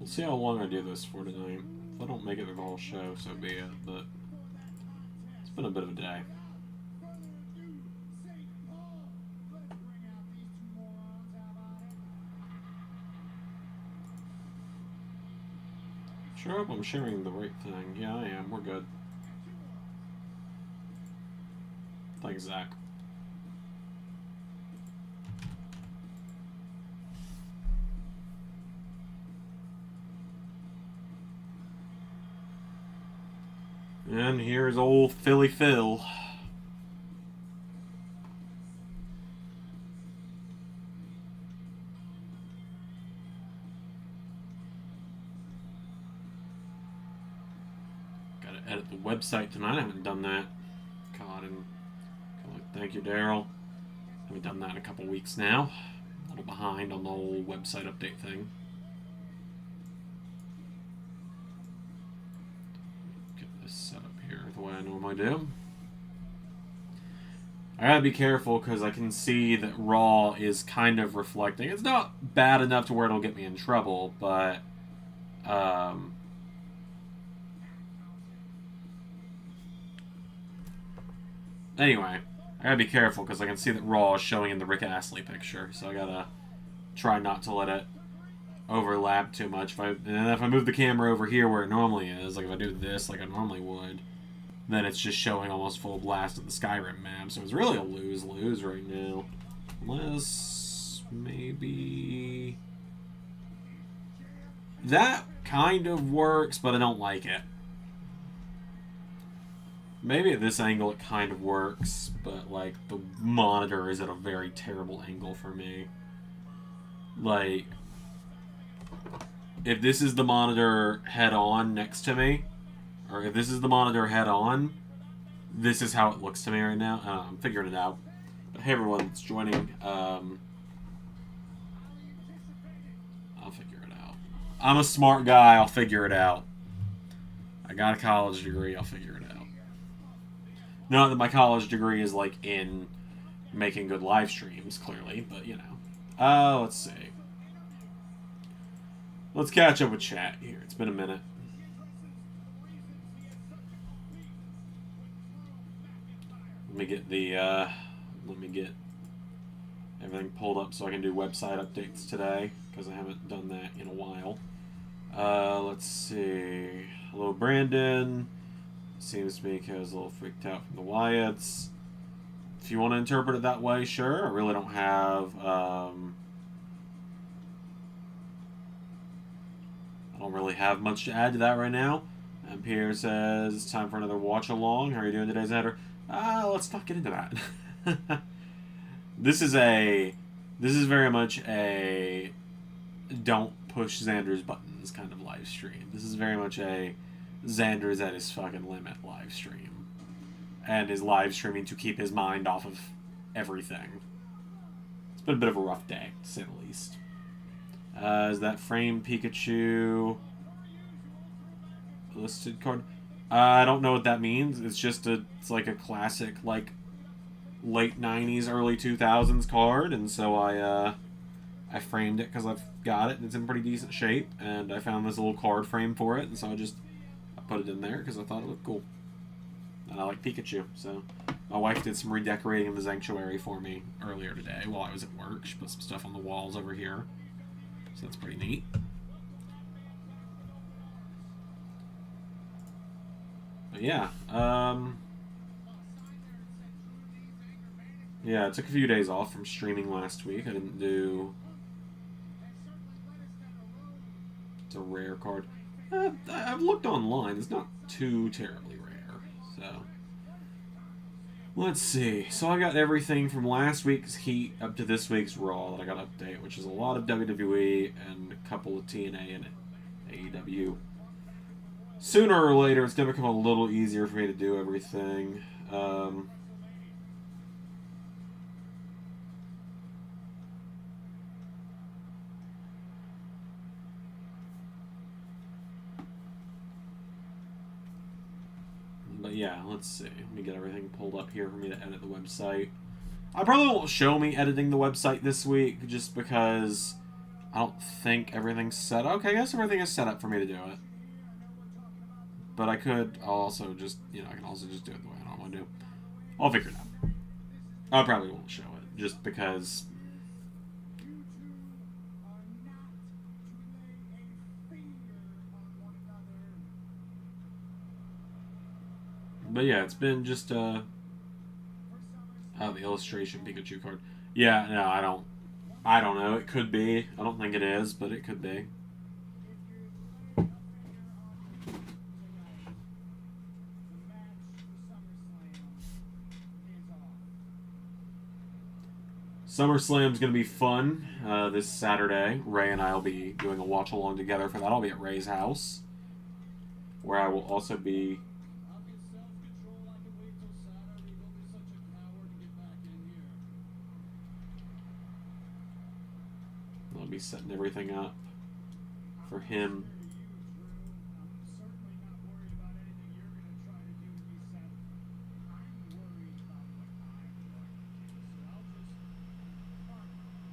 We'll see how long I do this for tonight. If I don't make it through the whole show, so be it. But it's been a bit of a day. Sure hope I'm sharing the right thing. Yeah, I am. We're good. Thanks, Zach. And here's old Philly Phil. Gotta edit the website tonight. I haven't done that. God, and thank you, Daryl. Haven't done that in a couple weeks now. A little behind on the whole website update thing. Set up here the way I normally do. I gotta be careful because I can see that Raw is kind of reflecting. It's not bad enough to where it'll get me in trouble, but anyway, I gotta be careful because I can see that Raw is showing in the Rick Astley picture, so I gotta try not to let it overlap too much. And if I move the camera over here where it normally is, like if I do this like I normally would, then it's just showing almost full blast of the Skyrim map. So it's really a lose-lose right now. Unless maybe that kind of works, but I don't like it. Maybe at this angle it kind of works, but like the monitor is at a very terrible angle for me. Like, if this is the monitor head-on next to me, or if this is the monitor head-on, this is how it looks to me right now. I'm figuring it out. But hey, everyone that's joining, I'll figure it out. I'm a smart guy. I'll figure it out. I got a college degree. I'll figure it out. Not that my college degree is, like, in making good live streams, clearly, but, you know. Let's see. Let's catch up with chat here. It's been a minute. Let me get everything pulled up so I can do website updates today, because I haven't done that in a while. Let's see. Hello, Brandon. Seems to me he was a little freaked out from the Wyatts. If you want to interpret it that way, sure. I really don't have I don't really have much to add to that right now. And Pierre says, it's time for another watch along. How are you doing today, Zander? Let's not get into that. This is very much a don't push Xander's buttons kind of live stream. This is very much a Xander's at his fucking limit live stream. And is live streaming to keep his mind off of everything. It's been a bit of a rough day, to say the least. Is that framed Pikachu listed card? I don't know what that means. It's just it's like a classic, like, late 90s, early 2000s card, and so I I framed it because I've got it and it's in pretty decent shape, and I found this little card frame for it, and so I put it in there because I thought it looked cool. And I like Pikachu, so my wife did some redecorating of the sanctuary for me earlier today while I was at work. She put some stuff on the walls over here, so that's pretty neat. But yeah, yeah, I took a few days off from streaming last week. I didn't do... It's a rare card. I've looked online. It's not too terribly rare, so... Let's see. So I got everything from last week's Heat up to this week's Raw that I got to update, which is a lot of WWE and a couple of TNA and AEW. Sooner or later, it's going to become a little easier for me to do everything. But yeah, let's see. Let me get everything pulled up here for me to edit the website. I probably won't show me editing the website this week, just because I don't think everything's set up. Okay, I guess everything is set up for me to do it. But I could also just, I can also just do it the way I don't want to do. I'll figure it out. I probably won't show it, just because. But yeah, it's been just, oh, the illustration Pikachu card. Yeah, no, I don't know. It could be. I don't think it is, but it could be. SummerSlam's going to be fun this Saturday. Ray and I will be doing a watch along together for that. I'll be at Ray's house, where I will also be. I'll be setting everything up for him.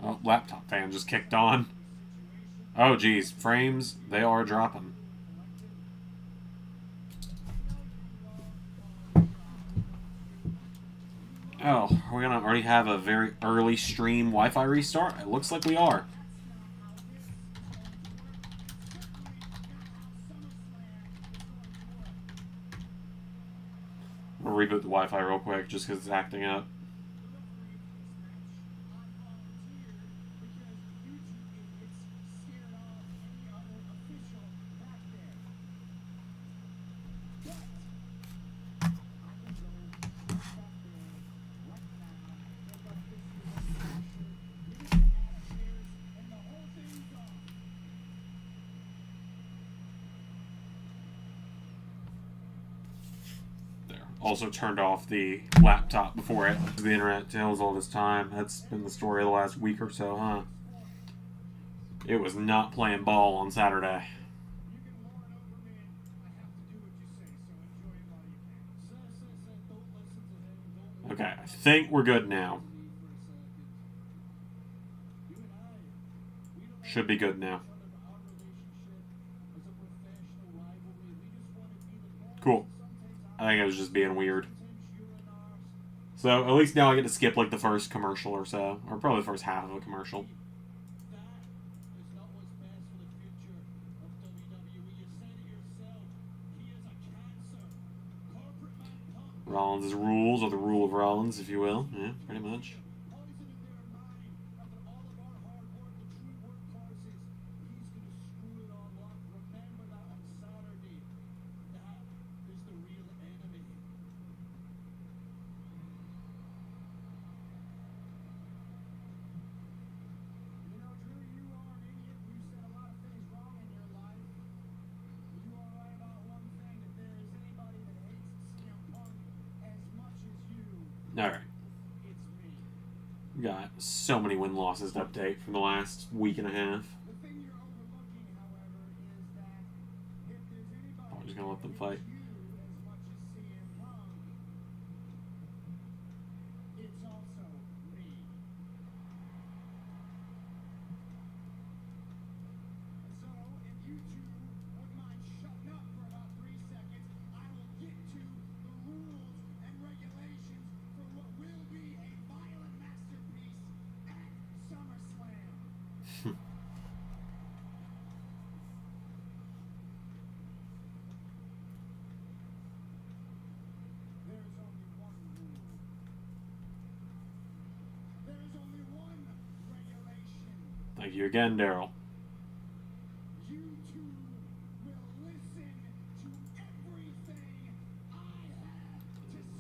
Oh, laptop fan just kicked on. Oh, geez. Frames, they are dropping. Oh, are we going to already have a very early stream Wi-Fi restart? It looks like we are. I'm going to reboot the Wi-Fi real quick just because it's acting up. Also turned off the laptop before it. The internet tells all this time. That's been the story of the last week or so, huh? It was not playing ball on Saturday. Okay, I think we're good now. Should be good now. Cool. I think I was just being weird. So, at least now I get to skip, like, the first commercial or so. Or probably the first half of a commercial. Rollins' rules, or the rule of Rollins, if you will. Yeah, pretty much. Alright. We got so many win-losses to update from the last week and a half. Oh, I'm just going to let them fight. Thank you again, Daryl.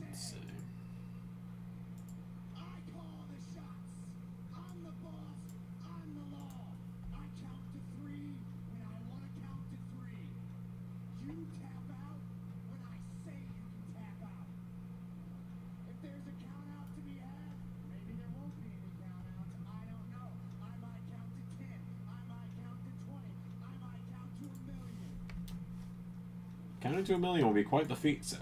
Let's see. Counting to 1 million will be quite the feat, Seth.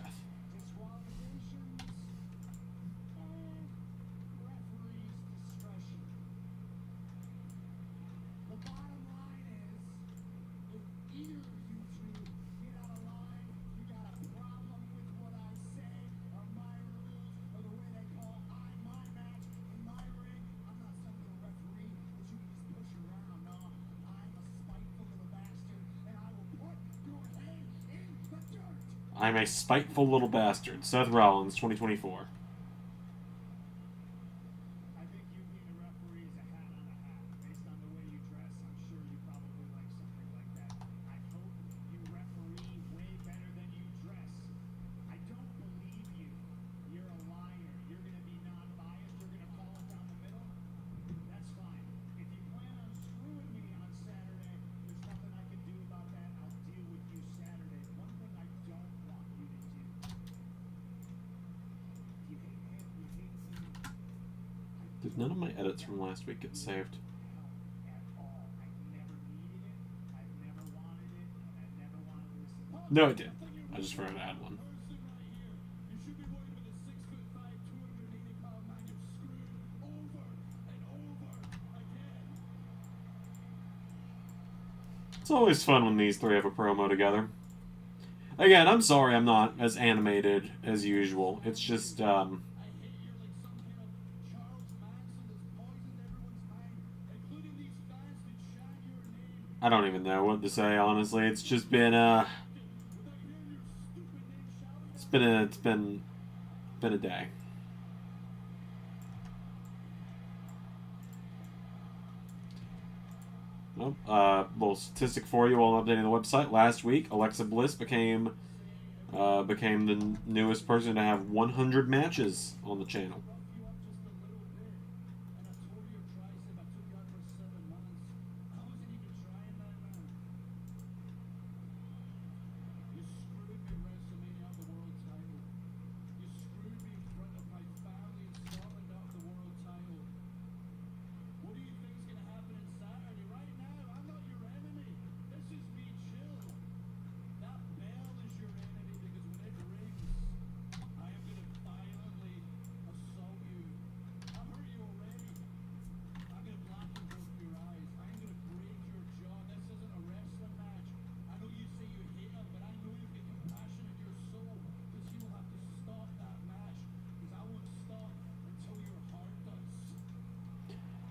I'm a spiteful little bastard. Seth Rollins, 2024. Did none of my edits from last week get saved? No, it did. I just forgot to add one. It's always fun when these three have a promo together. Again, I'm sorry I'm not as animated as usual. It's just, I don't even know what to say, honestly. It's just been, it's been a day. Well, little statistic for you while updating the website. Last week, Alexa Bliss became the newest person to have 100 matches on the channel.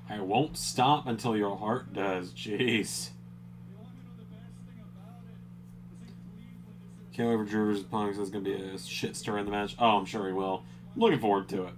I won't stop until your heart does. Jeez. Can't wait for Drew vs. Punk. It's going to be a shit stir in the match. Oh, I'm sure he will. I'm looking forward to it.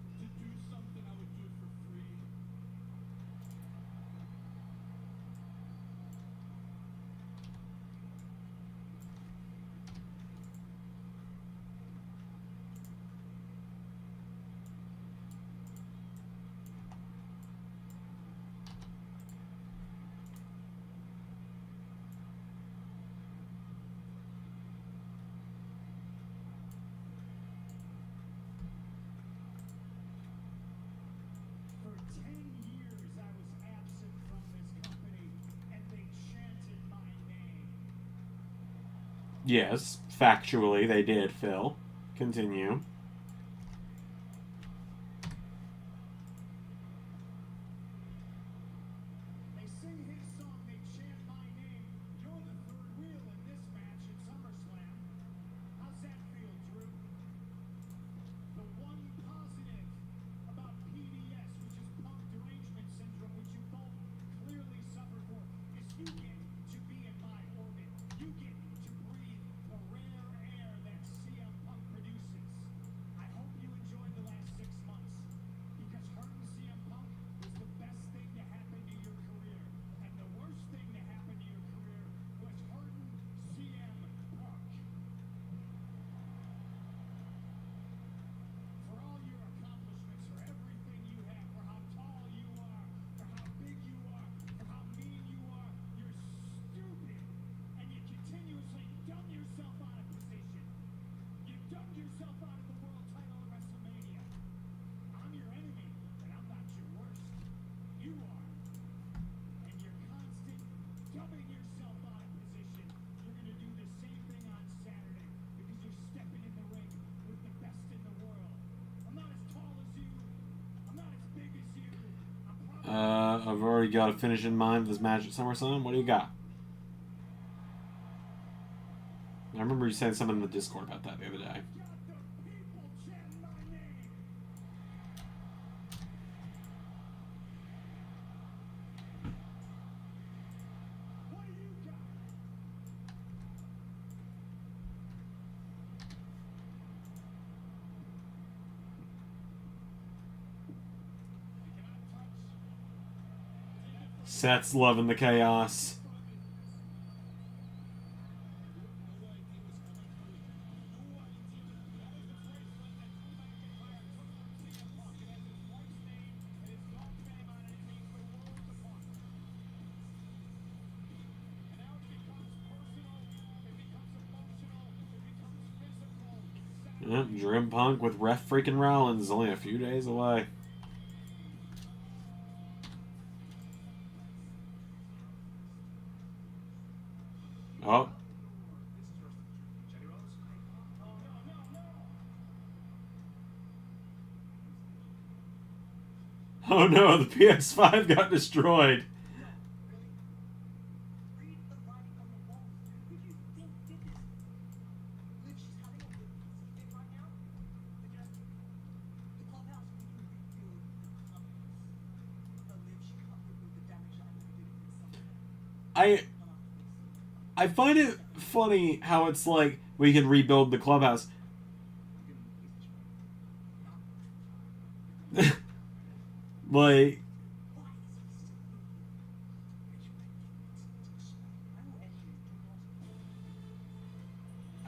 Yes, factually they did, Phil. Continue. I've already got a finish in mind for this match at SummerSlam. What do you got? I remember you saying something in the Discord about that the other day. Seth's loving the chaos. Dream Punk with Ref freaking Rollins is only a few days away. Oh. Oh no, the PS5 got destroyed. I find it funny how it's like we can rebuild the clubhouse. Like,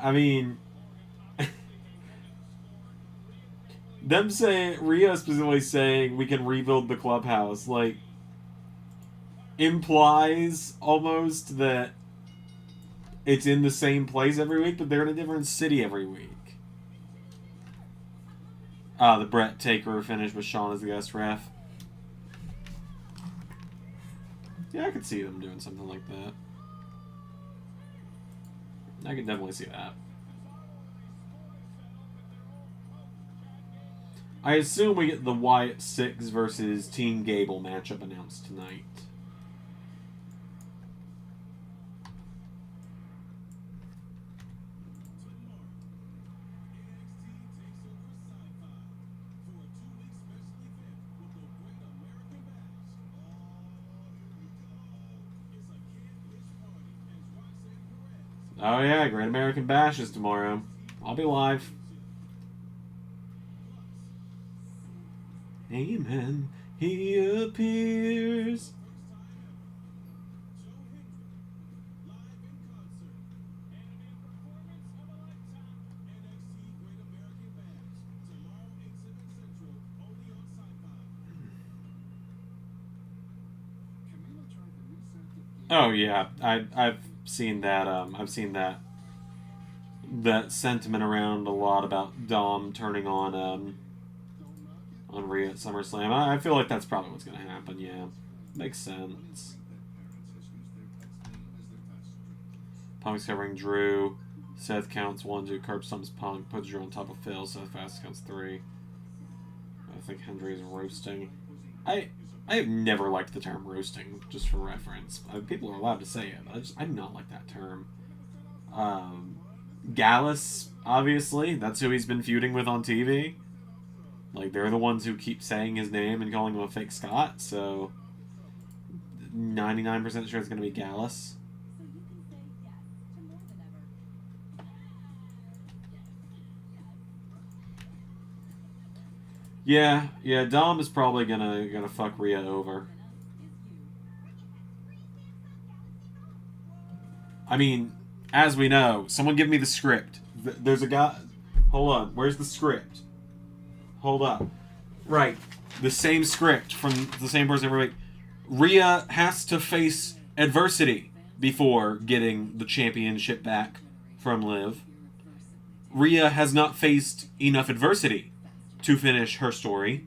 I mean, them saying, Rhea specifically saying we can rebuild the clubhouse, like, implies almost that it's in the same place every week, but they're in a different city every week. The Brett Taker finish with Shawn as the guest ref. Yeah, I could see them doing something like that. I could definitely see that. I assume we get the Wyatt Six versus Team Gable matchup announced tonight. Oh yeah, Great American Bash is tomorrow. I'll be live. Amen. He appears. Oh yeah, I've seen that. I've seen that sentiment around a lot about Dom turning on Rhea at SummerSlam. I feel like that's probably what's going to happen. Yeah, makes sense. Punk's covering Drew. Seth counts 1, 2, curb stomps Punk, puts Drew on top of Phil. Seth fast counts 3. I think Hendry is roasting. I have never liked the term roasting, just for reference. People are allowed to say it, but I do not like that term. Gallus, obviously, that's who he's been feuding with on TV. Like, they're the ones who keep saying his name and calling him a fake Scott, so 99% sure it's going to be Gallus. Yeah, Dom is probably gonna fuck Rhea over. I mean, as we know, someone give me the script. There's a guy. Hold on, where's the script? Hold up. Right, the same script from the same person every week. Rhea has to face adversity before getting the championship back from Liv. Rhea has not faced enough adversity to finish her story.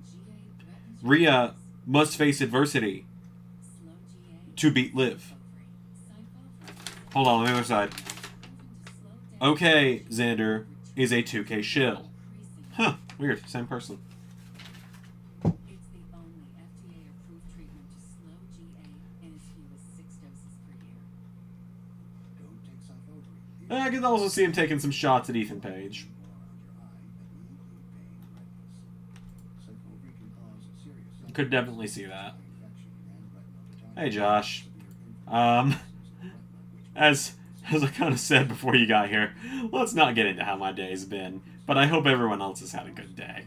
Rhea must face adversity to beat Liv. Hold on the other side. Okay, Zander is a 2K shill. Huh, weird. Same person. I could also see him taking some shots at Ethan Page. Could definitely see that. Hey, Josh. As I kind of said before you got here, let's not get into how my day's been, but I hope everyone else has had a good day.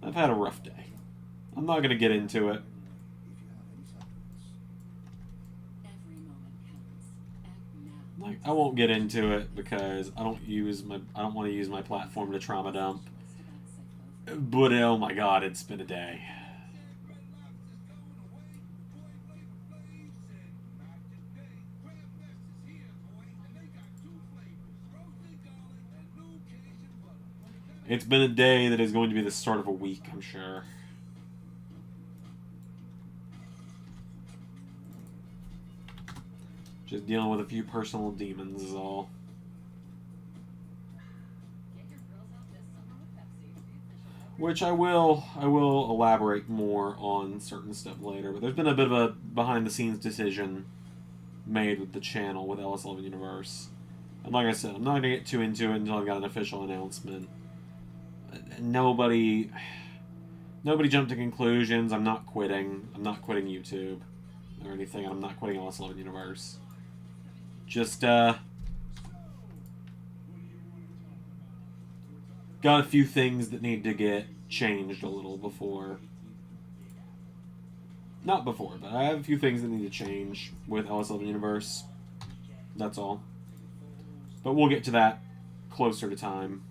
I've had a rough day. I'm not gonna get into it. Like, I won't get into it because I don't want to use my platform to trauma dump. But oh my god, it's been a day. It's been a day that is going to be the start of a week, I'm sure. Just dealing with a few personal demons is all. Which I will elaborate more on certain stuff later. But there's been a bit of a behind-the-scenes decision made with the channel with LS11 Universe. And like I said, I'm not going to get too into it until I've got an official announcement. Nobody jumped to conclusions. I'm not quitting. I'm not quitting YouTube or anything. I'm not quitting LS11 Universe. Just, got a few things that need to get changed a little before. Not before, but I have a few things that need to change with LS11 Universe. That's all. But we'll get to that closer to time.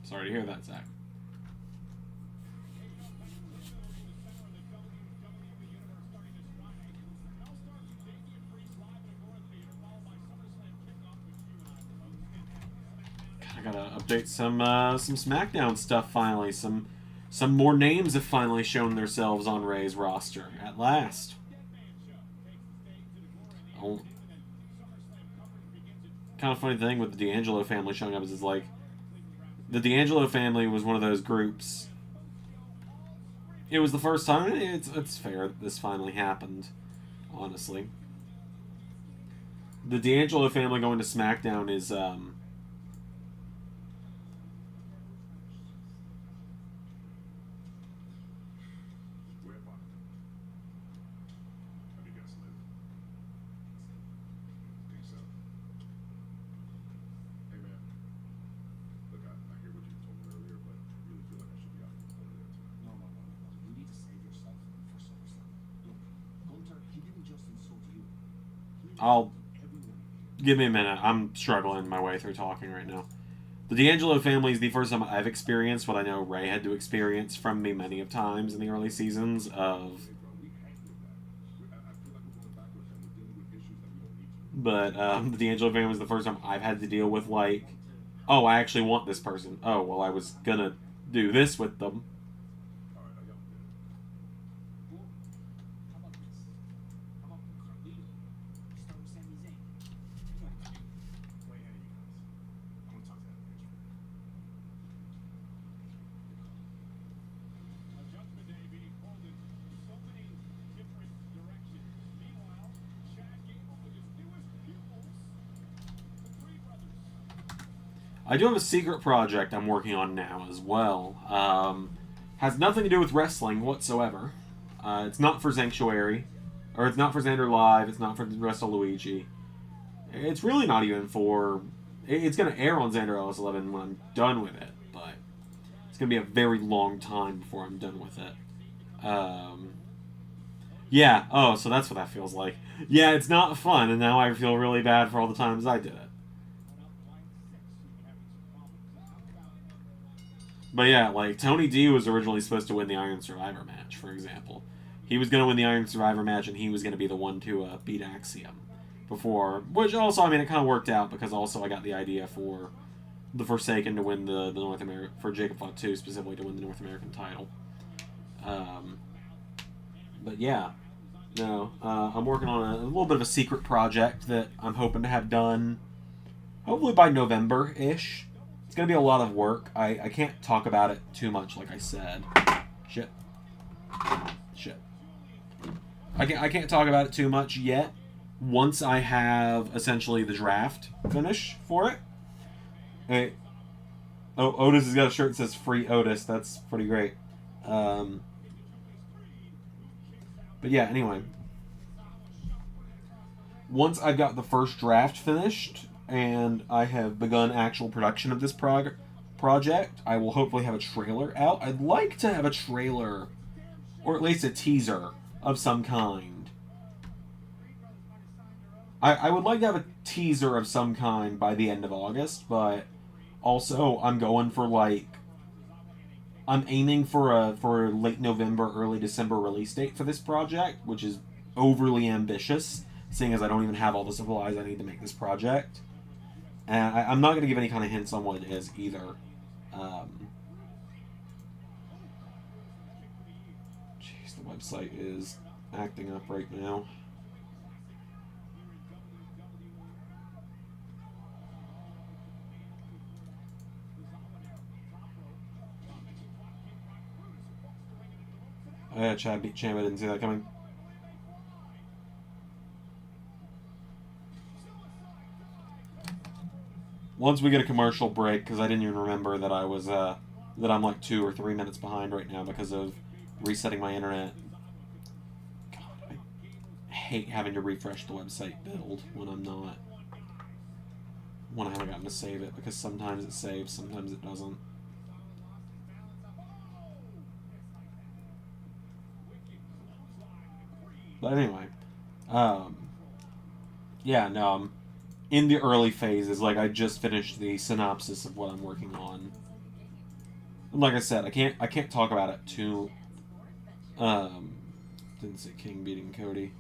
Sorry to hear that, Zach. I gotta update some SmackDown stuff finally. Some more names have finally shown themselves on Ray's roster at last. Oh. Kind of funny thing with the D'Angelo family showing up is like the D'Angelo family was one of those groups. It was the first time. It's fair that this finally happened, honestly. The D'Angelo family going to SmackDown is give me a minute. I'm struggling my way through talking right now. The D'Angelo family is the first time I've experienced what I know Ray had to experience from me many of times in the early seasons of... But the D'Angelo family was the first time I've had to deal with, like, oh, I actually want this person. Oh, well, I was gonna do this with them. I do have a secret project I'm working on now as well. Has nothing to do with wrestling whatsoever. It's not for Sanctuary, or it's not for Zander Live. It's not for Wrestle Luigi. It's really not even for. It's going to air on Zander LS11 when I'm done with it, but it's going to be a very long time before I'm done with it. Yeah. Oh, so that's what that feels like. Yeah, it's not fun, and now I feel really bad for all the times I did it. But yeah, like, Tony D was originally supposed to win the Iron Survivor match, for example. He was going to win the Iron Survivor match, and he was going to be the one to beat Axiom before. Which also, I mean, it kind of worked out, because also I got the idea for the Forsaken to win the North American... For Jacob Fatu, specifically, to win the North American title. But yeah. No, I'm working on a little bit of a secret project that I'm hoping to have done hopefully by November-ish. It's going to be a lot of work. I can't talk about it too much, like I said. Shit. I can't talk about it too much yet. Once I have, essentially, the draft finish for it. Hey. Oh, Otis has got a shirt that says Free Otis. That's pretty great. But yeah, anyway. once I've got the first draft finished and I have begun actual production of this project, I will hopefully have a trailer out. I'd like to have a trailer, or at least a teaser of some kind. I would like to have a teaser of some kind by the end of August, but also I'm going for I'm aiming for a late November, early December release date for this project, which is overly ambitious, seeing as I don't even have all the supplies I need to make this project. And I'm not going to give any kind of hints on what it is either. Jeez, the website is acting up right now. Oh yeah, Chad beat Champ. I didn't see that coming. Once we get a commercial break, because I didn't even remember that I was that I'm like 2 or 3 minutes behind right now because of resetting my internet. God, I hate having to refresh the website build when I haven't gotten to save it, because sometimes it saves, sometimes it doesn't. But anyway, yeah, no, I'm in the early phases. Like, I just finished the synopsis of what I'm working on. And like I said, I can't talk about it too. Didn't say King beating Cody.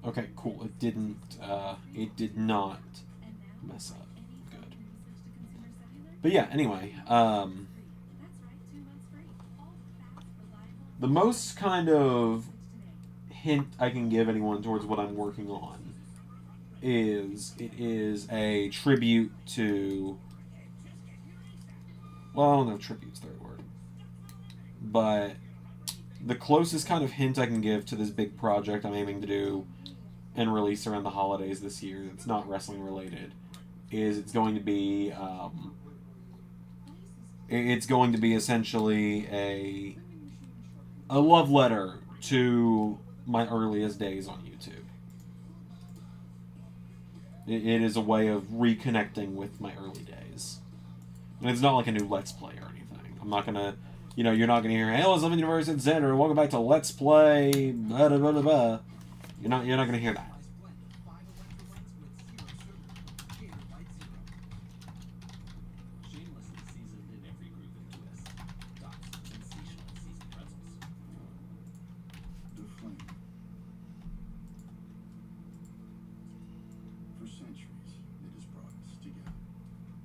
Okay, cool. It did not mess up. Good. But yeah, anyway, the most kind of hint I can give anyone towards what I'm working on is it is a tribute to, well, I don't know if tribute's the right word, but the closest kind of hint I can give to this big project I'm aiming to do and release around the holidays this year that's not wrestling related is it's going to be essentially a love letter to my earliest days on YouTube. It is a way of reconnecting with my early days. And it's not like a new Let's Play or anything. I'm not gonna, you're not gonna hear, "Hey, let's live in Universe and Zander, welcome back to Let's Play blah blah blah blah." You're not gonna hear that.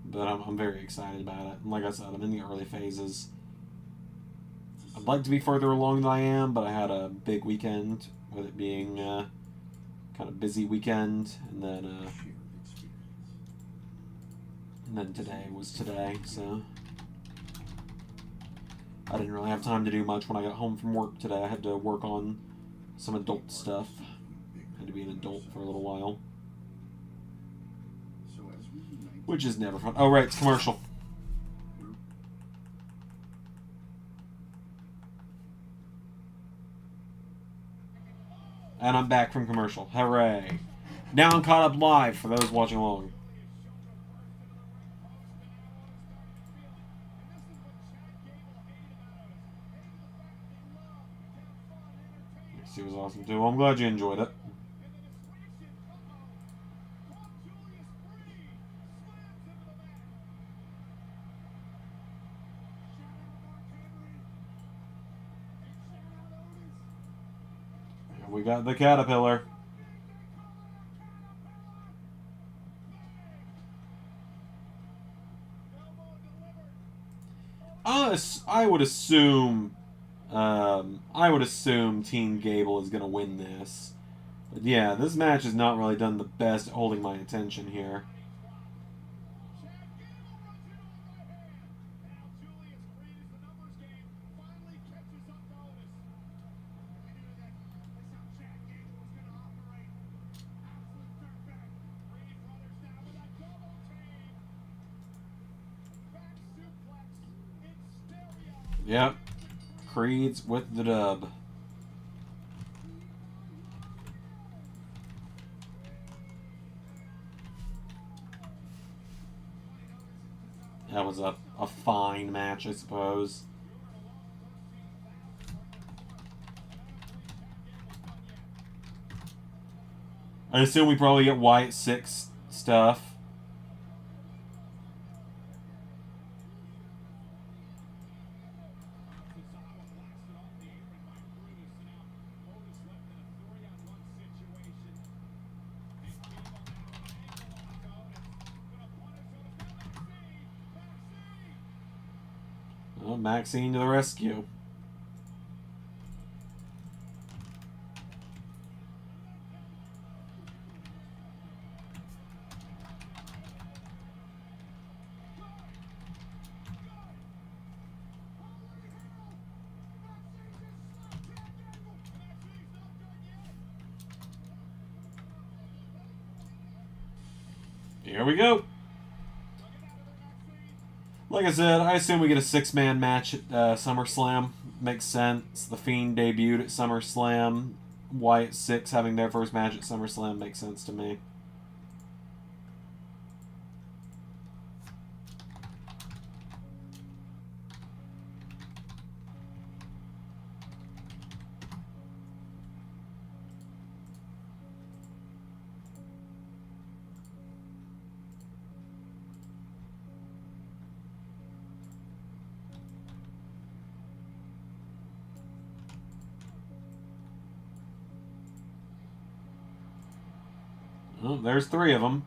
But I'm very excited about it. And like I said, I'm in the early phases. I'd like to be further along than I am, but I had a big weekend, with it being kind of busy weekend, and then today was today, so I didn't really have time to do much when I got home from work today. I had to work on some adult stuff. I had to be an adult for a little while. Which is never fun. Oh, right, it's commercial. And I'm back from commercial. Hooray. Now I'm caught up live for those watching along. It was awesome too. Well, I'm glad you enjoyed it. We got the caterpillar. I would assume Team Gable is gonna win this. But yeah, this match has not really done the best at holding my attention here. Yep. Creed's with the dub. That was a fine match, I suppose. I assume we probably get Wyatt 6 stuff. Well, Maxine to the rescue. Here we go. Like I said, I assume we get a 6-man match at SummerSlam. Makes sense. The Fiend debuted at SummerSlam. Wyatt 6 having their first match at SummerSlam makes sense to me. Well, there's 3 of them.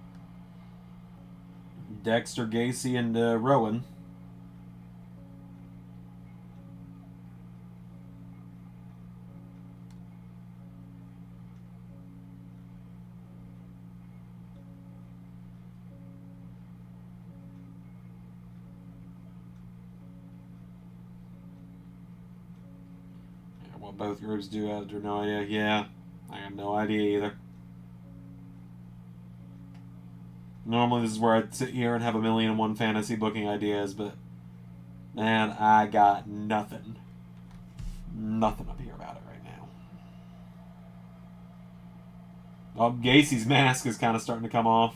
Dexter, Gacy, and Rowan. Yeah, what both groups do, I have no idea. Yeah, I have no idea either. Normally this is where I'd sit here and have 1,000,001 fantasy booking ideas, but man, I got nothing. Nothing up here about it right now. Oh, Gacy's mask is kind of starting to come off.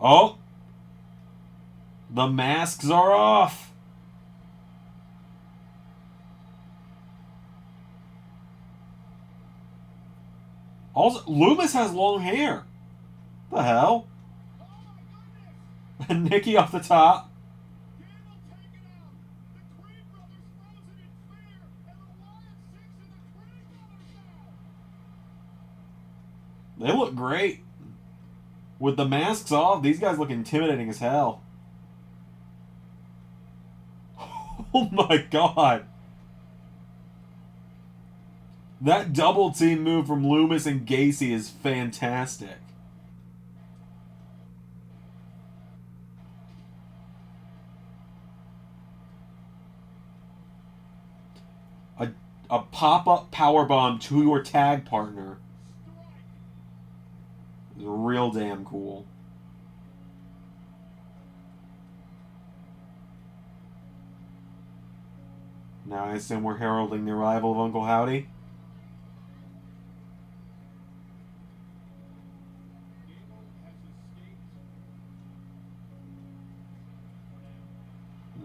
Oh! The masks are off! Also, Loomis has long hair. The hell? Nikki off the top. They look great. With the masks off, these guys look intimidating as hell. Oh my god. That double team move from Loomis and Gacy is fantastic. A pop-up powerbomb to your tag partner is real damn cool. Now I assume we're heralding the arrival of Uncle Howdy.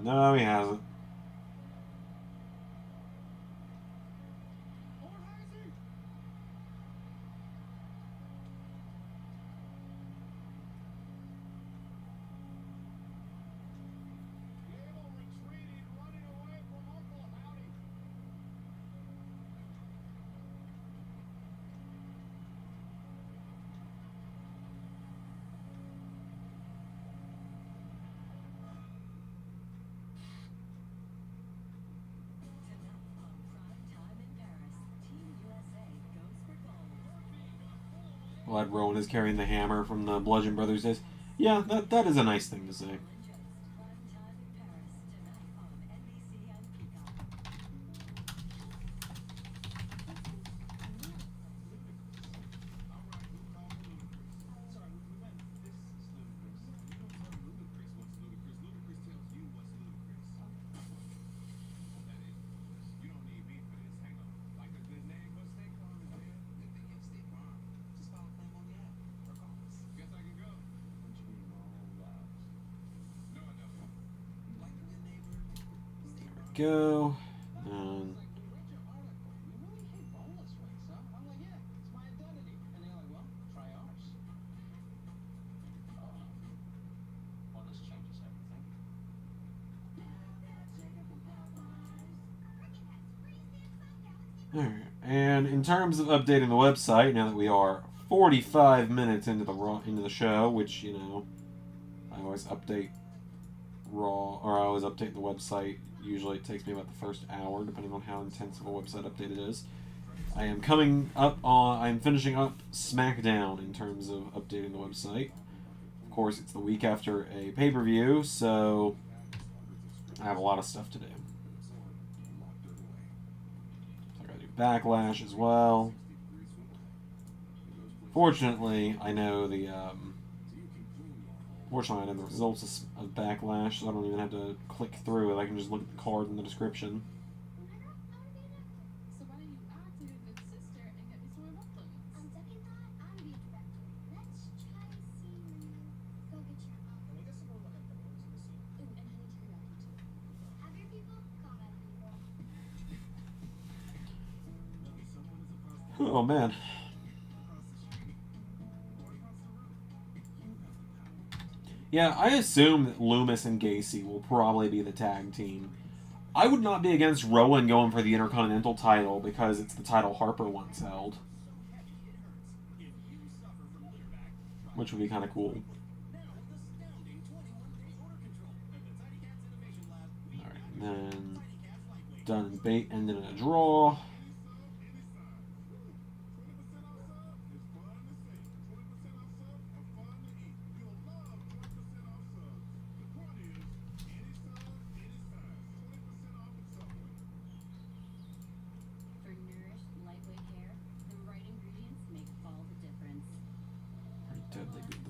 No, he hasn't. Glad Rowan is carrying the hammer from the Bludgeon Brothers days. Yeah, that is a nice thing to say. go. Alright, and in terms of updating the website, now that we are 45 minutes into the show, which, you know, I always update I always update the website. Usually it takes me about the first hour, depending on how intensive a website update it is. I'm finishing up SmackDown in terms of updating the website. Of course, it's the week after a pay-per-view, so I have a lot of stuff to do. So I gotta do Backlash as well. Fortunately, I know the results of Backlash, so I don't even have to click through it. I can just look at the card in the description. Oh, man. Yeah, I assume that Loomis and Gacy will probably be the tag team. I would not be against Rowan going for the Intercontinental title because it's the title Harper once held. Which would be kind of cool. Alright, and then Dunn and Bate ended in a draw.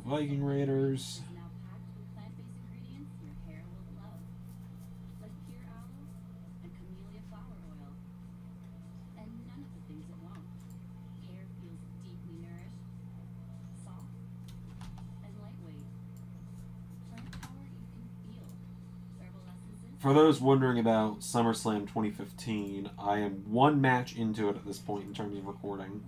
Viking Raiders. For those wondering about SummerSlam 2015, I am one match into it at this point in terms of recording.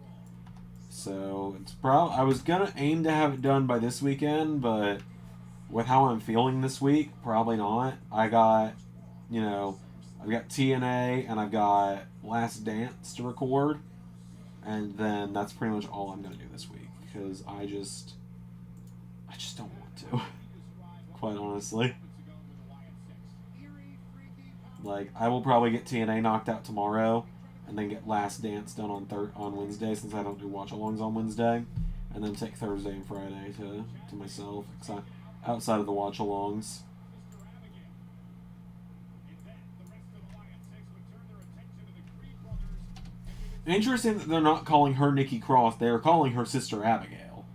So it's I was gonna aim to have it done by this weekend, but with how I'm feeling this week, probably not. I've got TNA and I've got Last Dance to record, and then that's pretty much all I'm gonna do this week because I just don't want to, quite honestly. Like, I will probably get TNA knocked out tomorrow, and then get Last Dance done on Wednesday, since I don't do watch-alongs on Wednesday, and then take Thursday and Friday to myself, outside of the watch-alongs. Interesting that they're not calling her Nikki Cross, they are calling her Sister Abigail.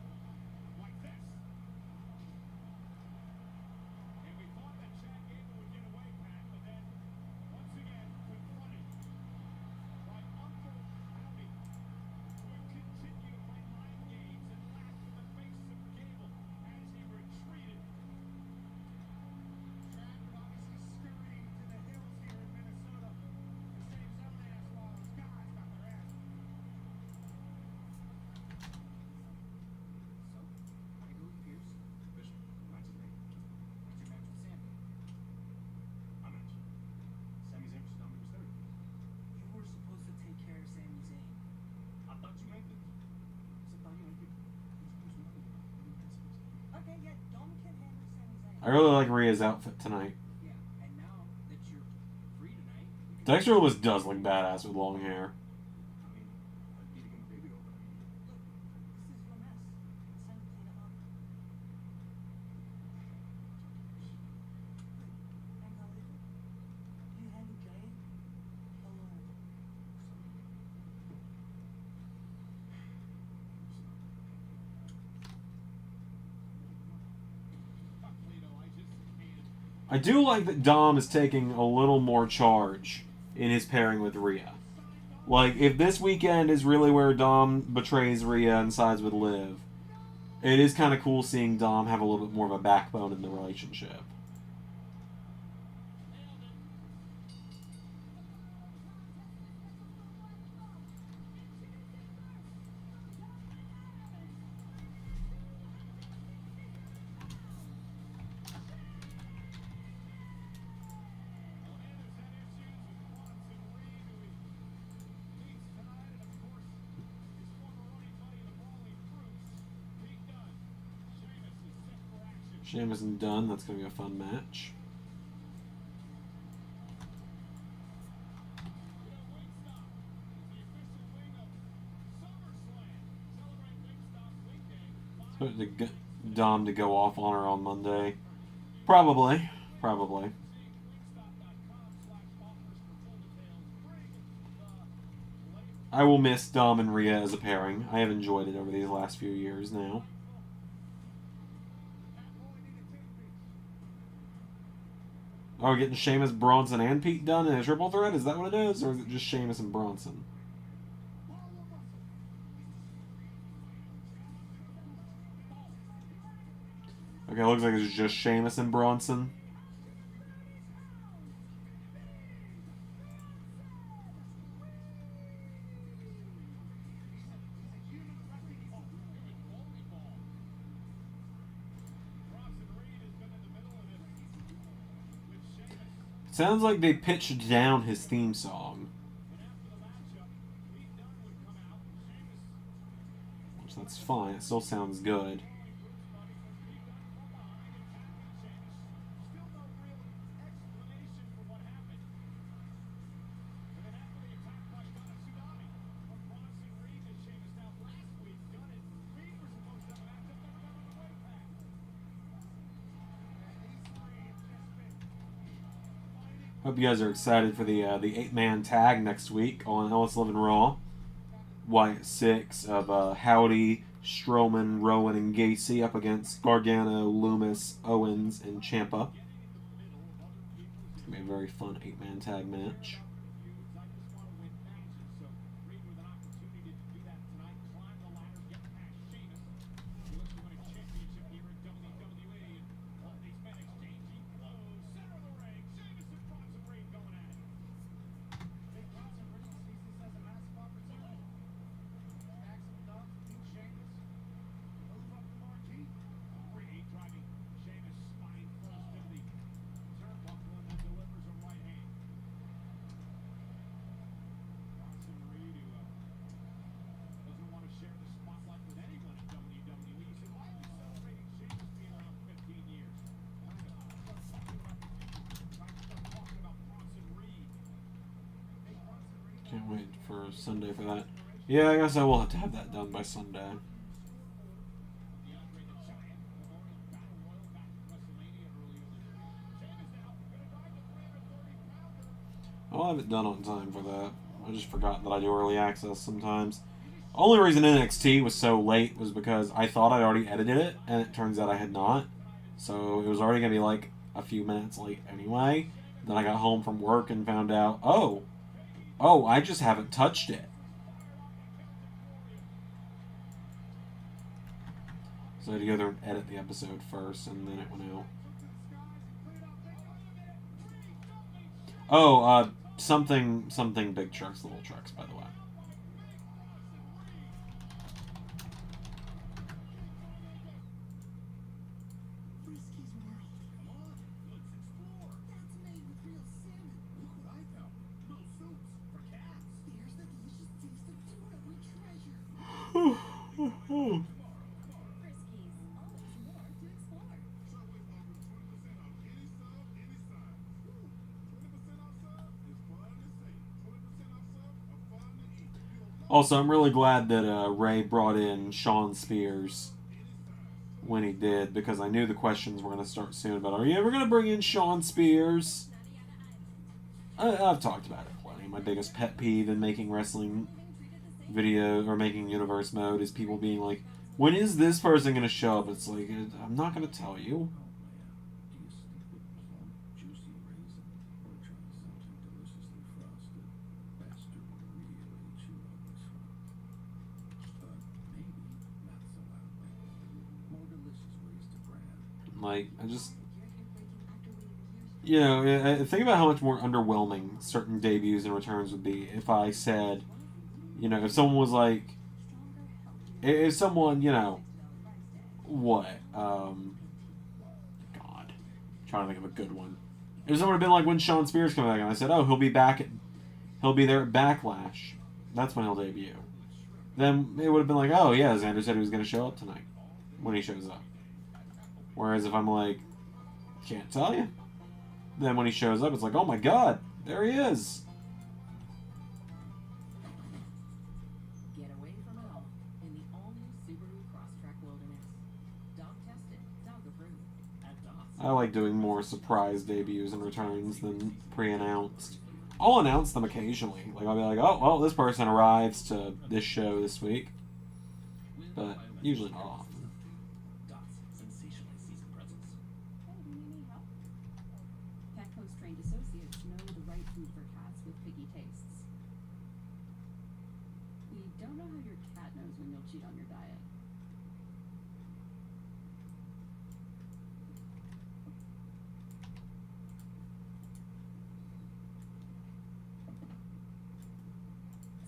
I really like Rhea's outfit tonight. Dexter Lewis does look badass with long hair. I do like that Dom is taking a little more charge in his pairing with Rhea. Like, if this weekend is really where Dom betrays Rhea and sides with Liv, it is kind of cool seeing Dom have a little bit more of a backbone in the relationship. Sheamus and Dunn, that's going to be a fun match. Expect Dom to go off on her on Monday. Probably. Probably. I will miss Dom and Rhea as a pairing. I have enjoyed it over these last few years now. Oh, we're getting Sheamus, Bronson, and Pete Dunne in a triple threat? Is that what it is? Or is it just Sheamus and Bronson? Okay, looks like it's just Sheamus and Bronson. Sounds like they pitched down his theme song. Which, that's fine. It still sounds good. Hope you guys are excited for the 8-man tag next week on Ellis 11 Raw. Wyatt 6 of Howdy, Strowman, Rowan, and Gacy up against Gargano, Loomis, Owens, and Ciampa. It's going to be a very fun 8-man tag match. Can't wait for Sunday for that. Yeah, I guess I will have to have that done by Sunday. I'll have it done on time for that. I just forgot that I do early access sometimes. Only reason NXT was so late was because I thought I'd already edited it, and it turns out I had not. So it was already going to be like a few minutes late anyway. Then I got home from work and found out, oh, I just haven't touched it. So I had to go there and edit the episode first, and then it went out. Oh, something big trucks, little trucks, by the way. Also, I'm really glad that Ray brought in Sean Spears when he did, because I knew the questions were going to start soon about, are you ever going to bring in Sean Spears? I've talked about it plenty. My biggest pet peeve in making wrestling video, or making universe mode, is people being like, when is this person going to show up? It's like, I'm not going to tell you. Like, I just, you know, think about how much more underwhelming certain debuts and returns would be if I said, you know, if someone was like, if someone, you know, what, God, I'm trying to think of a good one. If someone had been like, when Sean Spears came back, and I said, oh, he'll be there at Backlash, that's when he'll debut. Then it would have been like, oh yeah, Zander said he was going to show up tonight, when he shows up. Whereas if I'm like, can't tell you, then when he shows up, it's like, oh my god, there he is. Get away from it all in the all-new Subaru Crosstrek Wilderness. Dog-tested, dog-approved. At Dogs. I like doing more surprise debuts and returns than pre-announced. I'll announce them occasionally. Like, I'll be like, oh, well, this person arrives to this show this week. But usually not often. Dot's sensationally seasoned presence. Hey, do you need help? Pet Post-trained associates know the right food for cats with picky tastes. We don't know how your cat knows when you'll cheat on your diet.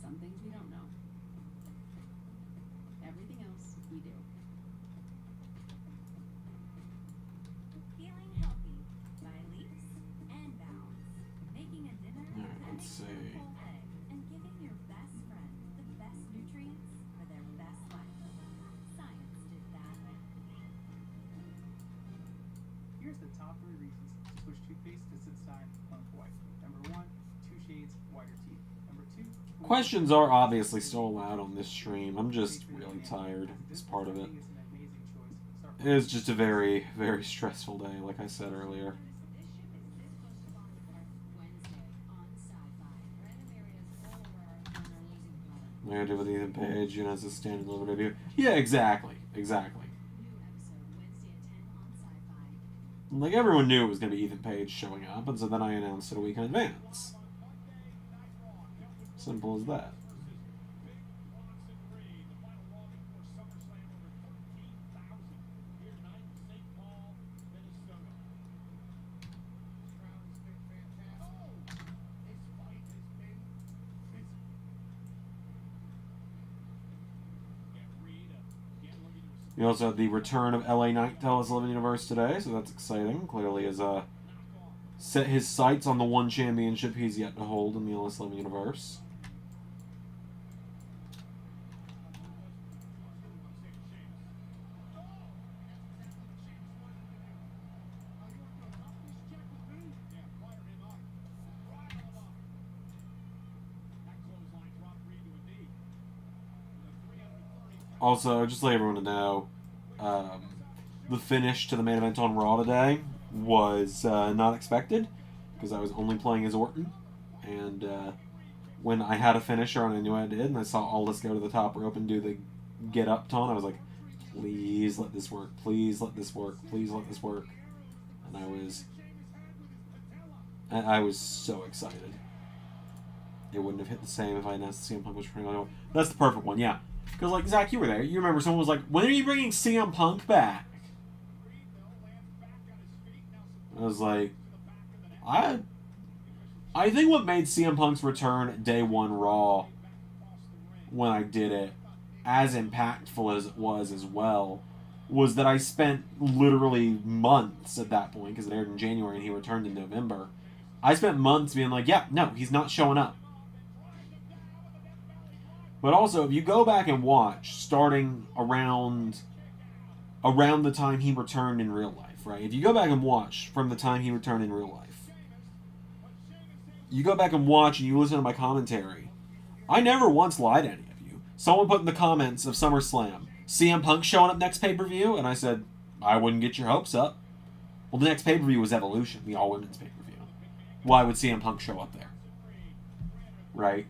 Some things we don't know. Everything else we do. Feeling healthy by leaps and bounds. Making a dinner Alright, that let's makes see. you a whole egg and giving your best friend the best nutrients for their best life. Science did that. Here's the top 3 reasons to switch toothpaste to Citizine Plump White. Number 1, 2 shades whiter teeth. Number 2, Questions are obviously still allowed on this stream. I'm just really tired. This part of it. It's an amazing choice. It is just a very, very stressful day, like I said earlier. Wednesday on Sci-Fi. Random areas all over our phone are losing power. What I do with Ethan Page, you know, as a standing little debut. Yeah, exactly. Exactly. New episode Wednesday at 10 on Sci-Fi. Like, everyone knew it was going to be Ethan Page showing up, and so then I announced it a week in advance. Simple as that. We also had the return of LA Knight to Alice 11 Universe today, so that's exciting. Clearly has set his sights on the one championship he's yet to hold in the Alice 11 Universe. Also, just to let everyone know, the finish to the main event on Raw today was not expected, because I was only playing as Orton, and when I had a finisher and I knew I did, and I saw Aldis go to the top rope and do the get up taunt, I was like, please let this work, please let this work, please let this work, and I was so excited. It wouldn't have hit the same if I announced CM Punk was returning. That's the perfect one, yeah. Because, like, Zach, you were there. You remember someone was like, when are you bringing CM Punk back? I was like, I think what made CM Punk's return day one Raw, when I did it, as impactful as it was as well, was that I spent literally months at that point, because it aired in January and he returned in November. I spent months being like, yeah, no, he's not showing up. But also, if you go back and watch, starting around the time he returned in real life, right? If you go back and watch from the time he returned in real life, you go back and watch and you listen to my commentary, I never once lied to any of you. Someone put in the comments of SummerSlam, CM Punk showing up next pay-per-view? And I said, I wouldn't get your hopes up. Well, the next pay-per-view was Evolution, the all-women's pay-per-view. Why would CM Punk show up there? Right?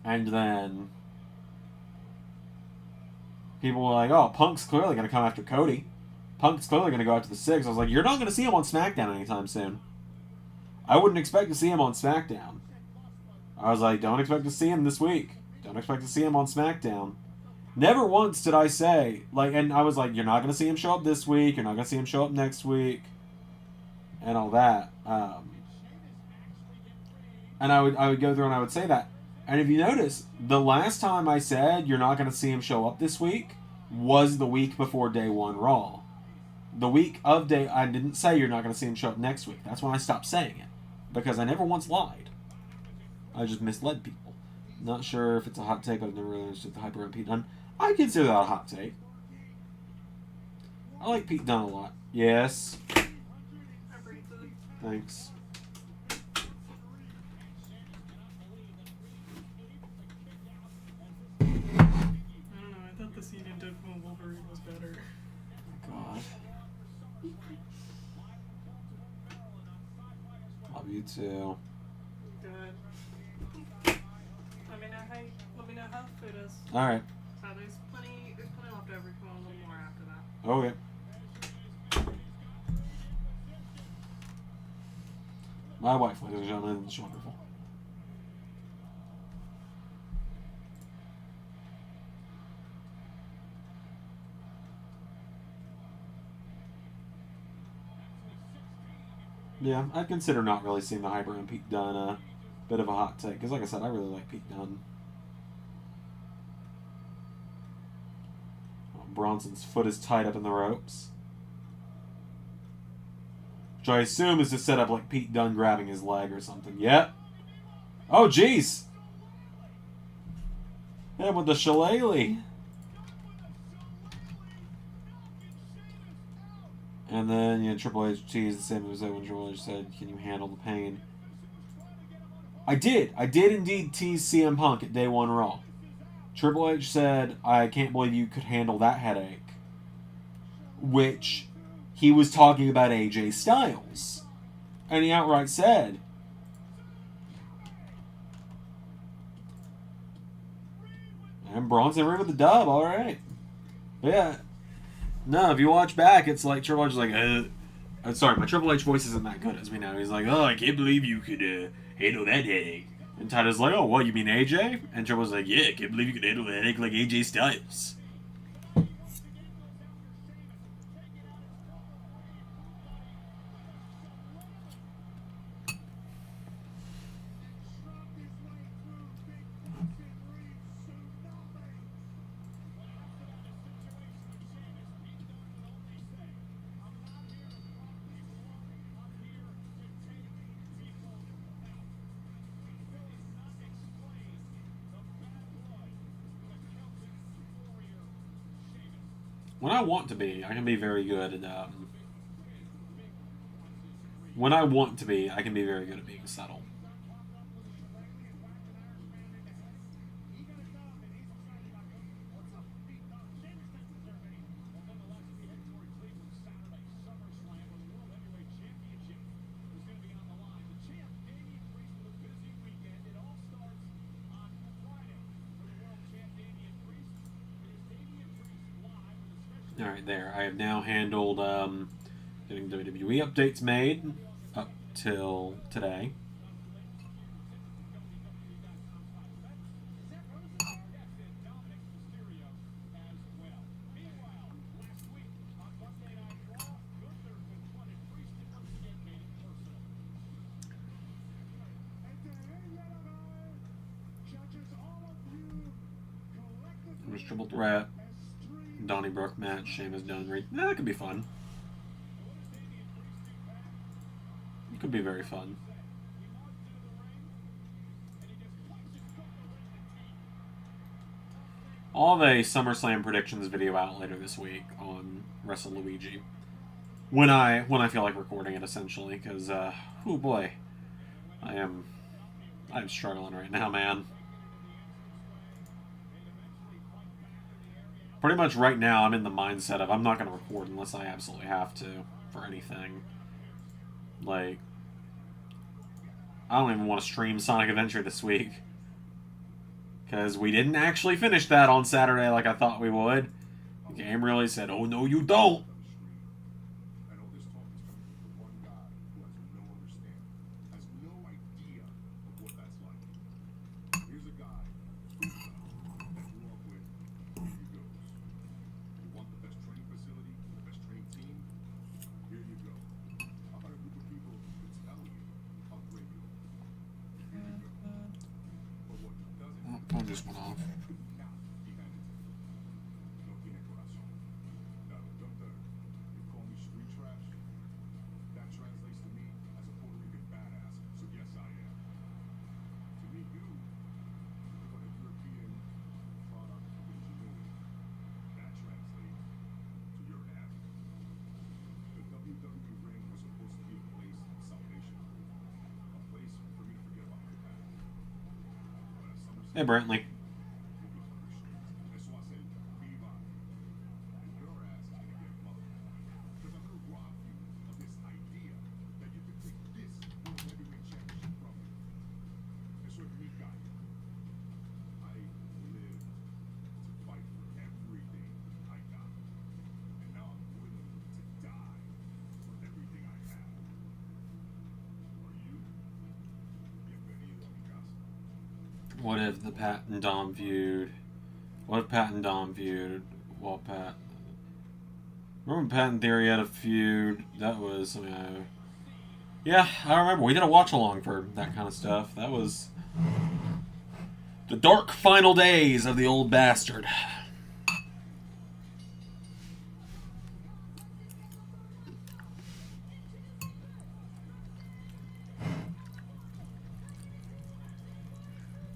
And then people were like, oh, Punk's clearly going to come after Cody. Punk's clearly going to go after the Six. I was like, you're not going to see him on SmackDown anytime soon. I wouldn't expect to see him on SmackDown. I was like, don't expect to see him this week. Don't expect to see him on SmackDown. Never once did I say, like, and I was like, you're not going to see him show up this week. You're not going to see him show up next week. And all that. And I would go through and I would say that. And if you notice, the last time I said you're not going to see him show up this week was the week before day one Raw. The week of day, I didn't say you're not going to see him show up next week. That's when I stopped saying it. Because I never once lied. I just misled people. Not sure if it's a hot take. I've never really understood the hyper MP done. I consider that a hot take. I like Pete Dunne a lot. Yes. I breathed it. Thanks. I don't know. I thought the scene in Deadpool Wolverine was better. God. Love you too. Good. Let me know how food is. All right. So there's plenty left over. Come on, a little more after that. Okay. My wife, ladies and gentlemen, is wonderful. Yeah, I'd consider not really seeing the Hyper and Pete Dunne. A bit of a hot take, because like I said, I really like Pete Dunne. Oh, Bronson's foot is tied up in the ropes. Which I assume is to set up like Pete Dunne grabbing his leg or something. Yep. Oh, jeez. Hit him with the shillelagh. And then, Triple H teased the same as when Triple H said, "Can you handle the pain?" I did. I did indeed tease CM Punk at Day 1 Raw. Triple H said, "I can't believe you could handle that headache." Which, he was talking about AJ Styles. And he outright said, and Bronson Reed with the dub, alright. Yeah. No, if you watch back, it's like Triple H is like, sorry, my Triple H voice isn't that good as we know. He's like, "Oh, I can't believe you could handle that headache." And Titus like, "Oh, what, you mean AJ?" And Triple H's like, "Yeah, I can't believe you could handle that headache like AJ Styles." When I want to be, I can be very good at, when I want to be, I can be very good at being subtle. Alright, there. I have now handled getting WWE updates made up till today. There's Triple Threat, Donnybrook match, Sheamus, Dunn, Reed. That could be fun. It could be very fun. I'll have a SummerSlam predictions video out later this week on Wrestle Luigi. When I feel like recording it, essentially, because oh boy, I'm struggling right now, man. Pretty much right now, I'm in the mindset of I'm not going to record unless I absolutely have to for anything. Like, I don't even want to stream Sonic Adventure this week. Because we didn't actually finish that on Saturday like I thought we would. The game really said, "Oh, no, you don't." I know this talk is coming from one guy who has no understanding, has no idea of what that's like. Here's a guy that grew up with who he goes. You want the best training facility, the best training team? Here you go. How about a group of people who tell you how great you are? Here you go. But what he doesn't Oh, phone just went off. not be handed to him. No tiene corazón. Now, Gunther, you call me street trash? That translates to me as a Puerto Rican badass, so yes, I am. To me, you look like a European product of ingenuity. That translates to you're an addict. Hey, Brantley. That's why I said, be mine. And your ass is gonna get mugged. Because I'm gonna rob you of this idea that you can take this World Heavyweight Championship from me. It's what me got. I lived to fight for everything I got. And now I'm willing to die for everything I have. Are you? Bienvenido a mi casa. What if the Pat and Dom feud? What if Pat and Dom feud? Well, Pat. Remember when Pat and Theory had a feud? That was something I. Yeah, I remember. We did a watch along for that kind of stuff. That was the dark final days of the old bastard.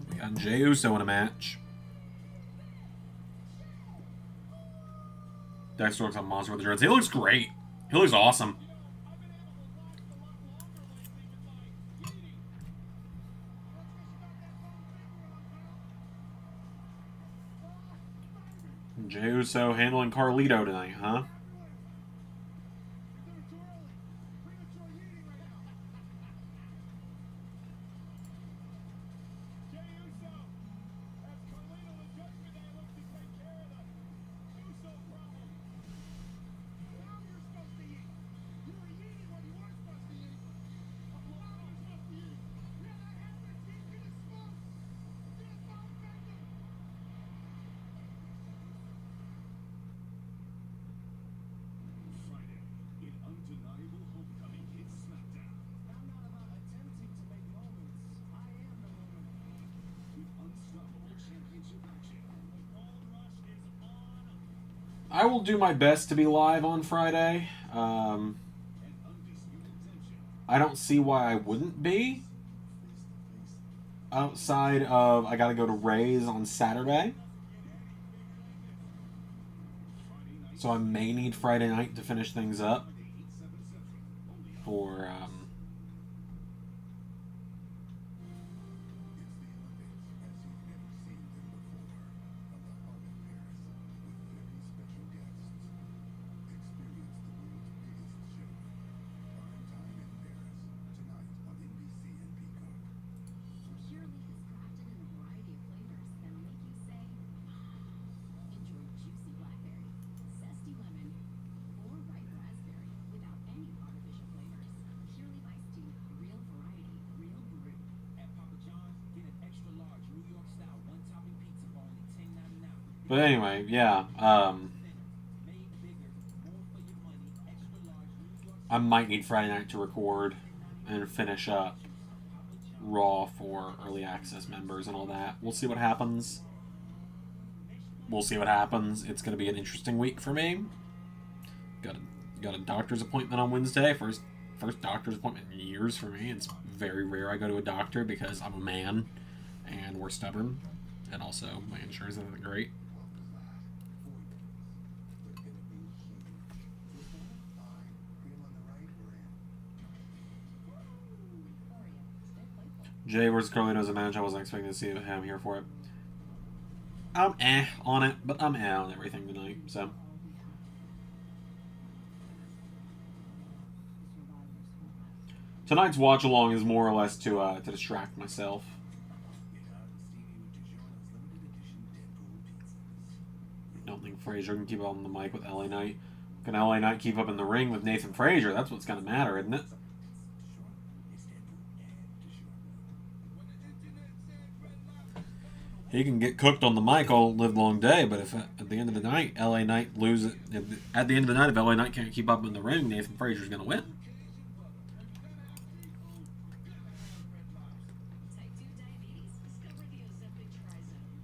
We got Jey Uso in a match. Dexter looks like a monster with the dreads. He looks great. He looks awesome. Jey Uso handling Carlito tonight, huh? Friday, in undeniable homecoming hits SmackDown. I'm not about attempting to make moments. I am the moment. With unstoppable championship action. I will do my best to be live on Friday. And undisputed tension. I don't see why I wouldn't be. Outside of I gotta go to Ray's on Saturday. So I may need Friday night to finish things up for Purely is crafted in a variety of flavors that'll make you say, enjoy juicy blackberry, zesty lemon, or ripe raspberry without any artificial flavors. Purely iced tea, real variety, real brew. At Papa John's, get an extra large New York style one topping pizza for only $10.99. but anyway, yeah. Made bigger, more for your money, extra large New York I might need Friday night to record and finish up Raw for early access members and all that. We'll see what happens. We'll see what happens. It's going to be an interesting week for me. Got a doctor's appointment on Wednesday. First doctor's appointment in years for me. It's very rare I go to a doctor because I'm a man and we're stubborn. And also my insurance isn't great. Jay versus Carlito is a match I wasn't expecting to see him here for it. I'm on it, but I'm on everything tonight, so. Tonight's watch along is more or less to distract myself. Don't think Frazier can keep up on the mic with LA Knight. Can LA Knight keep up in the ring with Nathan Frazier? That's what's gonna matter, isn't it? He can get cooked on the mic all live long day, but if at the end of the night LA Knight loses, at the end of the night if LA Knight can't keep up in the ring, Nathan Frazier's gonna win. Type 2 diabetes? Discover the Ozempic Trizone.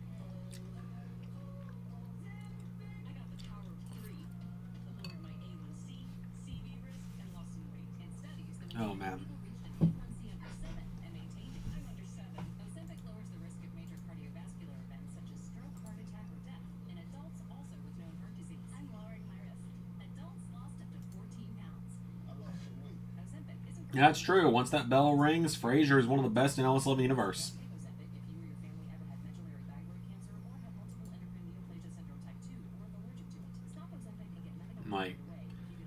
I got the power of 3. It lowered my A1C, CV risk, and lost some weight. And studies that Oh man. people reached an A1C under 7 and maintained it. I'm under 7. Ozempic lowers the risk of major cardiovascular events such as stroke, heart attack, or death in adults also with known heart disease. I'm lowering my risk. Adults lost up to 14 pounds. Ozempic isn't Yeah, that's true. Once that bell rings, Frazier is one of the best in LS11 universe. Ozempic if you or your family ever had mental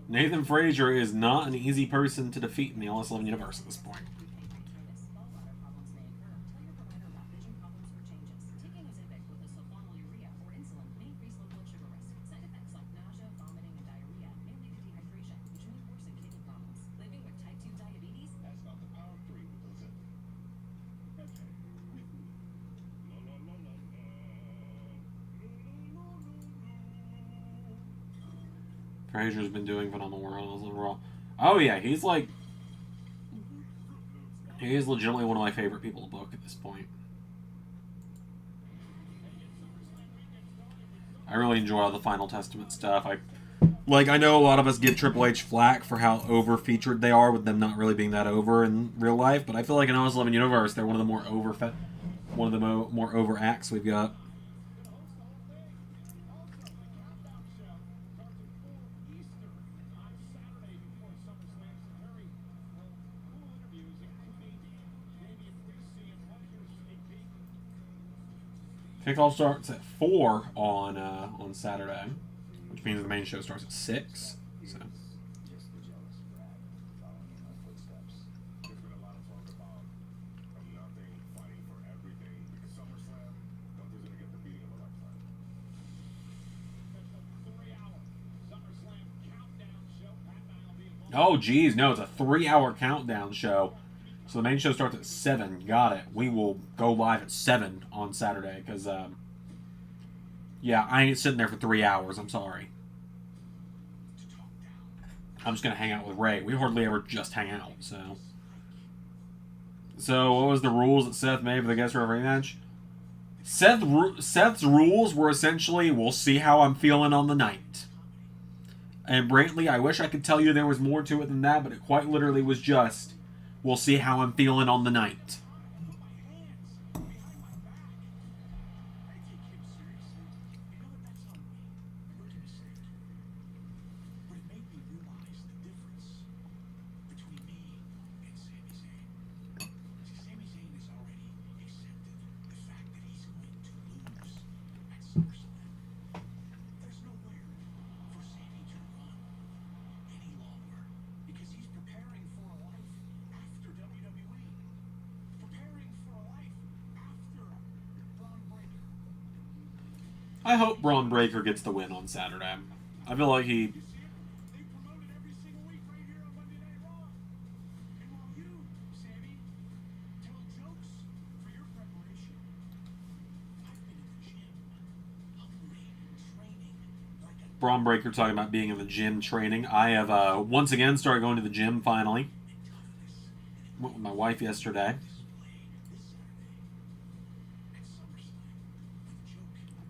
Nathan Frazier is not an easy person to defeat in the LS11 universe at this point. Small bladder problems may occur. Tell your provider about vision problems or changes. Taking Ozempic with a sulfonylurea or insulin may increase low blood sugar risk. Side effects like nausea, vomiting, and diarrhea may lead to dehydration, which may worsen kidney problems. Living with type 2 diabetes? That's not the power of 3 with those in. Okay. La la la la la. Frazier's been doing phenomenal work on Raw. Oh yeah, he is legitimately one of my favorite people to book at this point. I really enjoy all the Final Testament stuff. I know a lot of us give Triple H flack for how over-featured they are, with them not really being that over in real life, but I feel like in OS11 Universe, they're one of the more more over acts we've got. Kickoff starts at 4 on Saturday, which means the main show starts at 6. So. Just the jealous brat following in my footsteps. There's been a lot of talk about from nothing fighting for everything because SummerSlam, Gunther's gonna get the beating of a lifetime. There's a 3-hour SummerSlam countdown show. Pat and I will be involved. Oh, geez, no, it's a 3-hour countdown show. So the main show starts at 7. Got it. We will go live at 7 on Saturday because, yeah, I ain't sitting there for 3 hours. I'm sorry. I'm just going to hang out with Ray. We hardly ever just hang out, so. So, what was the rules that Seth made for the guest referee match? Seth's rules were essentially, we'll see how I'm feeling on the night. And Brantley, I wish I could tell you there was more to it than that, but it quite literally was just, we'll see how I'm feeling on the night. I hope Braun Breaker gets the win on Saturday. I feel like he... They promote it every single week right here on Monday Night Raw. And while you, Sammy, tell jokes for your preparation, I've been in the gym, hungry, training like a Braun Breaker talking about being in the gym training. I have once again started going to the gym finally. Went with my wife yesterday.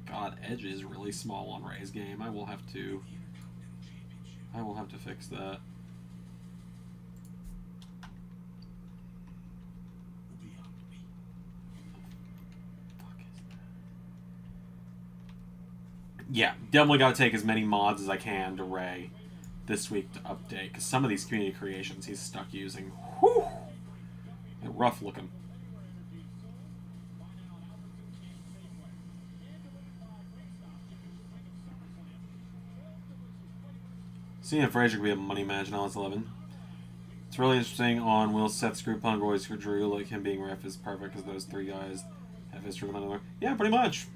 God, Edge is really small on Ray's game. I will have to fix that. Yeah, definitely got to take as many mods as I can to Ray this week to update, because some of these community creations he's stuck using, whew, they're rough looking. Seeing Frazier could be a money match in LS11. It's really interesting on Will Seth Screw Punk, Royce for Drew, like him being ref is perfect because those three guys have history with one another. Yeah, pretty much.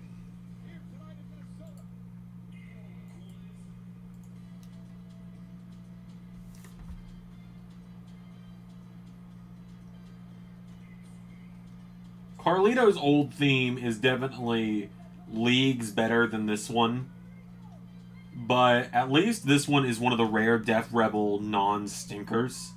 Carlito's old theme is definitely leagues better than this one. But at least this one is one of the rare Def Rebel non-stinkers.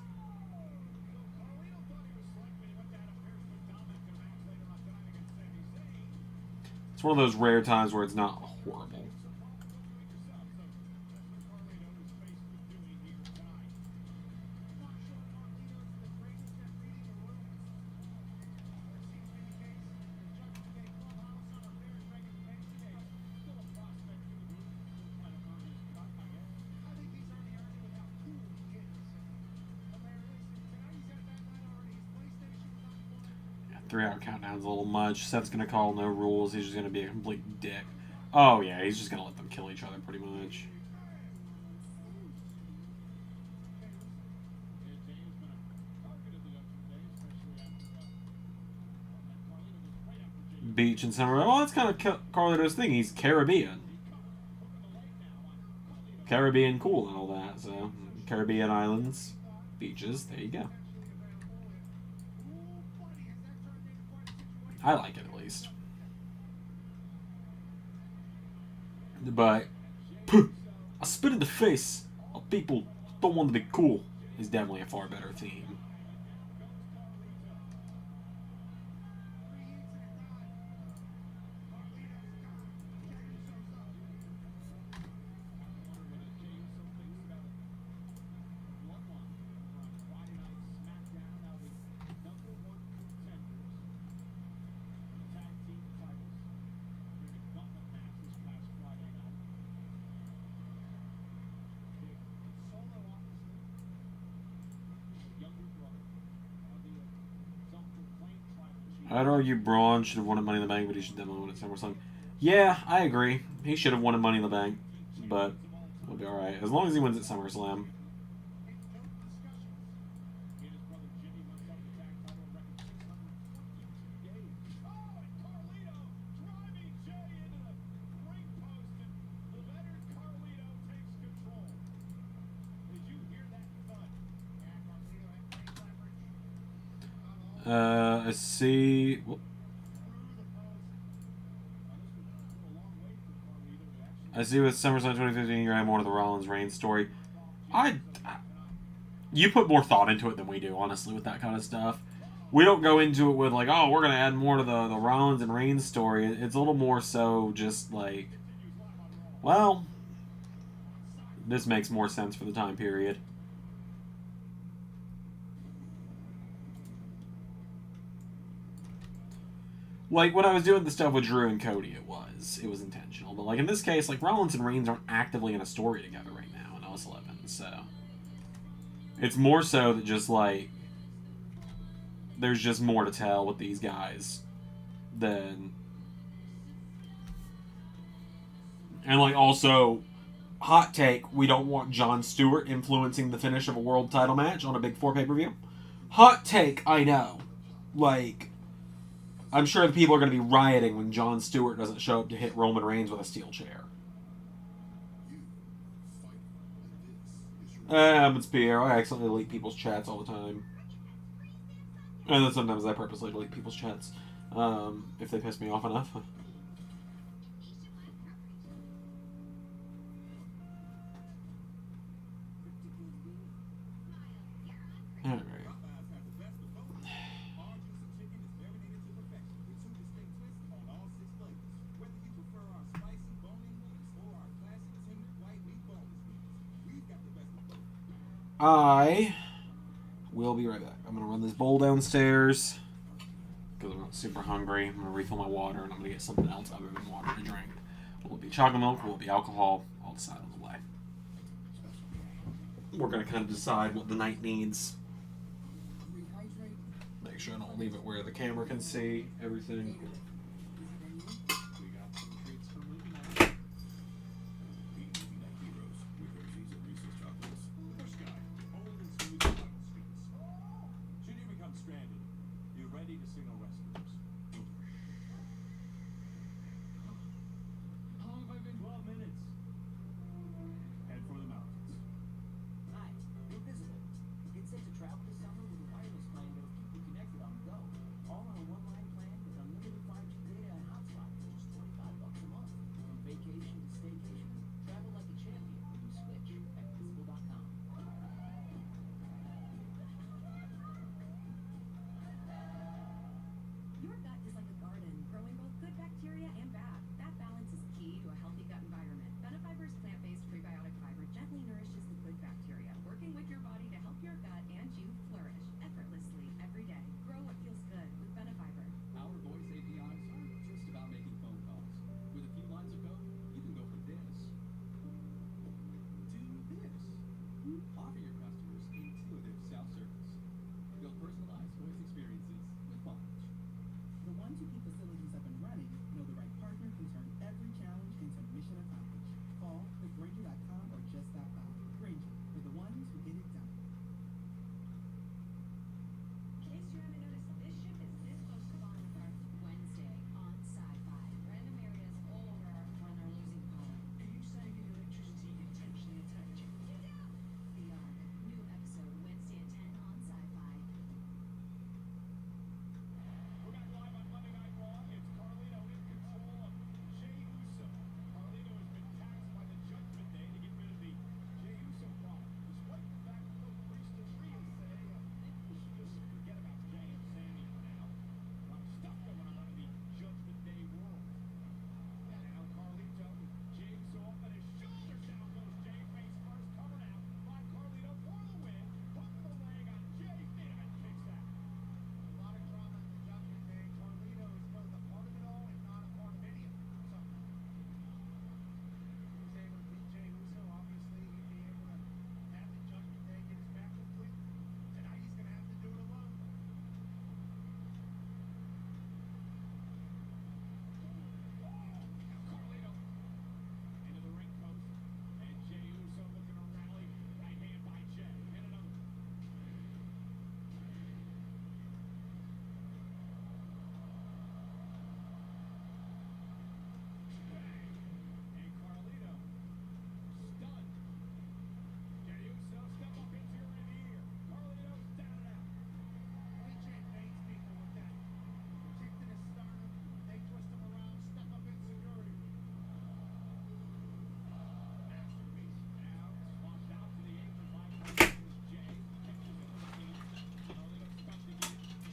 It's one of those rare times where it's not horrible. Yeah, 3-hour countdown's a little much. Seth's gonna call no rules. He's just gonna be a complete dick. Oh yeah, he's just gonna let them kill each other pretty much. beach in summer. Well, that's kind of Carlito's thing. He's Caribbean. Caribbean cool and all that. So, Caribbean islands, beaches. There you go. I like it at least. But I spit in the face of people who don't want to be cool is definitely a far better theme. I'd argue Braun should have won at Money in the Bank, but he should definitely win at SummerSlam. Yeah, I agree. He should have won at Money in the Bank, but we'll be alright. As long as he wins at SummerSlam. I see. I see with SummerSlam 2015, you're having more of the Rollins Reigns story. You put more thought into it than we do, honestly, with that kind of stuff. We don't go into it with like, oh, we're gonna add more to the Rollins and Reigns story. It's a little more so just like, well, this makes more sense for the time period. Like, when I was doing the stuff with Drew and Cody, it was intentional. But, like, in this case, like, Rollins and Reigns aren't actively in a story together right now in OS 11, so... It's more so that just, like... There's just more to tell with these guys than... And, like, also... Hot take, we don't want Jon Stewart influencing the finish of a world title match on a Big 4 pay-per-view. Hot take, I know. Like... I'm sure the people are going to be rioting when Jon Stewart doesn't show up to hit Roman Reigns with a steel chair. It's PR. I accidentally delete people's chats all the time. And then sometimes I purposely delete people's chats. If they piss me off enough. Alright. I will be right back. I'm going to run this bowl downstairs because I'm not super hungry. I'm going to refill my water and I'm going to get something else other than water to drink. Will it be chocolate milk? Will it be alcohol? I'll decide on the way. We're going to kind of decide what the night needs. Make sure I don't leave it where the camera can see everything.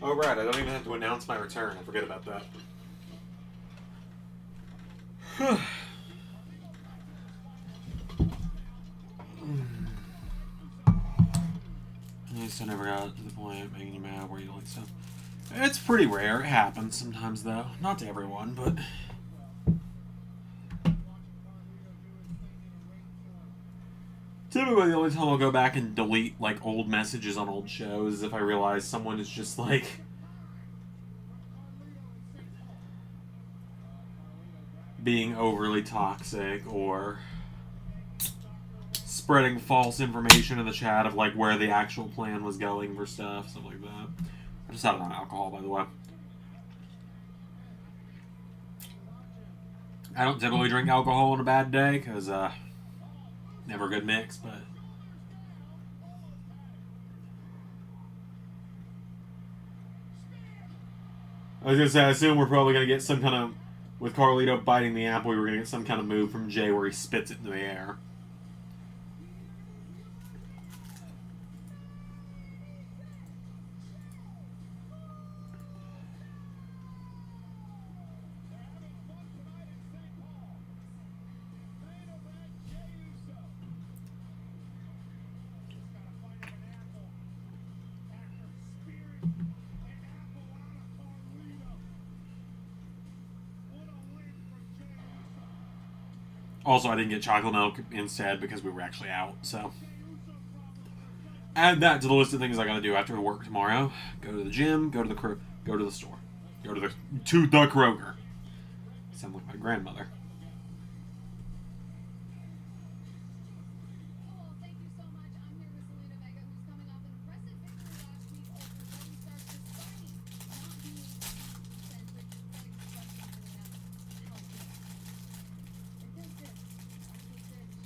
Oh, right. I don't even have to announce my return. I forget about that. At least I never got to the point of making you mad where you like stuff. It's pretty rare. It happens sometimes, though. Not to everyone, but... Typically, the only time I'll go back and delete, like, old messages on old shows is if I realize someone is just, like... being overly toxic, or... spreading false information in the chat of, like, where the actual plan was going for stuff like that. I decided on alcohol, by the way. I don't typically drink alcohol on a bad day, because, never a good mix, but... I was gonna say, I assume we're probably gonna get some kind of... With Carlito biting the apple, we were gonna get some kind of move from Jay where he spits it into the air. Also, I didn't get chocolate milk instead because we were actually out, so... Add that to the list of things I gotta do after work tomorrow. Go to the gym, go to the store. Go to the Kroger. Sound like my grandmother. Cool, thank you so much. I'm here with Selena Vega, who's coming off an impressive victory last week over Zoe Stark, despite not being 100% rich, but expecting to win out. It feels good. It feels good. You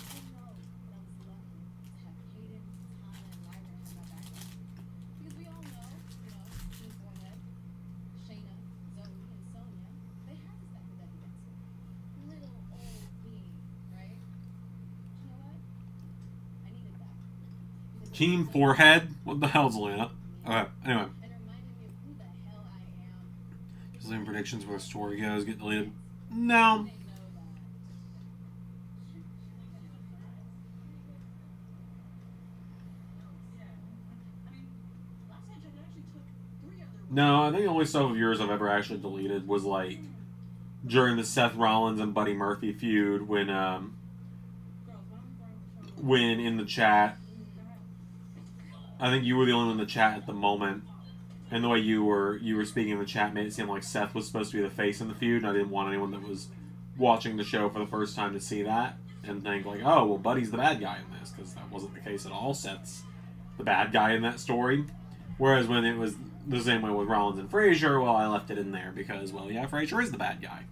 know what? I know that I was lucky to have Hayden, Tana, and Lyra have my back. Because we all know, Team Forehead, Shayna, Zoe, and Sonya, they had to stack the deck against me. Little old me, right? You know what? I needed that. Because Team Forehead? What the hell's Lena? Okay, anyway. it reminded me of who the hell I am. Just leaving predictions where the story goes, get deleted. No. They know that. No, I think the only stuff of yours I've ever actually deleted was, like, during the Seth Rollins and Buddy Murphy feud when in the chat, I think you were the only one in the chat at the moment, and the way you were speaking in the chat made it seem like Seth was supposed to be the face in the feud, and I didn't want anyone that was watching the show for the first time to see that and think, like, oh, well, Buddy's the bad guy in this, because that wasn't the case at all. Seth's the bad guy in that story. Whereas when it was the same way with Rollins and Frazier, well, I left it in there because, well, yeah, Frazier is the bad guy.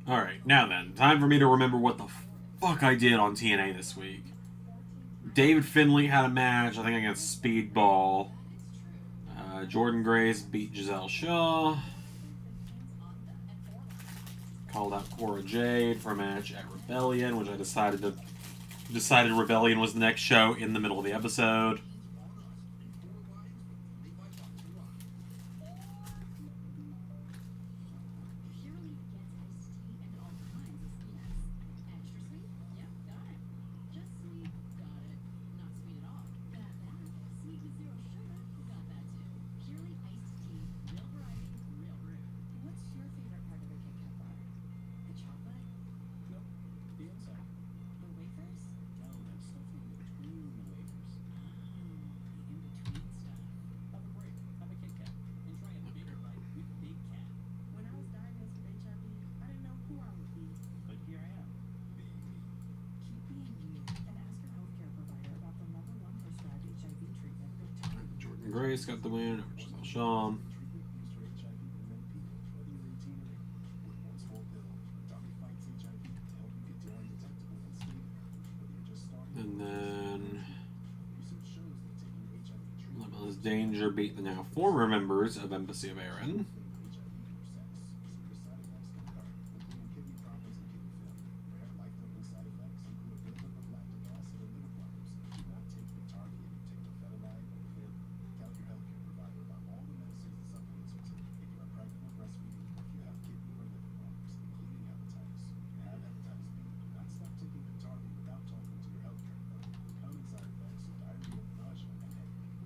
Alright, now then, time for me to remember what the fuck I did on TNA this week. David Finlay had a match, I think against Speedball. Jordan Grace beat Giselle Shaw. Called out Cora Jade for a match at Rebellion, which I decided Rebellion was the next show in the middle of the episode. Grace got the win over Giselle Shaw. And then Limitless Danger beat the now former members of Embassy of Erin.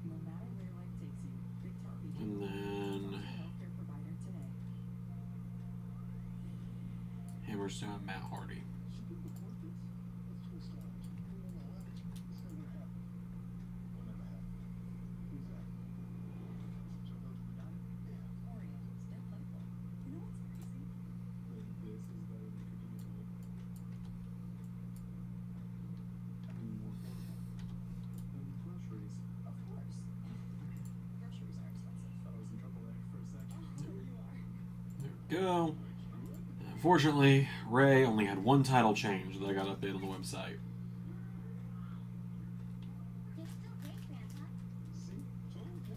No matter where life takes you, Victoria And then healthcare provider today. Hammerstone, Matt Hardy. Oreo, still playful. You know what's crazy? Of course. Groceries are expensive. Thought I was in trouble there for a second. There we go. Unfortunately, Ray only had one title change that I got updated on the website. You're still great, Grandpa. See? Told ya.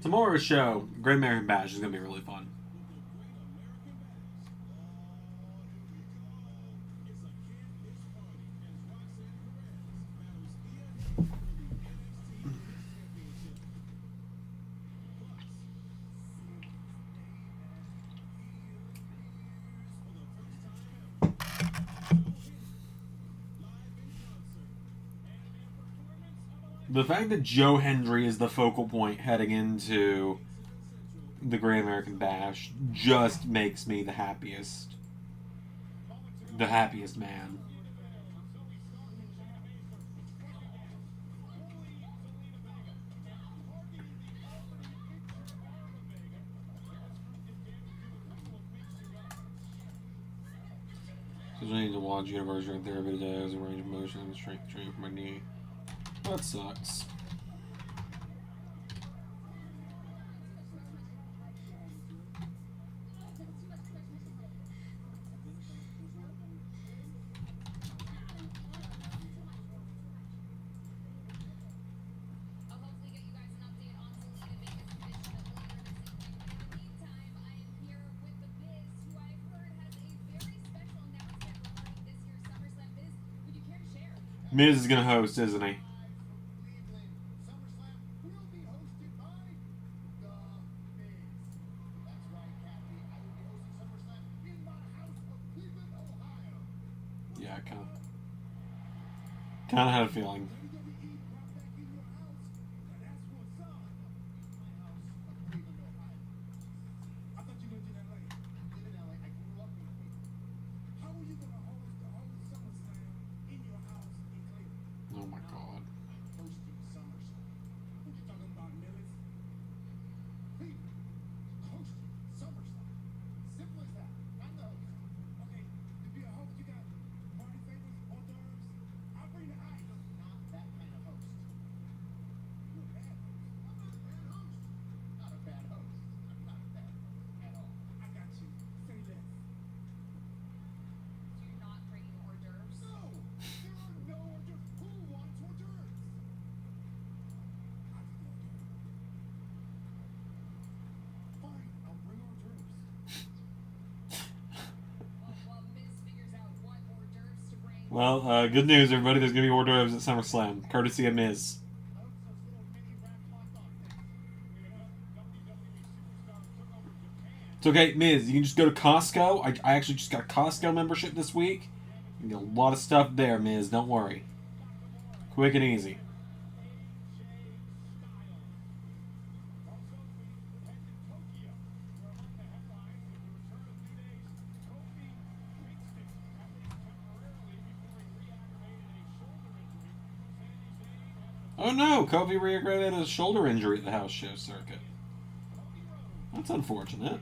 Tomorrow's show, Great American Bash, is going to be really fun. The fact that Joe Hendry is the focal point heading into the Great American Bash just makes me the happiest man. So I need to watch Universe right there every day as a range of motion and strength training for my knee. That sucks. I'll hopefully get you guys an update on Selena Vegas' edition of later this evening. But in the meantime, I am here with The Miz, who I've heard has a very special announcement regarding this year's SummerSlam. Miz, would you care to share? Miz is gonna host, isn't he? Cleveland, SummerSlam will be hosted by The Miz. That's right, Kathy. I will be hosting SummerSlam in my house of Cleveland, Ohio. Yeah, kind of had a feeling. WWE brought back in your house, and that's what's up. My house of Cleveland, Ohio. I thought you lived in LA. I live in LA. I grew up in Cleveland. How are you gonna host the whole SummerSlam in your house in Cleveland? Oh my god. Hosting SummerSlam. What you talking about, Millis? Cleveland. Hosting SummerSlam. Simple as that. I'm the host. Okay, to be a host, you got party favors, hors d'oeuvres. I'll bring the ice. Not that kind of host. You're a bad host. I'm not a bad host. Not a bad host. I'm not a bad host at all. I got you. Say less. Do you not bring hors d'oeuvres? No! There are no hors d'oeuvres. Who wants hors d'oeuvres? I can do hors d'oeuvres. Fine, I'll bring hors d'oeuvres. Well, Miz figures out what hors d'oeuvres to bring. Well, good news, everybody. There's gonna be hors d'oeuvres at SummerSlam, courtesy of Miz. I hope those little mini rap hot dog things. WWE superstars took over Japan. It's okay, Miz. You can just go to Costco. I actually just got a Costco membership this week. You can get a lot of stuff there, Miz. Don't worry. Quick and easy. Oh no, Kofi re-aggravated a shoulder injury at the house show circuit. That's unfortunate.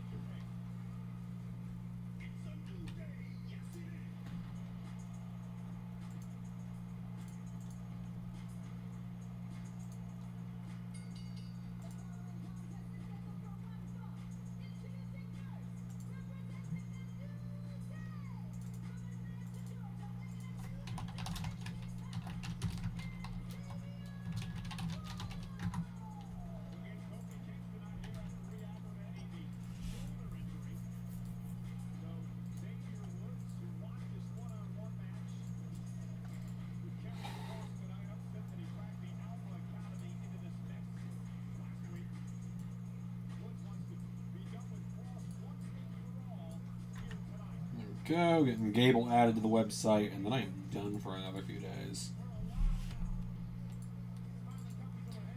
go. Getting Gable added to the website, and then I am done for another few days.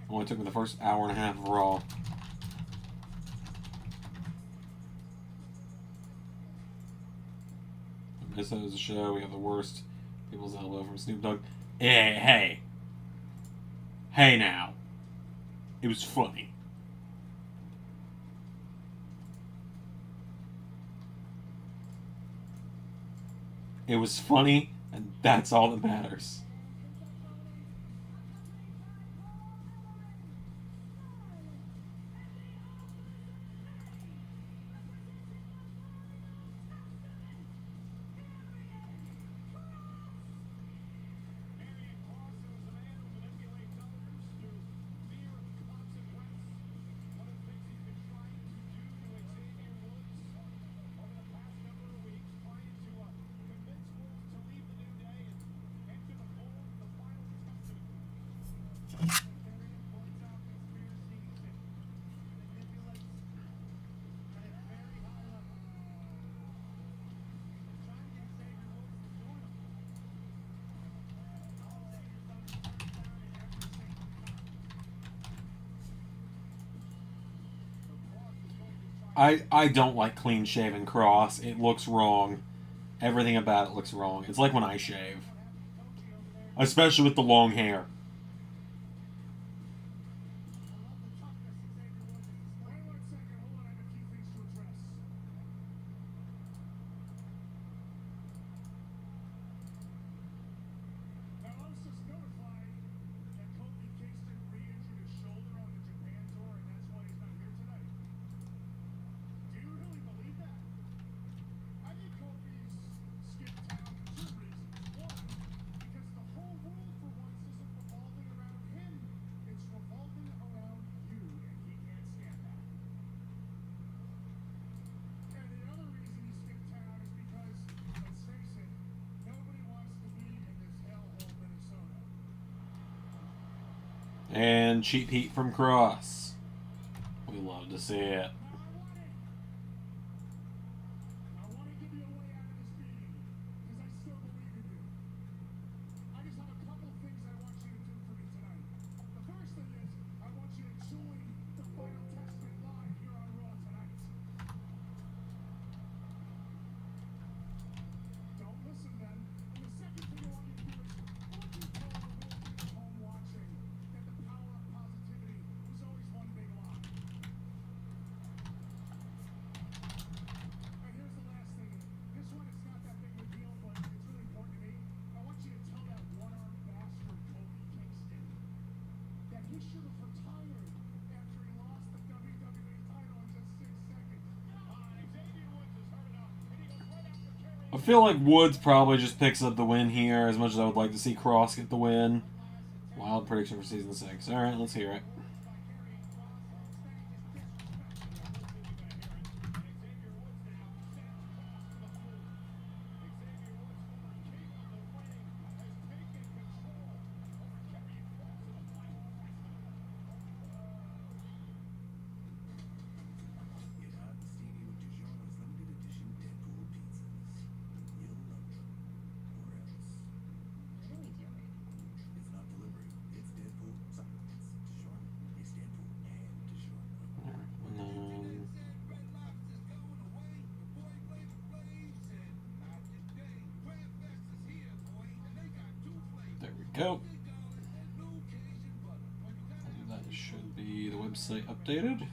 Only took me the first hour and a half of Raw. This is a show. We have the worst people's elbow from Snoop Dogg. Hey. Hey now. It was funny. It was funny, and that's all that matters. I don't like clean shaven Cross. It looks wrong. Everything about it looks wrong. It's like when I shave. Especially with the long hair. And cheap heat from Cross. We love to see it. I feel like Woods probably just picks up the win here, as much as I would like to see Cross get the win. Wild prediction for Season 6. Alright, let's hear it. Go. That should be the website updated.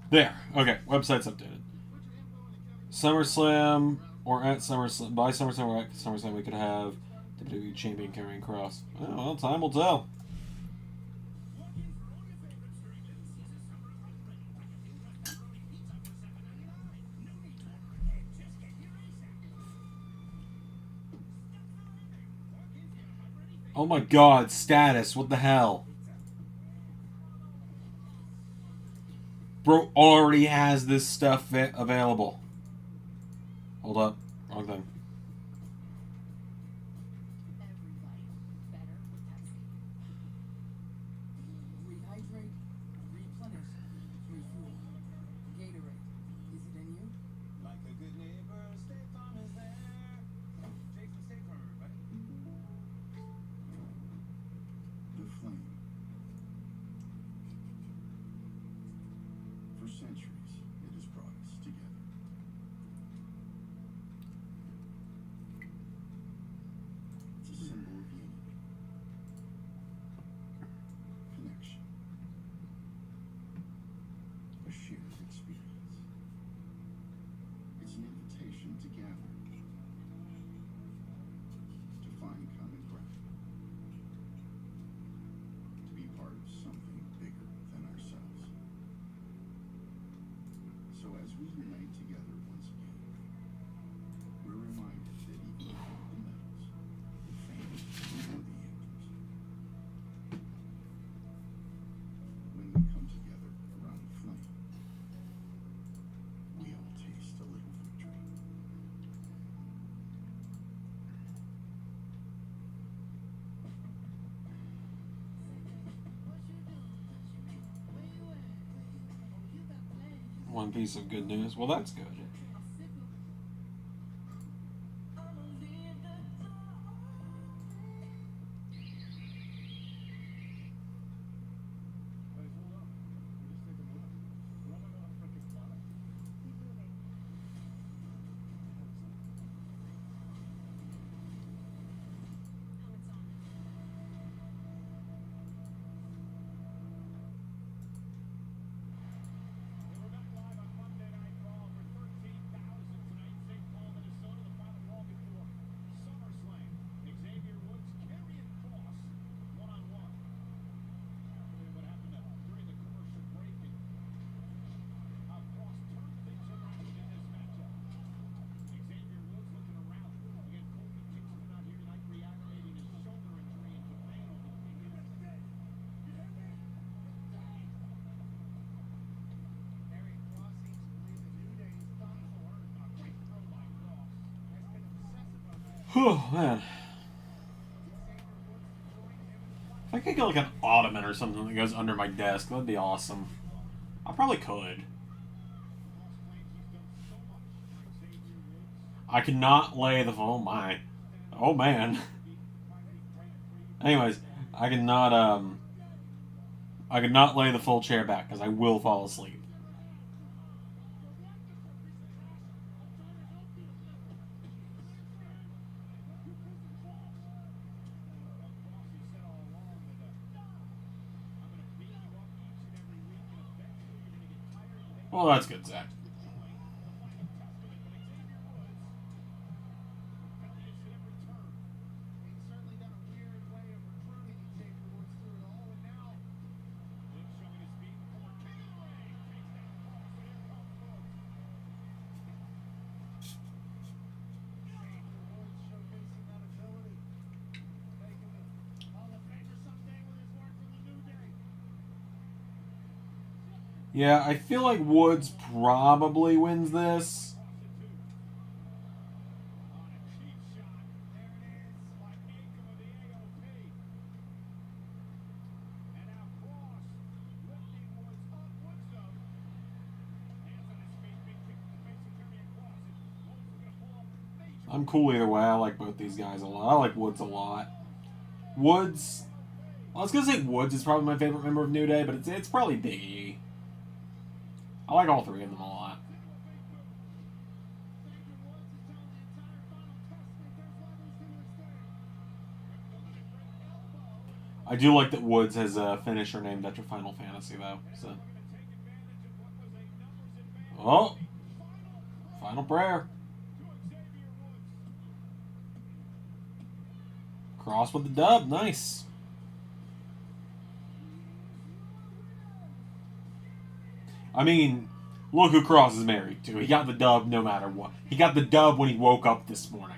There. Okay, website's updated. SummerSlam or at SummerSlam, by SummerSlam or at SummerSlam, we could have WWE Champion carrying Cross. Oh, well, time will tell. Oh my god, status, what the hell? Bro already has this stuff available. Hold up. Wrong thing. Everybody better with Pepsi. Rehydrate, replenish, refuel. Gatorade, is it in you? Like a good neighbor, State Farm is there. Jason, State Farm, everybody. The flame. For centuries, it has brought us together. It's a symbol of unity, connection, a shared experience. It's an invitation to gather, to find common ground, to be part of something bigger than ourselves. So as we unite together once again, we're reminded that even without the medals, the fame, or the anthems, when we come together around the flame, we all taste a little victory. One piece of good news. Well, that's good. Guys, hold up. We're just taking a look. We're only gonna freaking fly. Keep moving. Helmet's on. And we're back live on Monday Night Raw. Over 13,000 tonight, St. Paul, Minnesota. The final Raw before SummerSlam. Xavier Woods carrying Cross one-on-one. And what happened during the commercial break and how Cross turned things around in this matchup. Xavier Woods looking around. Again, Kofi Kingston not here tonight, reaggravating his shoulder injury in Japan over the weekend. Harry Cross seems to believe the New Day is done for. A great throw by Cross. Has been obsessive about that. Whew, man. Xavier Woods throwing him in the front. If I could get like an ottoman or something that goes under my desk, that'd be awesome. I probably could. Cross claims he's done so much for Xavier Woods. I cannot lay the oh my. Oh man. Anyways, I cannot lay the full chair back because I will fall asleep. Well, that's good, Zach. Yeah, I feel like Woods probably wins this. I'm cool either way. I like both these guys a lot. I like Woods a lot. Woods, I was gonna say Woods is probably my favorite member of New Day, but it's probably Big E. I like all three of them a lot. I do like that Woods has a finisher named after Final Fantasy, though. So, oh, final prayer. Cross with the dub, nice. I mean, look who Cross is married to. He got the dub no matter what. He got the dub when he woke up this morning.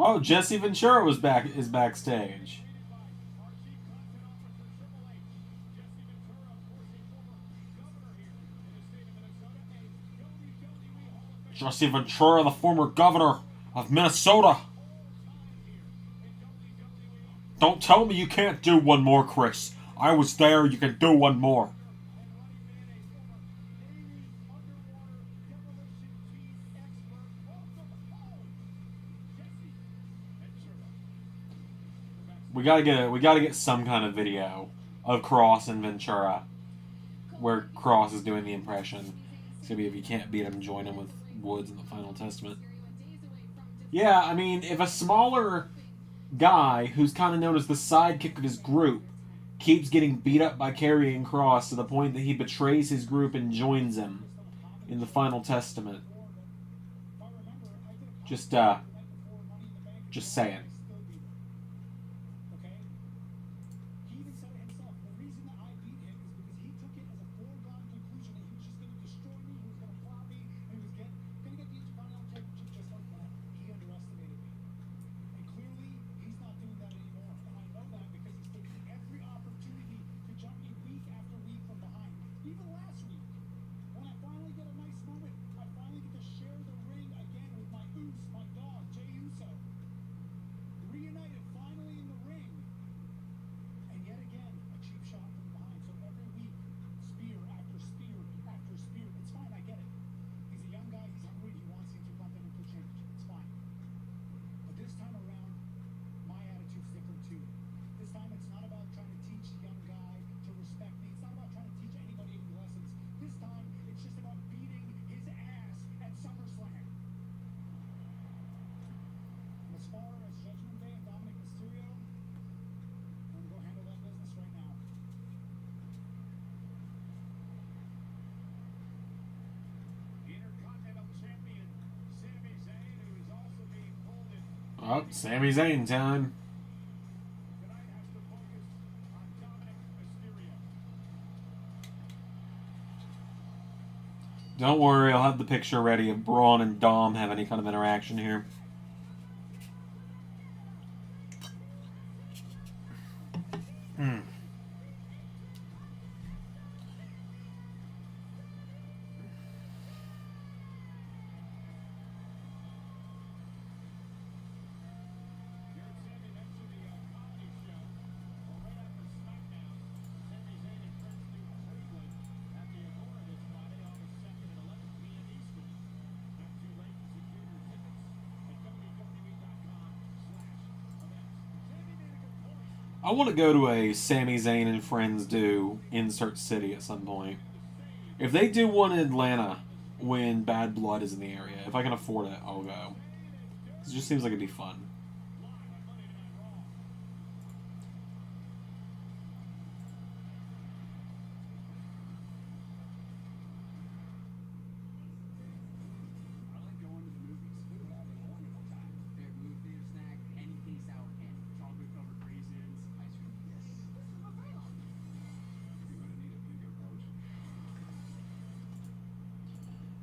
Oh, Jesse Ventura is backstage. Jesse Ventura, the former governor of Minnesota. Don't tell me you can't do one more, Chris. I was there, you can do one more. We gotta get some kind of video of Cross and Ventura where Cross is doing the impression. It's gonna be if you can't beat him, join him with Woods in the Final Testament. Yeah, I mean, if a smaller guy who's kind of known as the sidekick of his group keeps getting beat up by Karrion Kross to the point that he betrays his group and joins him in the Final Testament. Just saying. Oh, Sami Zayn time. Don't worry, I'll have the picture ready if Braun and Dom have any kind of interaction here. I want to go to a Sami Zayn and Friends do insert city at some point. If they do one in Atlanta when Bad Blood is in the area, if I can afford it, I'll go. It just seems like it'd be fun.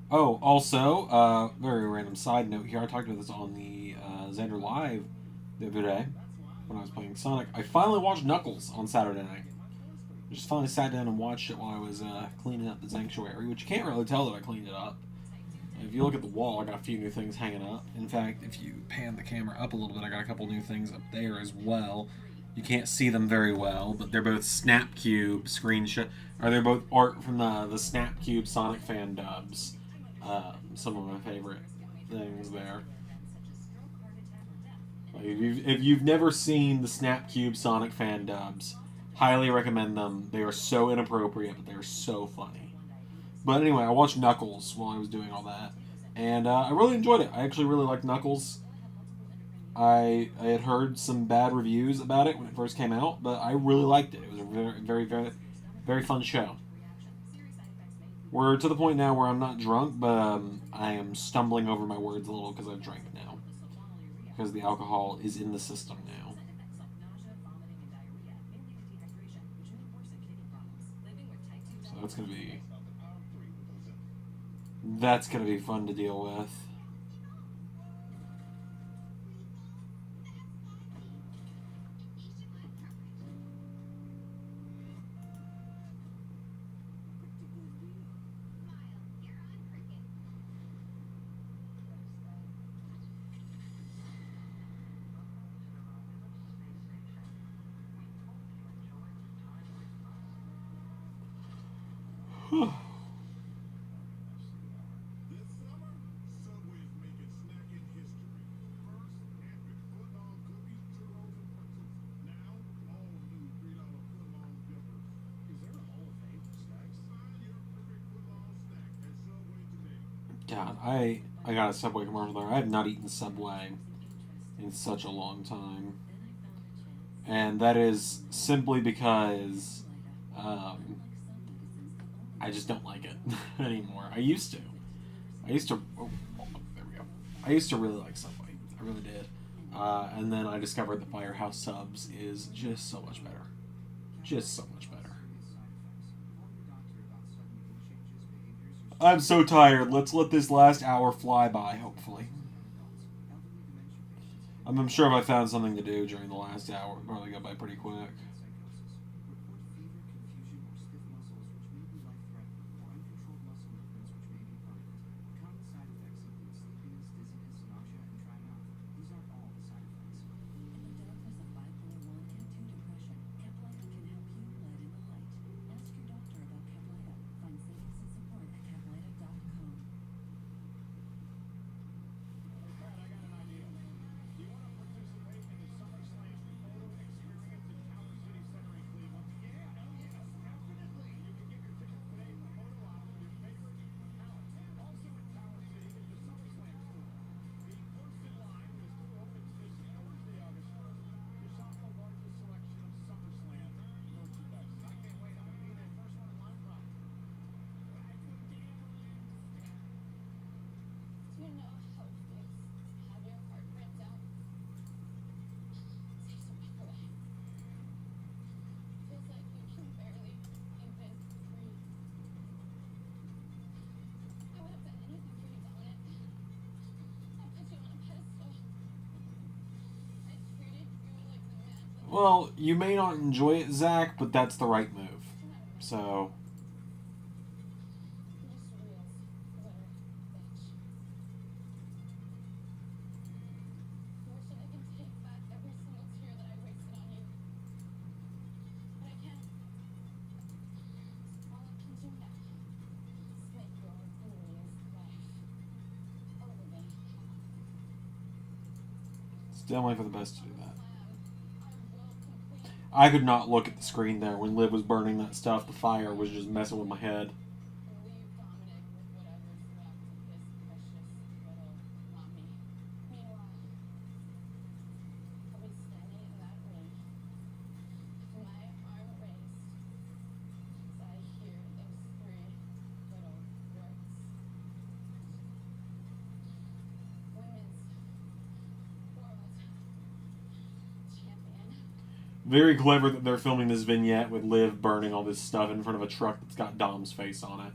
Oh, also, very random side note here. I talked about this on the Zander Live the other day when I was playing Sonic. I finally watched Knuckles on Saturday night. I just finally sat down and watched it while I was cleaning up the sanctuary, which you can't really tell that I cleaned it up. If you look at the wall, I got a few new things hanging up. In fact, if you pan the camera up a little bit, I got a couple new things up there as well. You can't see them very well, but they're both Snapcube screenshot, or they're both art from the Snapcube Sonic fan dubs. Some of my favorite things there. Like if you've never seen the Snapcube Sonic fan dubs, highly recommend them. They are so inappropriate, but they are so funny. But anyway, I watched Knuckles while I was doing all that, and I really enjoyed it. I actually really liked Knuckles. I had heard some bad reviews about it when it first came out, but I really liked it. It was a very, very, very, very fun show. We're to the point now where I'm not drunk, but I am stumbling over my words a little because I've drank now. Because the alcohol is in the system now. So that's gonna be fun to deal with. This summer, Subway is making snacking history. First, epic foot-long cookies, churros, and pretzels. Now, all new $3 foot-long dippers. Is there a Hall of Fame for snacks? Find your perfect foot-long snack at Subway today. God, I got a Subway commercial there. I have not eaten Subway in such a long time. And that is simply because I just don't like it anymore. I used to. Oh, there we go. I used to really like Subway. I really did. And then I discovered that Firehouse Subs is just so much better. Just so much better. I'm so tired. Let's let this last hour fly by, hopefully. I'm sure if I found something to do during the last hour, it would probably go by pretty quick. Well, you may not enjoy it, Zach, but that's the right move. So. It's definitely for the best to do that. I could not look at the screen there when Liv was burning that stuff. The fire was just messing with my head. Very clever that they're filming this vignette with Liv burning all this stuff in front of a truck that's got Dom's face on it.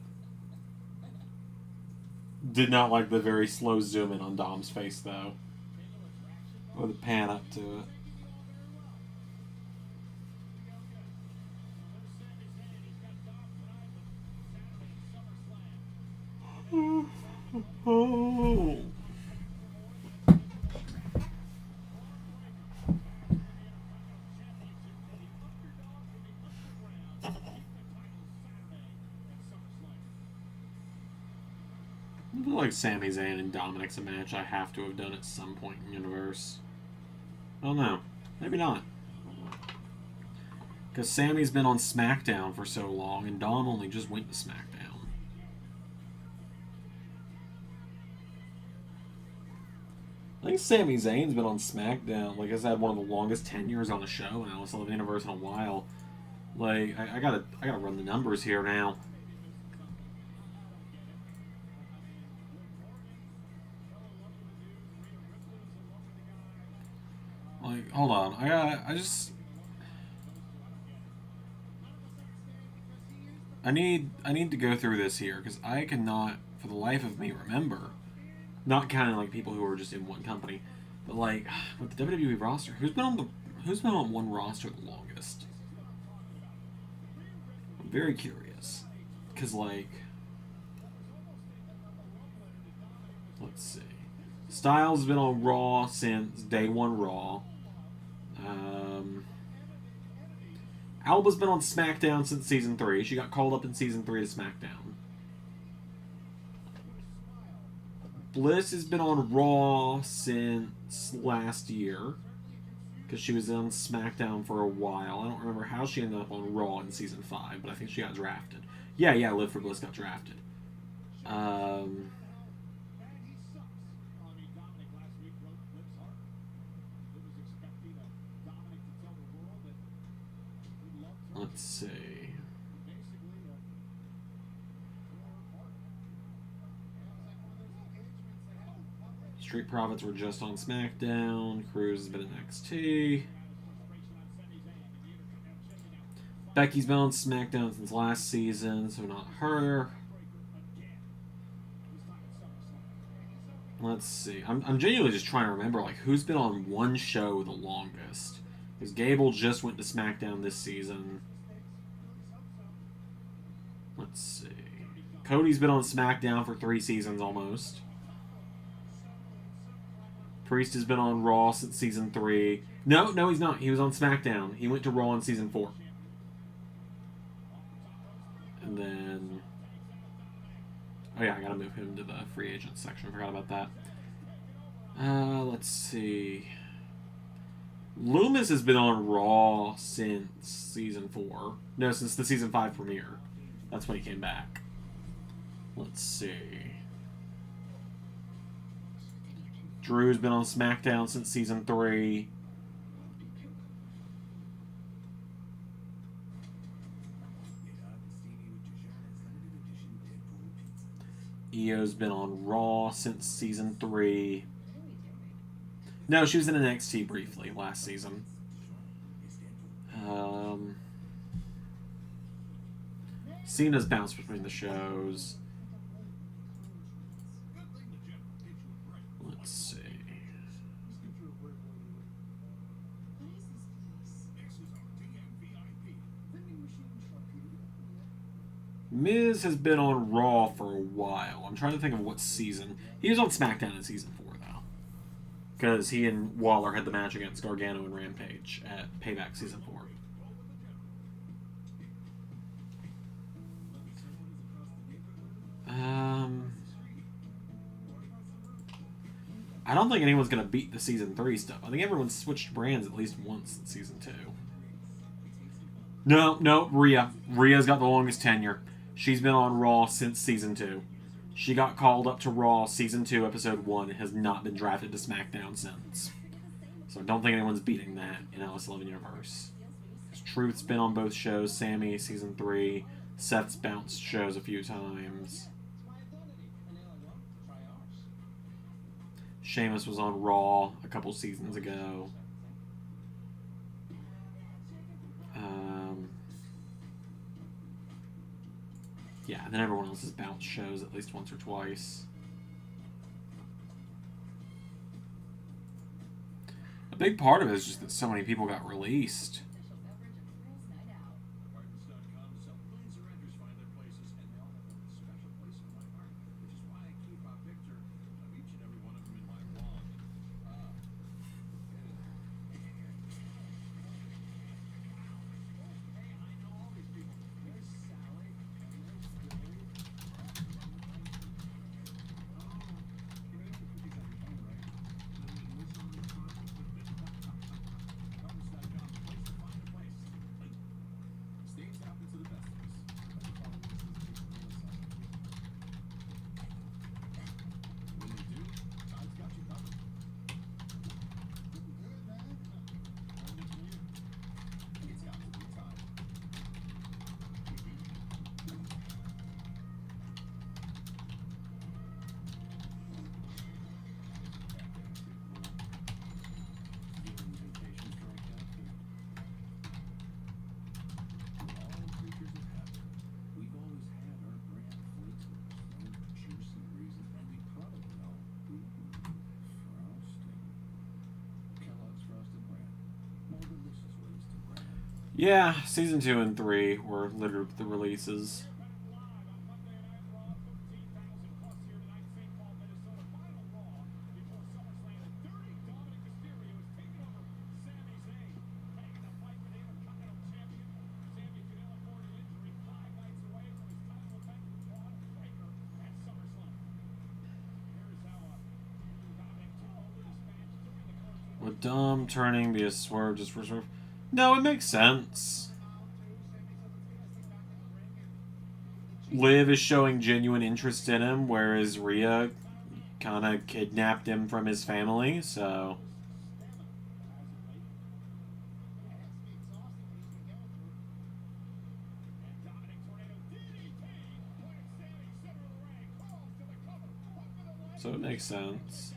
Did not like the very slow zoom in on Dom's face, though. Or the pan up to it. Oh. I feel like Sami Zayn and Dominic's a match I have to have done at some point in the universe. I don't know. Maybe not. Because Sami's been on SmackDown for so long, and Dom only just went to SmackDown. I think Sami Zayn's been on SmackDown. Like, has had one of the longest tenures on the show now. It's the universe in a while. Like, I gotta run the numbers here now. Like, hold on. I need to go through this here because I cannot, for the life of me, remember. Not counting like people who are just in one company, but like with the WWE roster, who's been on one roster the longest? I'm very curious because like, let's see. Styles has been on Raw since day one Raw. Alba's been on SmackDown since season 3. She got called up in season 3 to SmackDown. Bliss has been on Raw since last year, because she was on SmackDown for a while. I don't remember how she ended up on Raw in season 5, but I think she got drafted. Yeah, Liv for Bliss got drafted. Let's see. Street Profits were just on SmackDown. Cruz has been in NXT. Becky's been on SmackDown since last season, so not her. Let's see. I'm genuinely just trying to remember like who's been on one show the longest. Because Gable just went to SmackDown this season. Let's see. Cody's been on SmackDown for 3 seasons almost. Priest has been on Raw since season 3. No, he's not. He was on SmackDown. He went to Raw in season 4. And then... oh yeah, I gotta move him to the free agent section. I forgot about that. Let's see. Loomis has been on Raw since season 4. No, since the season 5 premiere. That's when he came back. Let's see. Drew's been on SmackDown since season 3. Io's been on Raw since season 3. No, she was in NXT briefly last season. Cena's bounced between the shows. Let's see. Miz has been on Raw for a while. I'm trying to think of what season. He was on SmackDown in season 4, though. Because he and Waller had the match against Gargano and Rampage at Payback season 4. I don't think anyone's going to beat the season 3 stuff. I think everyone's switched brands at least once in season 2. No, Rhea. Rhea's got the longest tenure. She's been on Raw since season 2. She got called up to Raw season 2, episode 1, and has not been drafted to SmackDown since. So I don't think anyone's beating that in LS11 Universe. Truth's been on both shows. Sammy, season 3. Seth's bounced shows a few times. Sheamus was on Raw a couple seasons ago. Yeah, and then everyone else has bounced shows at least once or twice. A big part of it is just that so many people got released. Yeah, season 2 and 3 were literally the releases. With Dom turning via swerve just for swerve. No, it makes sense. Liv is showing genuine interest in him, whereas Rhea kind of kidnapped him from his family, so... So it makes sense.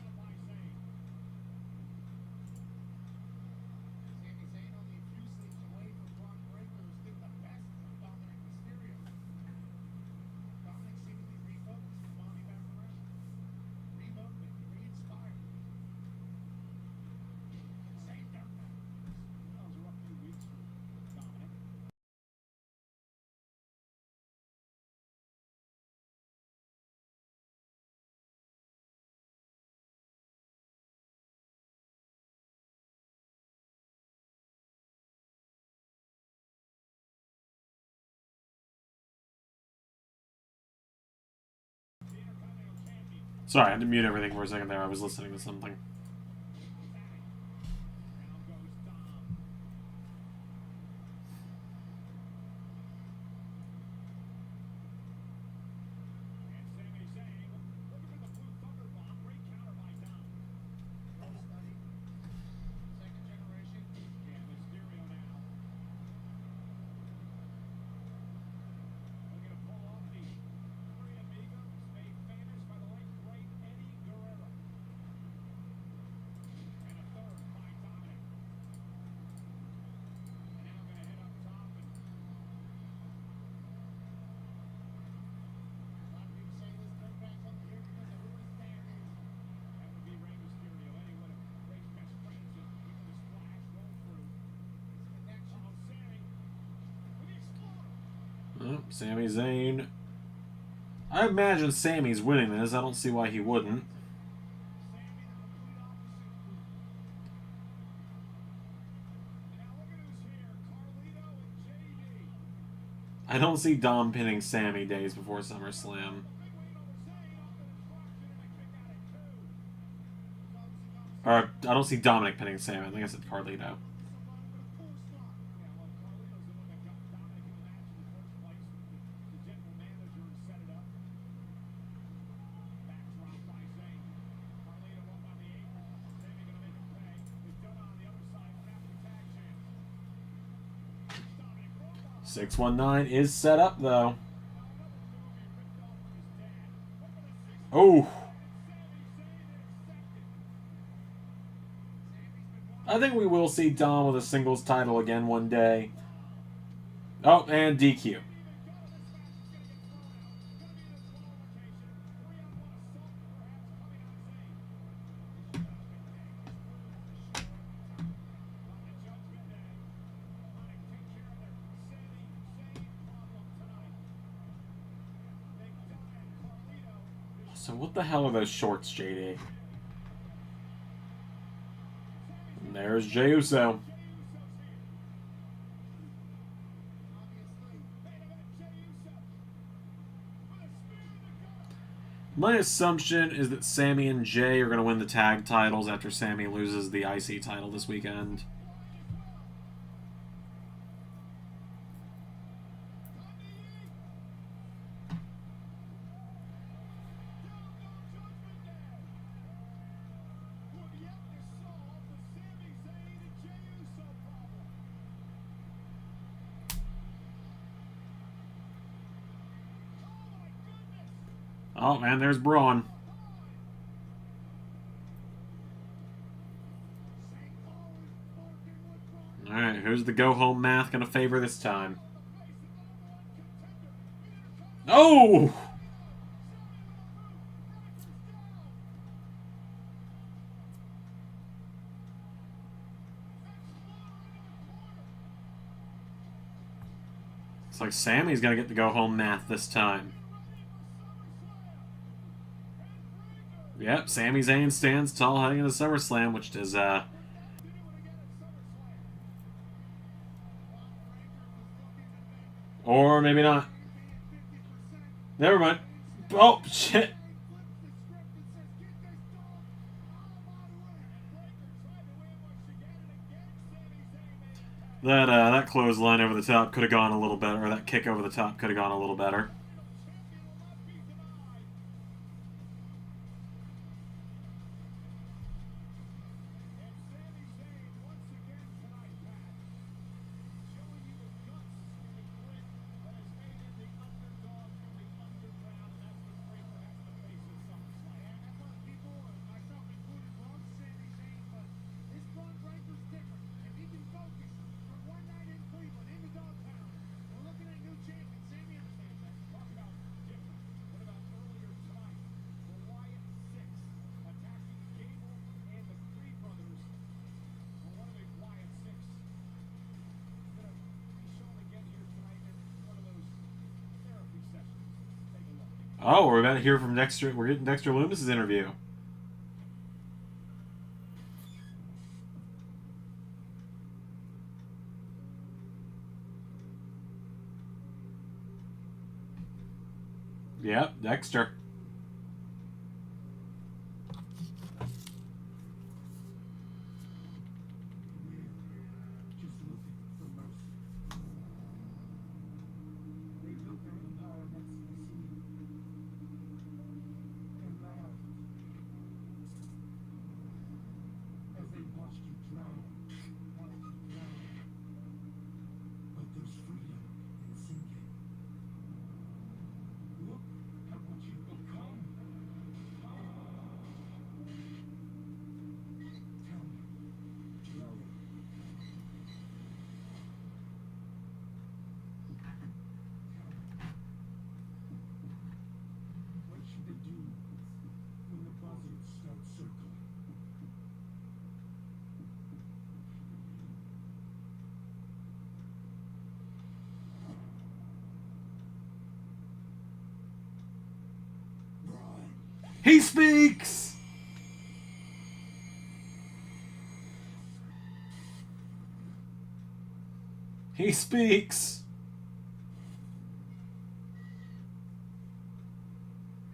Sorry, I had to mute everything for a second there. I was listening to something. Oh, Sami Zayn. I imagine Sami's winning this. I don't see why he wouldn't. I don't see Dom pinning Sami days before SummerSlam. Or, I don't see Dominic pinning Sami. I think I said Carlito. $619 is set up, though. Oh. I think we will see Dom with a singles title again one day. Oh, and DQ. So what the hell are those shorts, JD? And there's Jey Uso. My assumption is that Sami and Jey are going to win the tag titles after Sami loses the IC title this weekend. Oh, man, there's Braun. Alright, who's the go-home math going to favor this time? Oh! Looks like Sami's going to get the go-home math this time. Yep, Sami Zayn stands tall heading into SummerSlam, which is, or maybe not. Never mind. Oh, shit. That clothesline over the top could have gone a little better, or that kick over the top could have gone a little better. Oh, we're about to hear from Dexter. We're getting Dexter Loomis's interview. Yep, Dexter. Just looking for mercy. They built their empire next to the sea. And laughed As they watched you drown, wanted to drown. but there's freedom in sinking. Look at what you've become. Tell me, Joe. What should they do when the buzzards start circling? Run. He speaks! He speaks!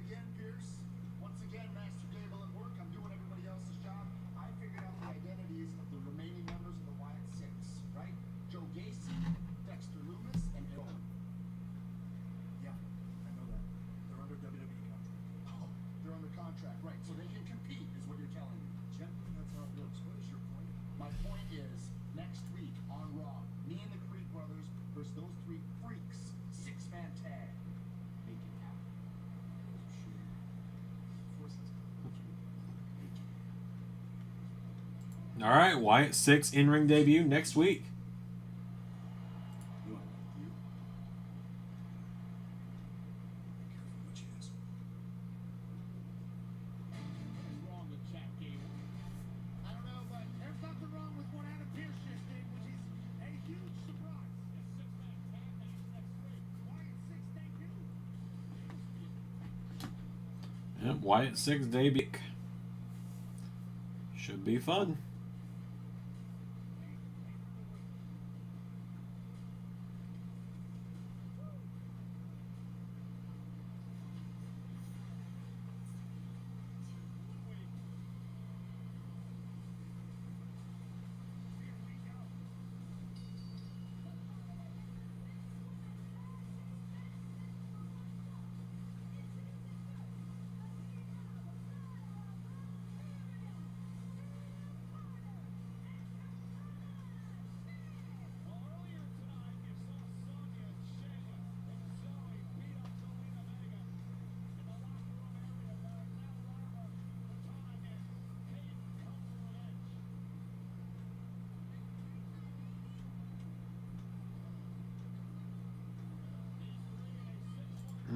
Again, Pierce. Once again, Master Gable at work. I'm doing everybody else's job. I figured out the identities of the remaining members of the Wyatt Six, right? Joe Gacy, Dexter Loomis, and Owen. Yeah, I know that. They're under WWE contract. Oh, they're under contract, right? So they can compete, is what you're telling me. Gentlemen, that's how it works. What is your point? My point is, next week on Raw, me and the Creed brothers versus those three freaks, six-man tag. Make it happen. Alright, Wyatt 6 in-ring debut next week. wrong with Jack Gable? I don't know, but there's nothing wrong with what Adam Pearce just did, which is a huge surprise. Yep, Wyatt 6 debut. Should be fun.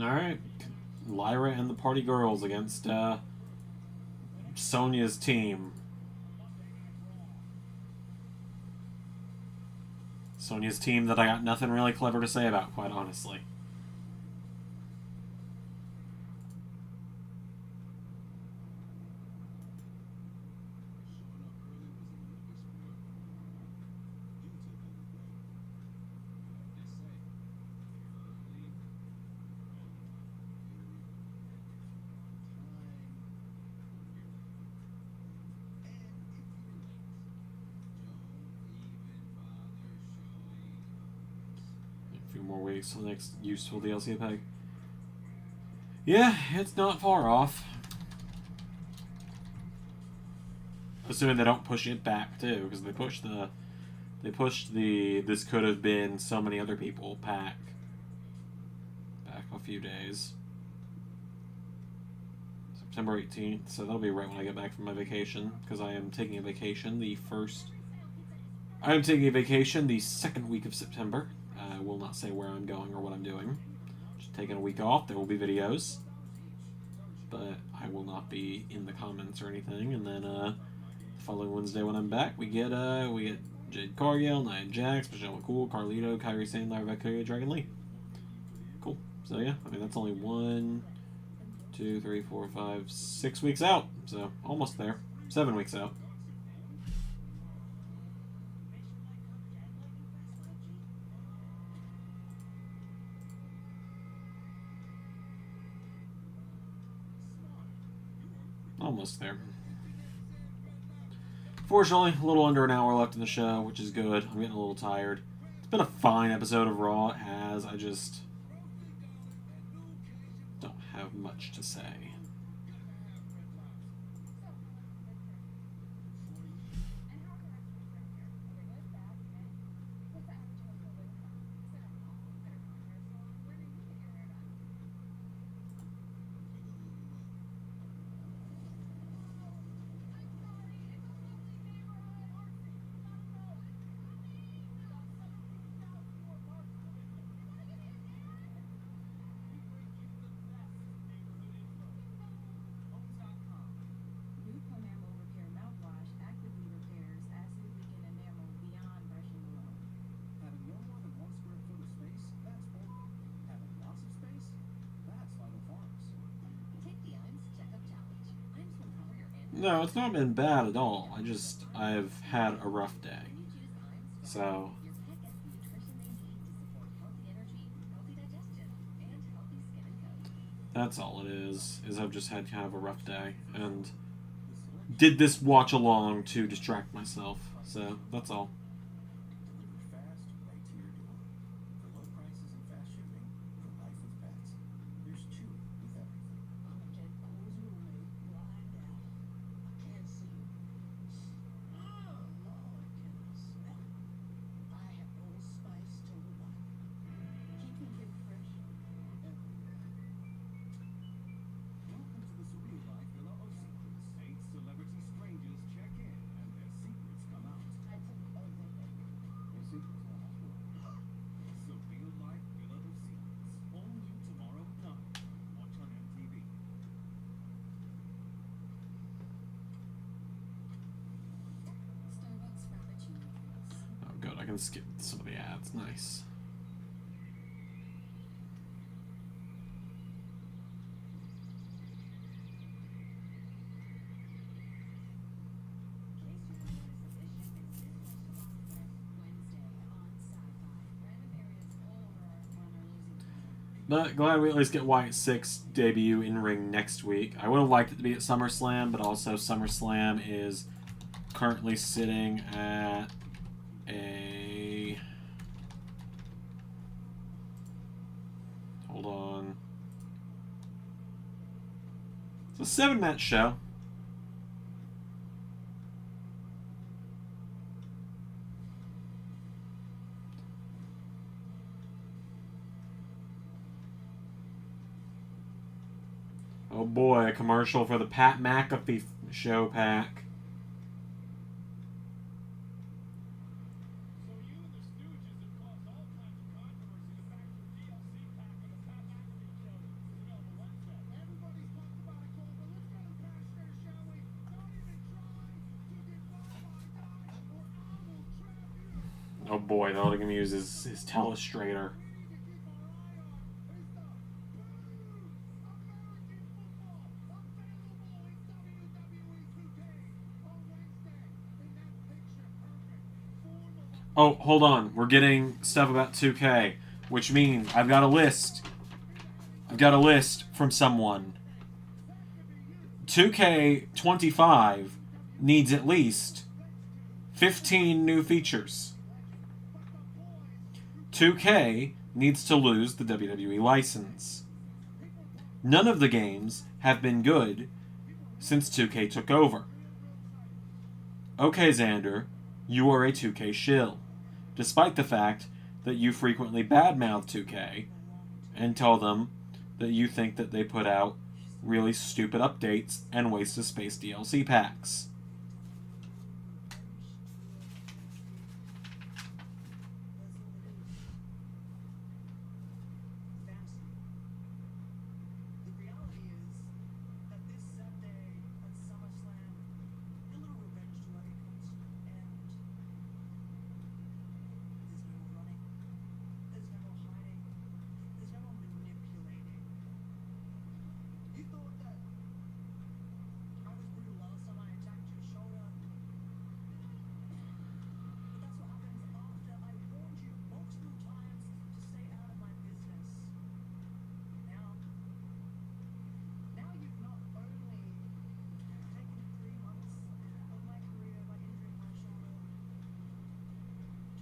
Alright. Lyra and the Party Girls against Sonya's team. Sonya's team that I got nothing really clever to say about, quite honestly. more weeks till the next useful DLC pack. Yeah, it's not far off. Assuming they don't push it back too, because they pushed the this could have been so many other people pack back a few days. September 18th, so that'll be right when I get back from my vacation, because I am taking a vacation the second week of September. I will not say where I'm going or what I'm doing. Just taking a week off. There will be videos, but I will not be in the comments or anything. And then the following Wednesday when I'm back, we get Jade Cargill, Nia Jax, Michelle McCool, Carlito, Kyrie Sane, Lara Valkyria, Dragon Lee. Cool. So yeah, I mean that's only 1, 2, 3, 4, 5, 6 weeks out. So almost there. 7 weeks out. Almost there. Fortunately, a little under an hour left in the show, which is good. I'm getting a little tired. It's been a fine episode of Raw. It has. I just don't have much to say. New Enamel Repair mouthwash actively repairs acid-leaking enamel beyond brushing alone. Having no more than 1 square foot of space, that's bold. Having lots of space, that's Vital Farms. Take the IMS checkup challenge. IMS will cover your annual. No, it's not been bad at all. I've had a rough day. When you choose IMS, So your pet gets the nutrition they need to support healthy energy, healthy digestion, and healthy skin and coat. that's all it is I've just had kind of a rough day and did this watch along to distract myself. So that's all. Delivered fast, right to your door. For low prices and fast shipping, for life with pets. There's Chewy with everything. I'm a get close roommate, blind out. I can't see you. Oh, Lord, can I smell it? I have Old Spice total wipe. Keeping it fresh everywhere. Welcome to the surreal life villa of secrets. 8 celebrity strangers check in and their secrets come out. I took everything. Your secrets are not yours. Surreal life villa of secrets. All new tomorrow at 9. Watch on MTV. Starbucks Frappuccino drinks. Oh good, I can skip some of the ads. Nice. Wednesday on Sci-Fi. Random areas all over our losing time. But glad we at least get Wyatt 6 debut in ring next week. I would have liked it to be at SummerSlam, but also SummerSlam is currently sitting at a... Hold on. It's a 7-match show. Oh boy, a commercial for the Pat McAfee show pack. So you and the Stooges have caused all kinds of controversy. The fact your DLC pack of the Pat McAfee show is available Wednesday. Everybody's talked about it, Cole, but let's get them past there, shall we? Don't even try to defy my die, or I will trap you. Oh boy, all I can use is his telestrator. We need to keep our eye on is the Boo American Football available in WWE 2K on Wednesday in that picture perfect form of Oh, hold on. We're getting stuff about 2K, which means I've got a list. I've got a list from someone. 2K25 needs at least 15 new features. 2K needs to lose the WWE license. None of the games have been good since 2K took over. Okay, Zander, you are a 2K shill, despite the fact that you frequently badmouth 2K and tell them that you think that they put out really stupid updates and waste of space DLC packs. Fantasy. The reality is that this Sunday at SummerSlam, a little revenge tour comes to an end. There's no more running. There's no more hiding. There's no more manipulating. You thought that I was brutal last time I attacked your shoulder. But that's what happens after I warned you multiple times to stay out of my business. Now you've not only taken 3 months of my career by injuring my shoulder,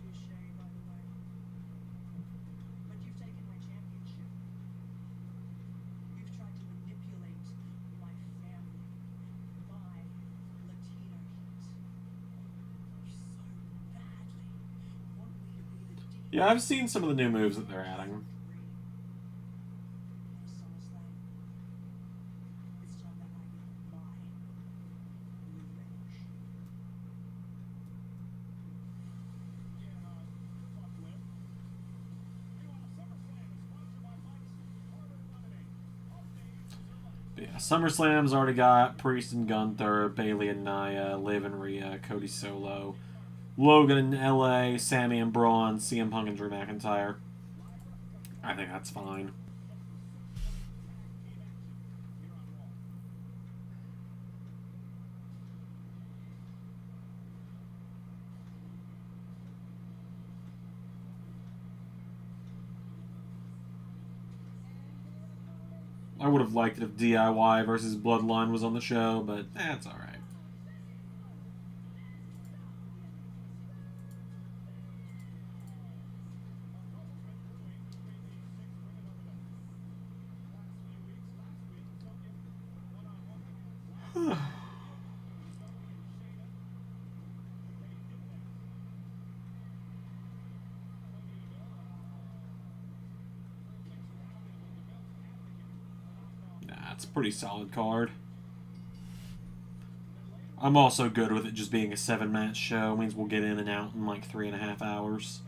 touche, by the way, but you've taken my championship. You've tried to manipulate my family, my Latino heat. You so badly want me to be the demon. Yeah, I've seen some of the new moves that they're adding. SummerSlam. It's time that I get my revenge. But yeah, SummerSlam's already got Priest and Gunther, Bailey and Nia, Liv and Rhea, Cody Solo, Logan and LA, Sammy and Braun, CM Punk and Drew McIntyre. I think that's fine. I would have liked it if DIY versus Bloodline was on the show, but that's alright. Nah, it's a pretty solid card. I'm also good with it just being a 7-match show. It means we'll get in and out in like 3.5 hours.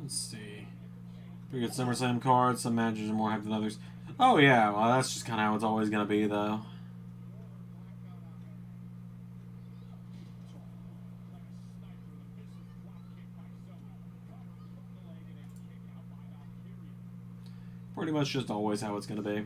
Let's see. Pretty good SummerSlam cards. Some matches are more hyped than others. Oh yeah, well that's just kind of how it's always going to be though. Pretty much just always how it's going to be.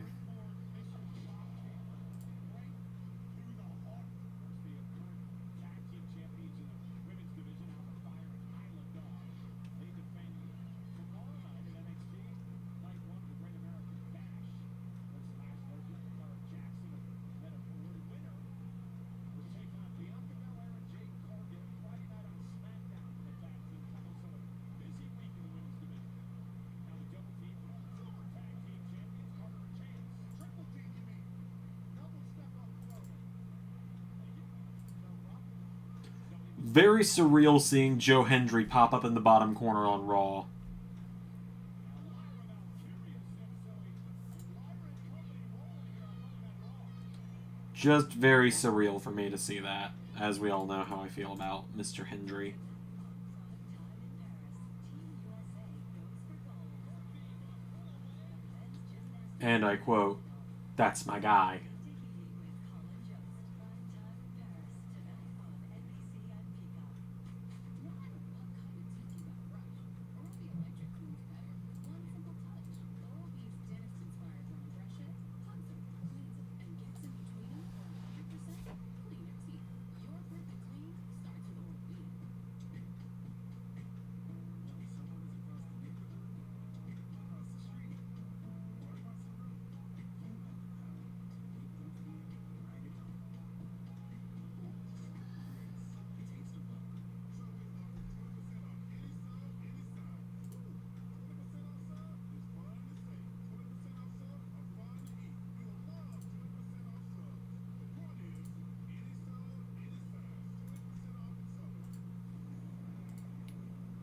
Very surreal seeing Joe Hendry pop up in the bottom corner on Raw. Just very surreal for me to see that, as we all know how I feel about Mr. Hendry. And I quote, "That's my guy."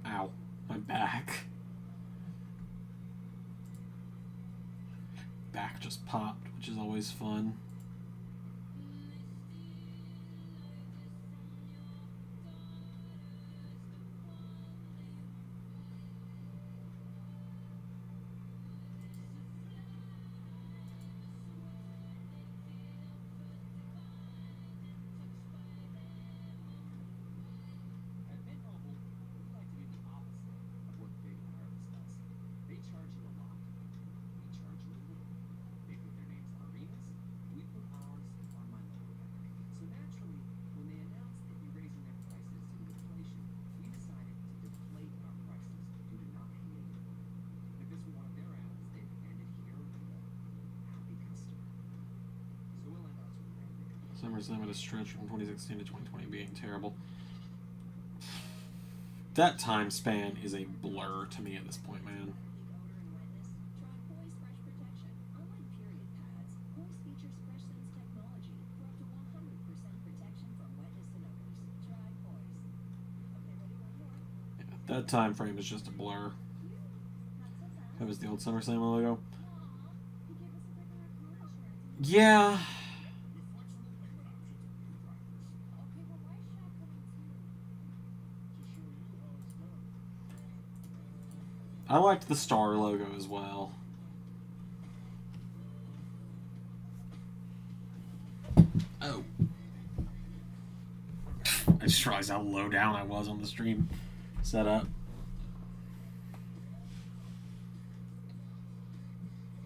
Ow, my back. Back just popped, which is always fun. At Mint Mobile, we like to do the opposite of what big wireless does. They charge you a lot. We charge you a little. They put their names on arenas. We put ours on my logo banner. So naturally, when they announced they'd be raising their prices due to inflation, we decided to deflate our prices due to not paying anyone. If this were one of their ads, they'd end it here with a happy customer. So we'll end ours with a brand new. SummerSlam at a stretch from 2016 to 2020 being terrible. That time span is a blur to me at this point, man. Odor and wetness? Try Poise Fresh Protection. Unlike period pads, Poise features FreshSense technology for up to 100% protection from wetness and odors. Try Poise. Okay, ready for more? Yeah, that time frame is just a blur. Not so fast. That was the old SummerSlam logo. Aw, he gave us a regular car insurance. Yeah. Okay, but why is Shaq coming too? I liked the star logo as well. Oh. I just realized how low down I was on the stream setup.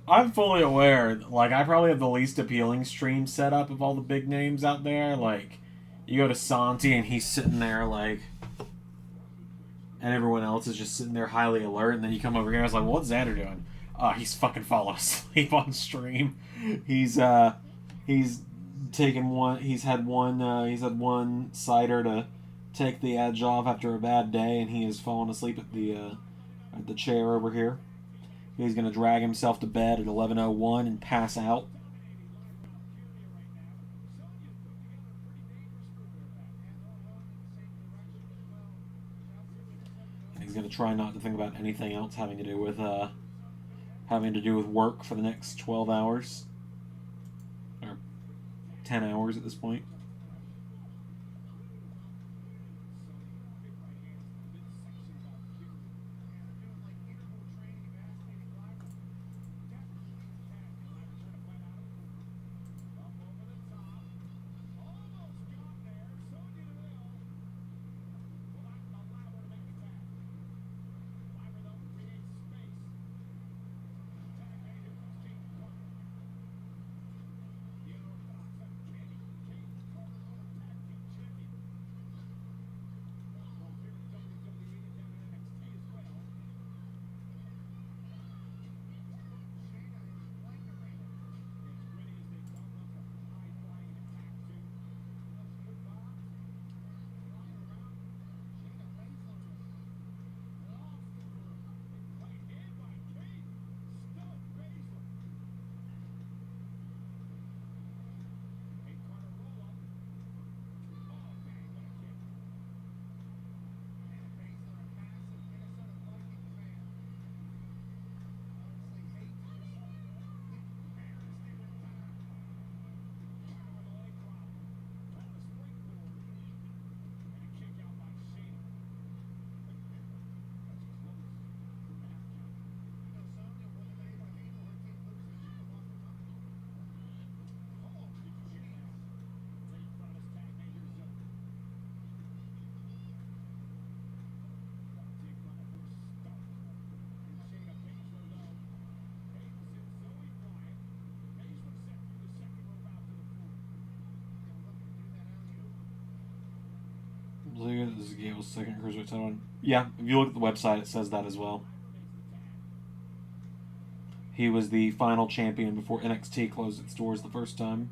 I'm fully aware, like, I probably have the least appealing stream setup of all the big names out there. Like, you go to Santi and he's sitting there, like, and everyone else is just sitting there highly alert, and then you come over here and I was like, well, what's Zander doing? He's fucking falling asleep on stream. He's taken one, he's had one cider to take the edge off after a bad day, and he has fallen asleep at the chair over here. He's gonna drag himself to bed at 11:01 and pass out. And he's gonna try not to think about anything else having to do with work for the next 12 hours or 10 hours at this point. This is Gable's second cruiserweight title run. Yeah, if you look at the website, it says that as well. He was the final champion before NXT closed its doors the first time.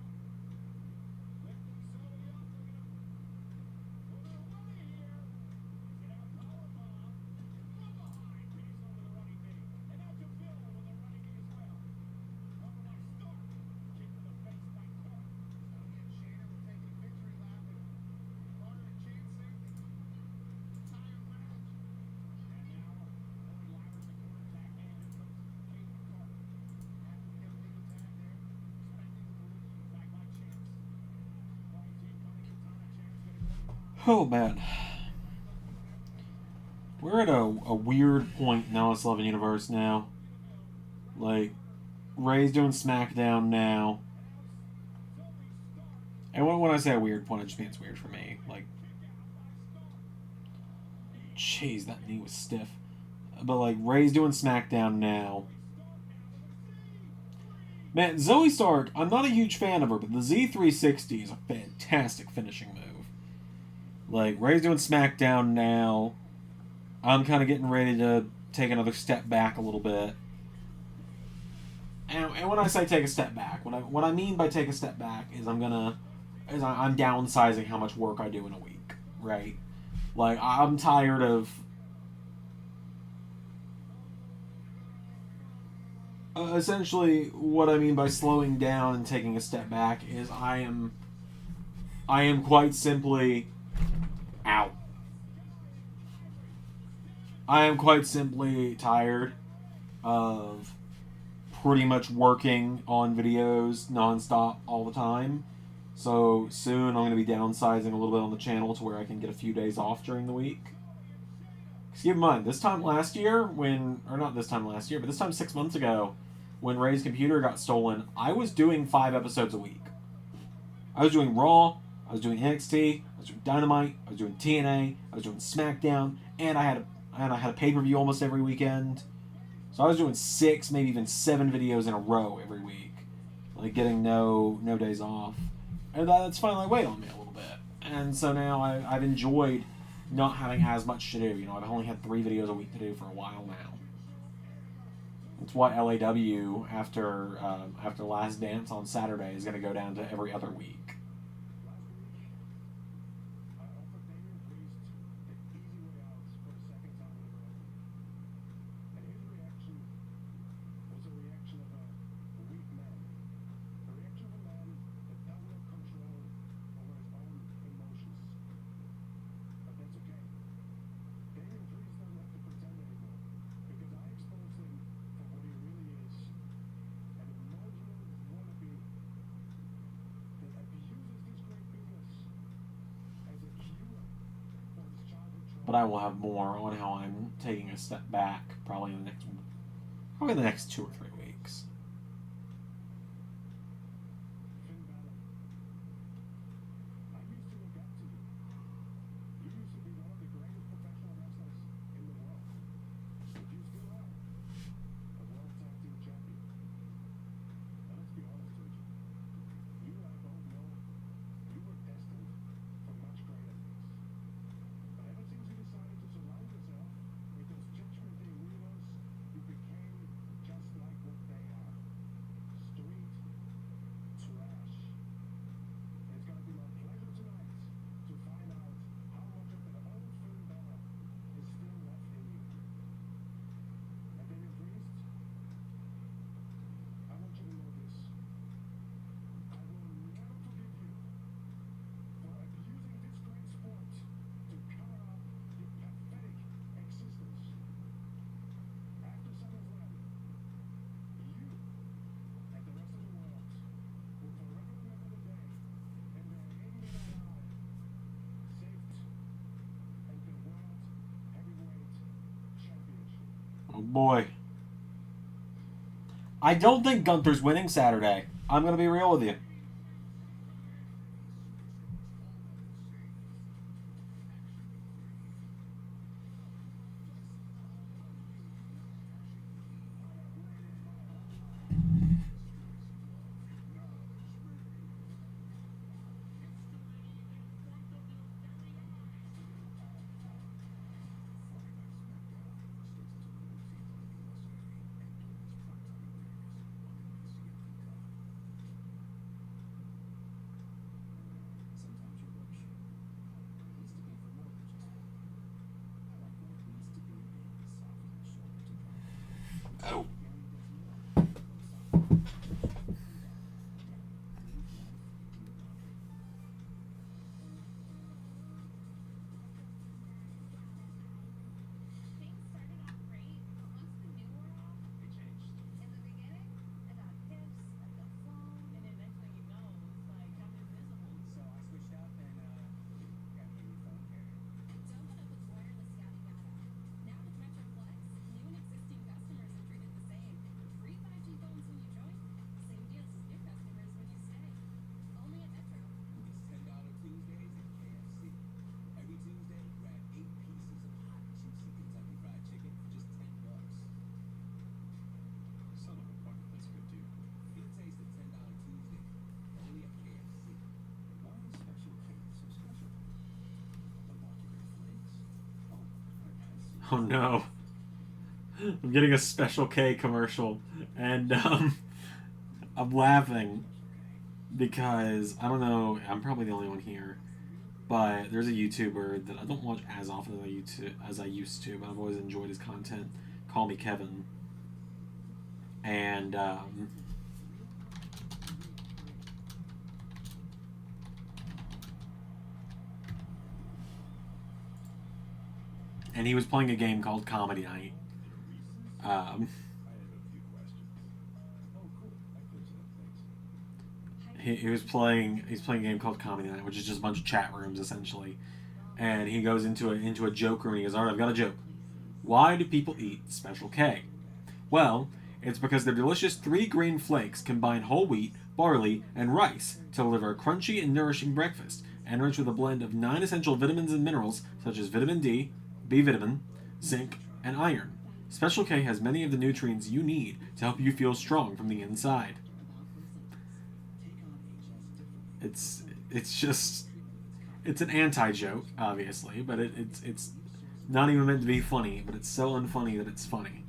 Oh man, we're at a weird point now in Eleven Universe now. Like, Ray's doing SmackDown now, and when I say a weird point, I just mean it's weird for me. Like, jeez, that knee was stiff. But like, Ray's doing SmackDown now. Man, Zoe Stark, I'm not a huge fan of her, but the Z360 is a fantastic finishing move. Like, Ray's doing SmackDown now. I'm kind of getting ready to take another step back a little bit. And when I say take a step back, what I mean by take a step back is I'm downsizing how much work I do in a week, right? Like, I'm tired of essentially what I mean by slowing down and taking a step back is I am quite simply out. I am quite simply tired of pretty much working on videos nonstop all the time. So soon I'm going to be downsizing a little bit on the channel to where I can get a few days off during the week. Because keep in mind, this time 6 months ago, when Ray's computer got stolen, I was doing 5 episodes a week. I was doing Raw, I was doing NXT, I was doing Dynamite, I was doing TNA, I was doing SmackDown, and I had a pay-per-view almost every weekend. So I was doing 6, maybe even 7 videos in a row every week, like getting no days off, and that's finally weighed on me a little bit. And so now I've enjoyed not having as much to do. You know, I've only had 3 videos a week to do for a while now. That's why LAW after Last Dance on Saturday is going to go down to every other week. But I will have more on how I'm taking a step back probably in the next 2 or 3 weeks. Oh boy. I don't think Gunther's winning Saturday. I'm going to be real with you. Oh. Things started off great, but once the new wore off, It changed. in the beginning, I got gifts, I got phone, And then next thing you know, it's like I'm invisible. So I switched up and got me a new phone carrier. don't put up with wireless yada yada. Now with Metro Flex, new and existing customers are treated the same. Free 5G phones when you join, same deals as new customers when you stay. Only at Metro. It's $10 Tuesdays at KFC. Every Tuesday, grab 8 pieces of hot, juicy Kentucky Fried Chicken for just $10. Son of a bucket, that's a good deal. Get a taste of $10 Tuesday, only at KFC. Why is Special K so special? The market flakes. Oh, I see. Oh no. I'm getting a Special K commercial, and I'm laughing because I don't know. I'm probably the only one here, but there's a YouTuber that I don't watch as often as I used to, but I've always enjoyed his content. Call Me Kevin, and he was playing a game called Comedy Night. I have a few questions. Oh, cool. That clears it up. Thanks. He's playing a game called Comedy Night, which is just a bunch of chat rooms essentially. And he goes into a joke room and he goes, "All right, I've got a joke. Why do people eat Special K?" Well, it's because their delicious 3-grain flakes combine whole wheat, barley, and rice to deliver a crunchy and nourishing breakfast, enriched with a blend of 9 essential vitamins and minerals such as vitamin D, B vitamin, zinc, and iron. Special K has many of the nutrients you need to help you feel strong from the inside. It's an anti-joke, obviously, but it's not even meant to be funny, but it's so unfunny that it's funny.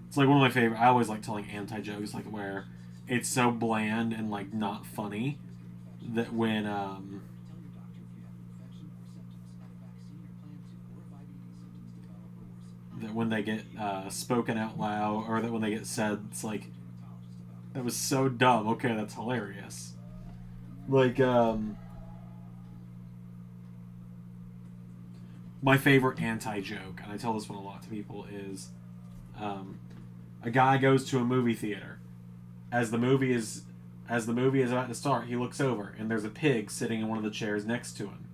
It's like one of my favorite. I always like telling anti-jokes, like where it's so bland and like not funny that when they get spoken out loud, or that when they get said, it's like, that was so dumb. Okay, that's hilarious. Like my favorite anti-joke, and I tell this one a lot to people, is a guy goes to a movie theater. As the movie is about to start, he looks over and there's a pig sitting in one of the chairs next to him.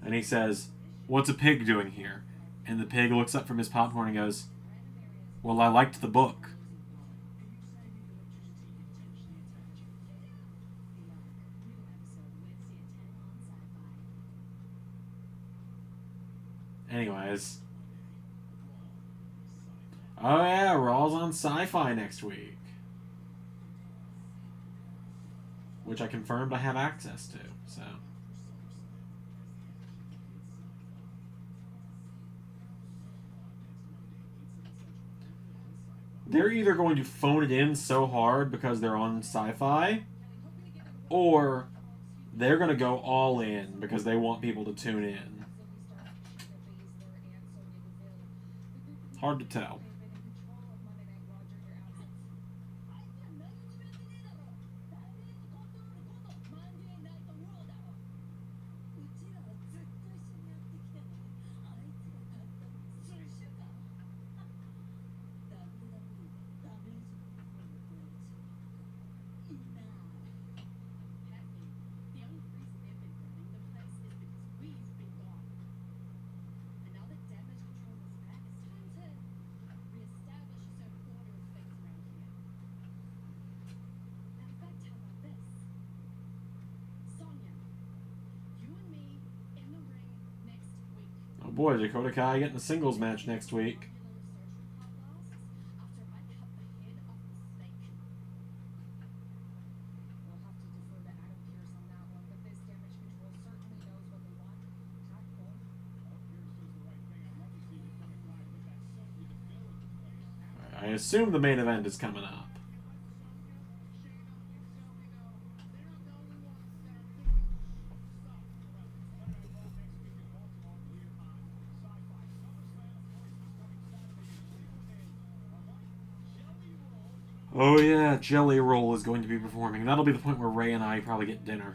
And he says, "What's a pig doing here?" And the pig looks up from his popcorn and goes, "Well, I liked the book." Anyways. Oh yeah, Raw's on Sci-Fi next week. Which I confirmed I have access to, so. They're either going to phone it in so hard because they're on Sci-Fi, or they're going to go all in because they want people to tune in. Hard to tell. The only reason they've been running the place is because we've been gone. And now that damage control is back, it's time to reestablish a certain order of things around here. In fact, how about this? Sonya, you and me in the ring next week. Oh boy, Dakota Kai getting a singles match next week. After I cut the head off the snake. We'll have to defer to Adam Pearce on that one, but this damage control certainly knows what they want. Tactful. I assume the main event is coming up. Oh yeah, Jelly Roll is going to be performing. That'll be the point where Ray and I probably get dinner.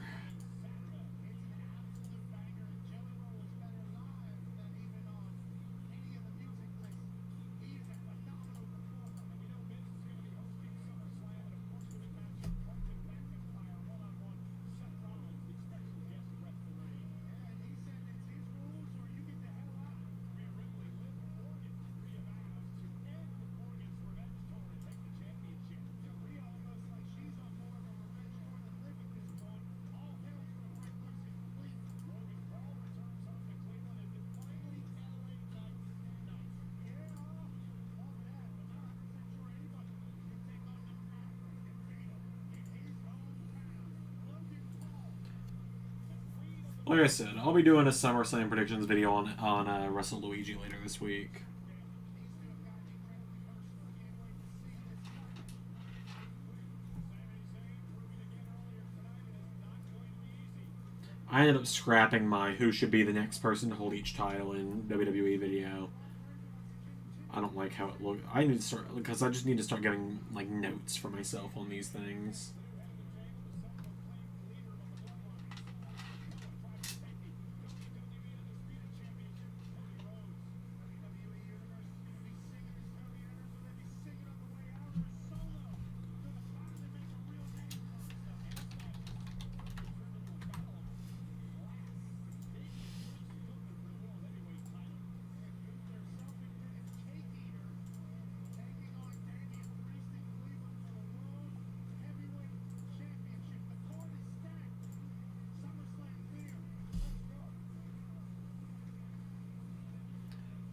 Like I said, I'll be doing a SummerSlam predictions video on Wrestle Luigi later this week. I ended up scrapping my who should be the next person to hold each title in WWE video. I don't like how it looks. I need to start, because I just need to start getting like notes for myself on these things.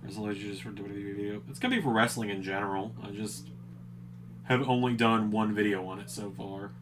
Resolutions for WWE video. It's gonna be for wrestling in general. I just have only done one video on it so far.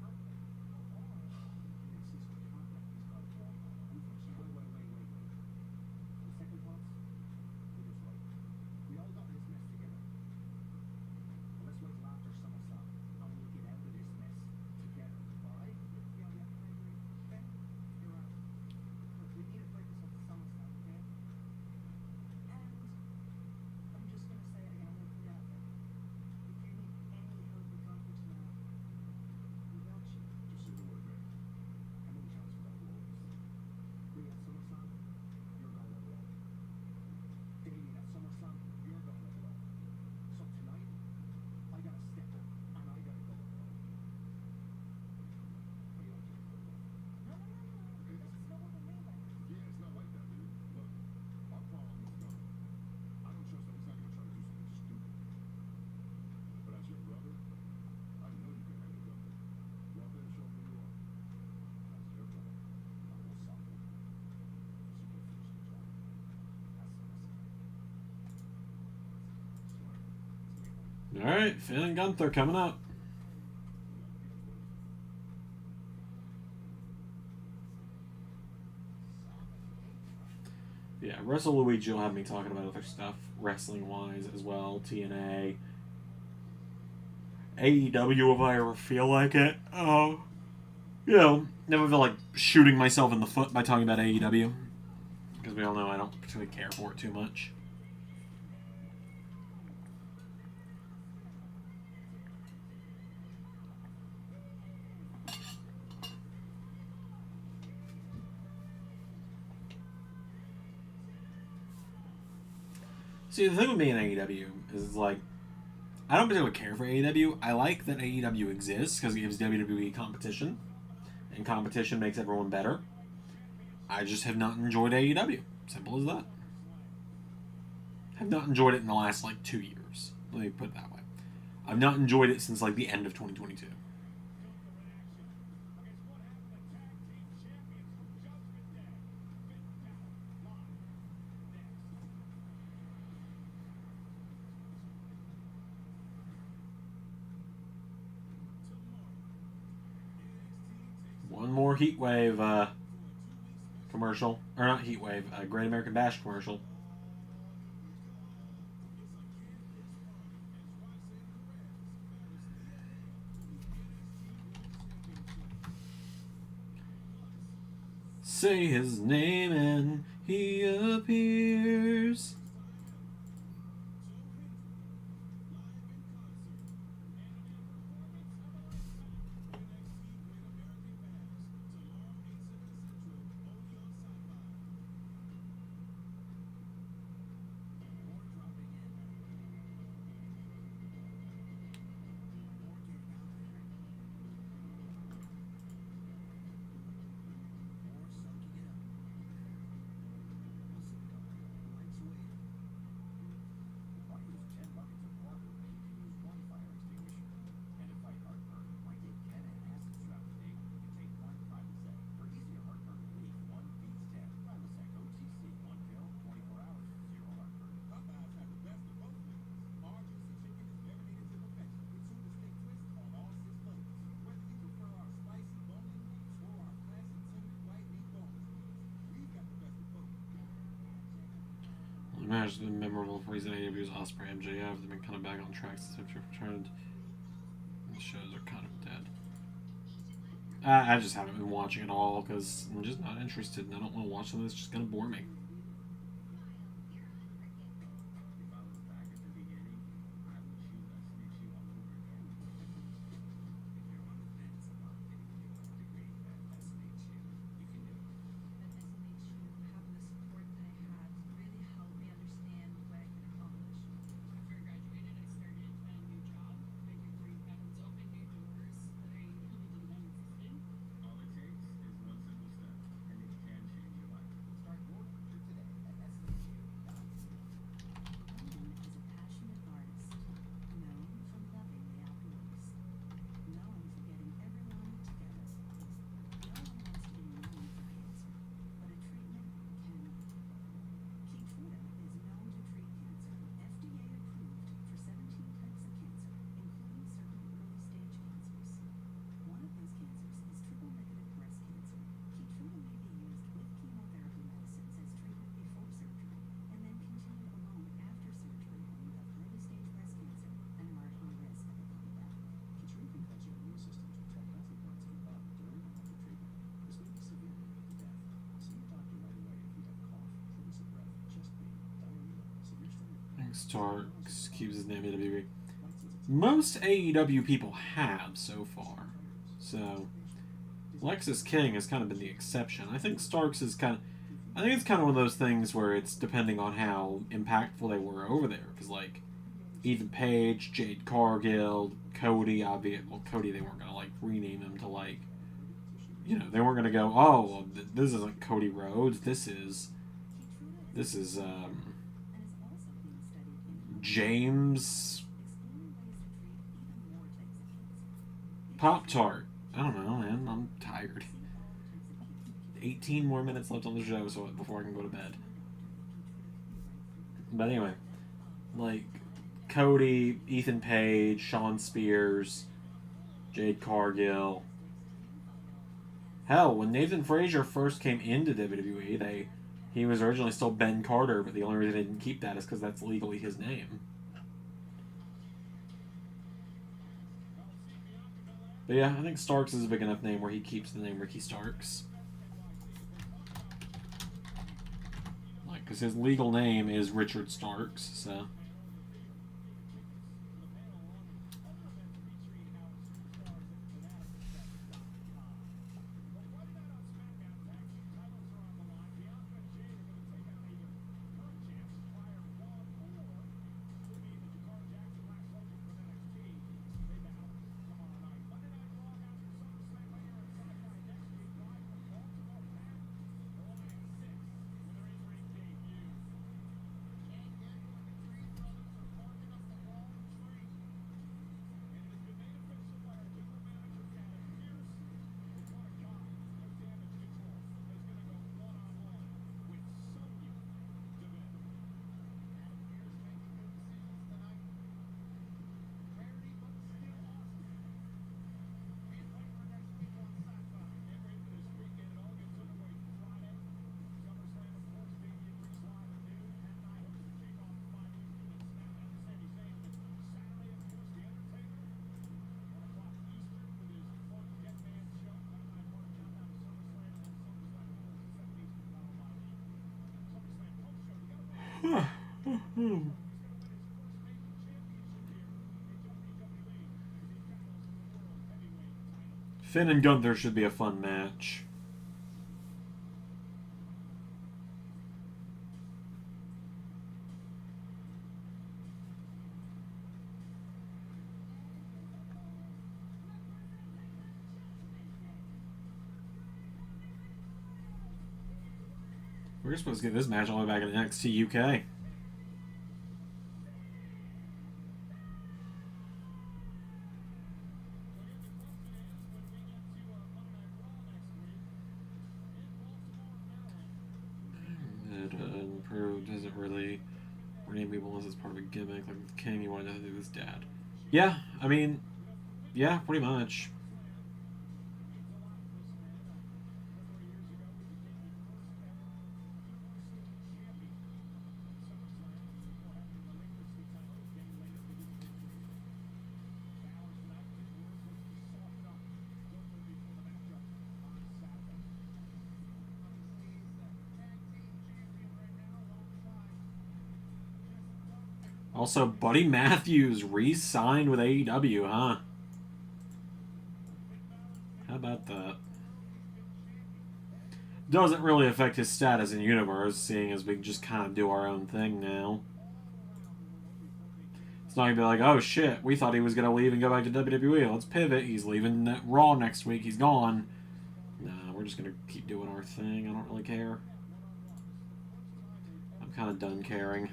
Alright, Finn and Gunther coming up. Yeah, Wrestle Luigi will have me talking about other stuff, wrestling-wise as well, TNA. AEW if I ever feel like it. Never feel like shooting myself in the foot by talking about AEW. Because we all know I don't particularly care for it too much. See, the thing with me in AEW is, like, I don't particularly care for AEW. I like that AEW exists because it gives WWE competition, and competition makes everyone better. I just have not enjoyed AEW. Simple as that. Have not enjoyed it in the last, 2 years. Let me put it that way. I've not enjoyed it since, the end of 2022. One more Heatwave commercial. Or not Heatwave, Great American Bash commercial. Say his name and he appears. match has been memorable for recent AEW's Ospreay MJF. They've been kind of back on track since they've returned. The shows are kind of dead. I just haven't been watching it all because I'm just not interested and I don't want to watch something that's just going to bore me. If I was back at the beginning, I would choose SNHU all over again. If you're on the fence about getting a new degree at SNHU, you can do it. At SMHU, having the support that I had really helped me understand what I could accomplish. After I graduated, I started a new job. My degree has opened new doors that I really didn't know existed. All it takes is one simple step, and it can change your life. Start your future today at SNHU.edu. Known as a passionate artist, known for loving the outdoors, known for getting everyone together. No one wants to be known for cancer, but a treatment can be. Keytruda is known to treat cancer, FDA approved for 17 types of cancer, including certain early-stage cancers. One of those cancers is triple-negative breast cancer. Keytruda may be used with chemotherapy medicines as treatment before surgery, and then continue alone after surgery when you have early-stage breast cancer and are at high risk of becoming deaf. Keytruda can cause your immune system to attack healthy parts of your body during and after treatment. This may be severe and lead to death. See your doctor right away if you have cough, shortness of breath, chest pain, diarrhea, severe stomach pain. Starks keeps his name AEW. Light sensitivity. Most AEW people have so far. So, Lexus King has kind of been the exception. I think Starks is kind of... I think it's kind of one of those things where it's depending on how impactful they were over there. Because, like, Ethan Page, Jade Cargill, Cody, obviously... Well, Cody, they weren't going to, like, rename him to, like... You know, they weren't going to go, oh, well, this isn't Cody Rhodes. This is... Keytruda is This is, and is also being studied in James... exploring ways to treat even more types of cancer. Pop-Tart. I don't know, man. I'm tired. See all types of cancer. 18 more minutes left on the show so before I can go to bed. But anyway, like Cody, Ethan Page, Sean Spears, Jade Cargill. Hell, when Nathan Frazier first came into WWE, he was originally still Ben Carter, but the only reason they didn't keep that is because that's legally his name. But yeah, I think Starks is a big enough name where he keeps the name Ricky Starks. Like, because his legal name is Richard Starks, so... Finn and Gunther should be a fun match. We're supposed to get this match all the way back in NXT UK. Improved doesn't really rename people unless it's part of a gimmick. Like with King, he wanted nothing to do with his dad. Yeah, I mean, yeah, pretty much. Also, Buddy Matthews re-signed with AEW, huh? How about that? Doesn't really affect his status in universe, seeing as we just kind of do our own thing now. It's not gonna be like, oh shit, we thought he was gonna leave and go back to WWE. Let's pivot. He's leaving Raw next week. He's gone. Nah, we're just gonna keep doing our thing. I don't really care. I'm kind of done caring.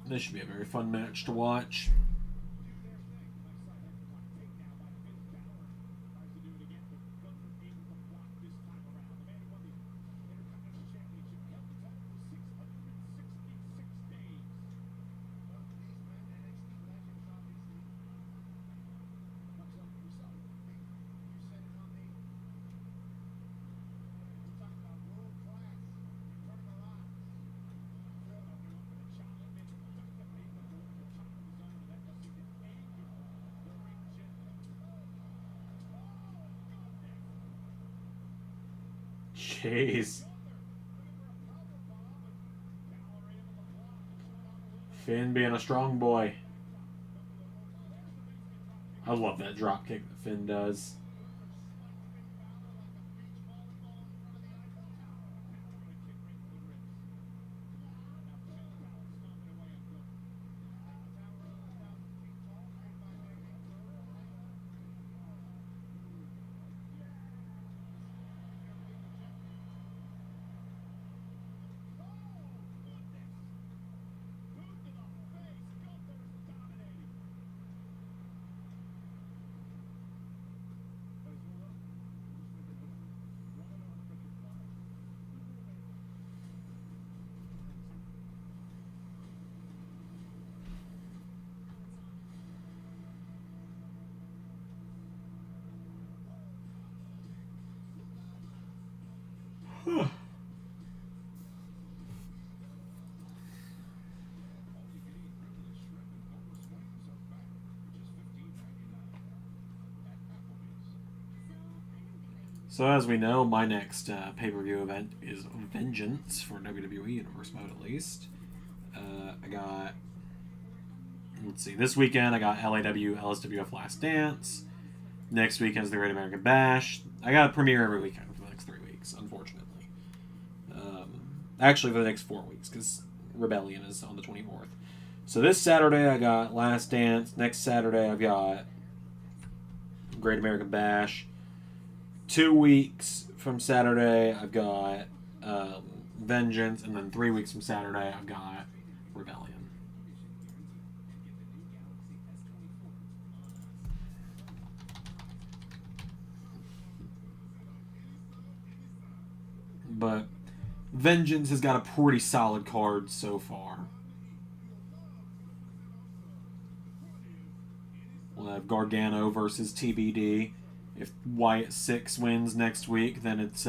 This should be a very fun match to watch. Jeez. Finn being a strong boy. I love that drop kick that Finn does. So as we know, my next pay-per-view event is Vengeance for WWE Universe mode, at least. I got, let's see, this weekend I got LAW, LSWF Last Dance. Next weekend is the Great American Bash. I got a premiere every weekend for the next 3 weeks, unfortunately. Actually, for the next 4 weeks, because Rebellion is on the 24th. So this Saturday I got Last Dance. Next Saturday I've got Great American Bash. 2 weeks from Saturday I've got Vengeance, and then 3 weeks from Saturday I've got Rebellion. But Vengeance has got a pretty solid card so far. We'll have Gargano versus TBD. If Wyatt 6 wins next week, then it's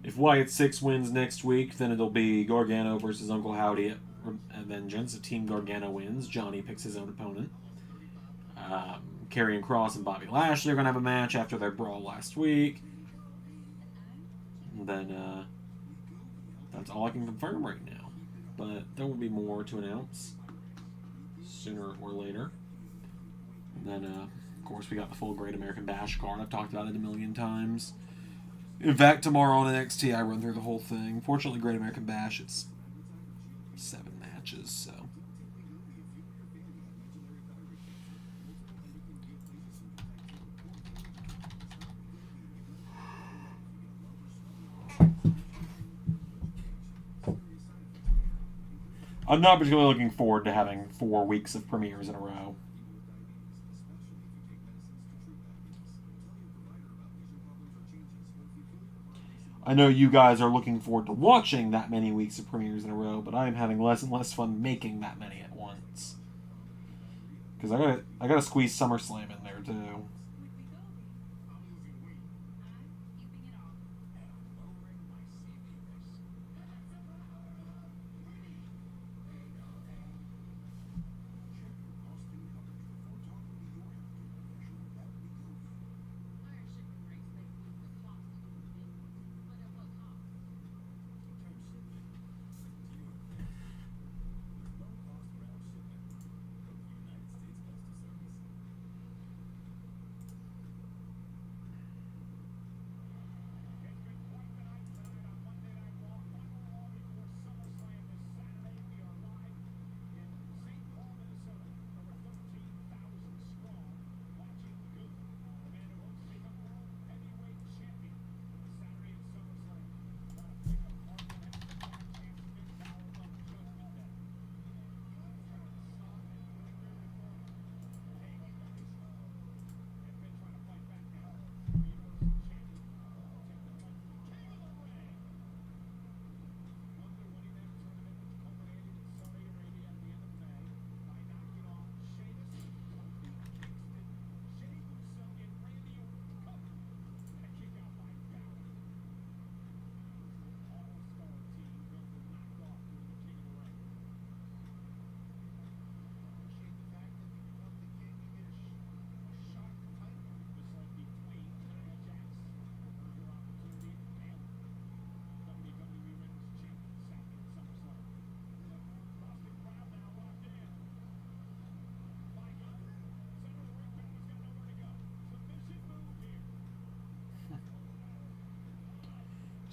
if Wyatt 6 wins next week, then it'll be Gargano versus Uncle Howdy at Vengeance. If Team Gargano wins, Johnny picks his own opponent. Karrion Kross and Bobby Lashley are gonna have a match after their brawl last week. And then that's all I can confirm right now. But there will be more to announce sooner or later. And then, of course, we got the full Great American Bash card. I've talked about it a million times. In fact, tomorrow on NXT, I run through the whole thing. Fortunately, Great American Bash, it's 7 matches, so. I'm not particularly looking forward to having 4 weeks of premieres in a row. I know you guys are looking forward to watching that many weeks of premieres in a row, but I am having less and less fun making that many at once. Because I gotta squeeze SummerSlam in there too.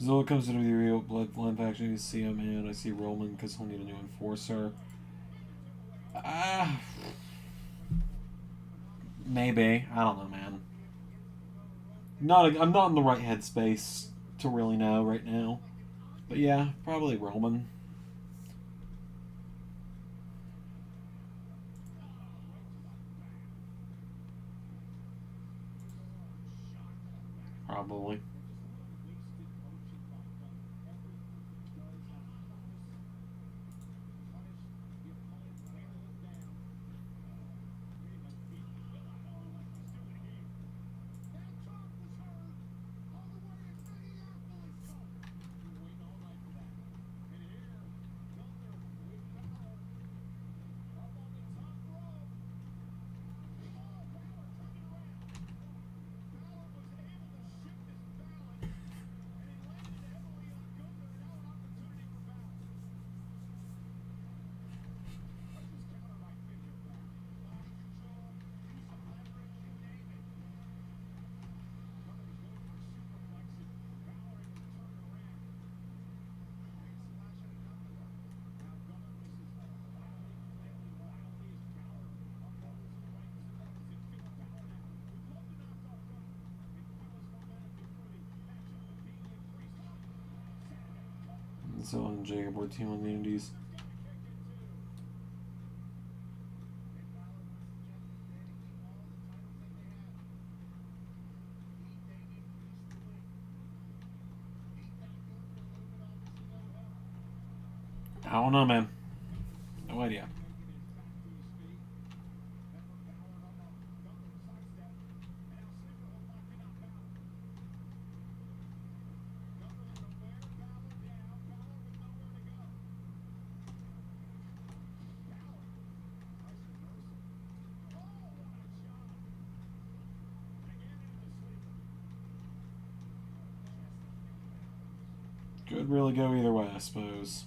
Zola comes to the real bloodline faction. You see him, and I see Roman because he'll need a new enforcer. Maybe. I don't know, man. I'm not in the right headspace to really know right now. But yeah, probably Roman. Probably. So on Jacob or team on the Indies. I don't know, man. No idea. Could really go either way, I suppose.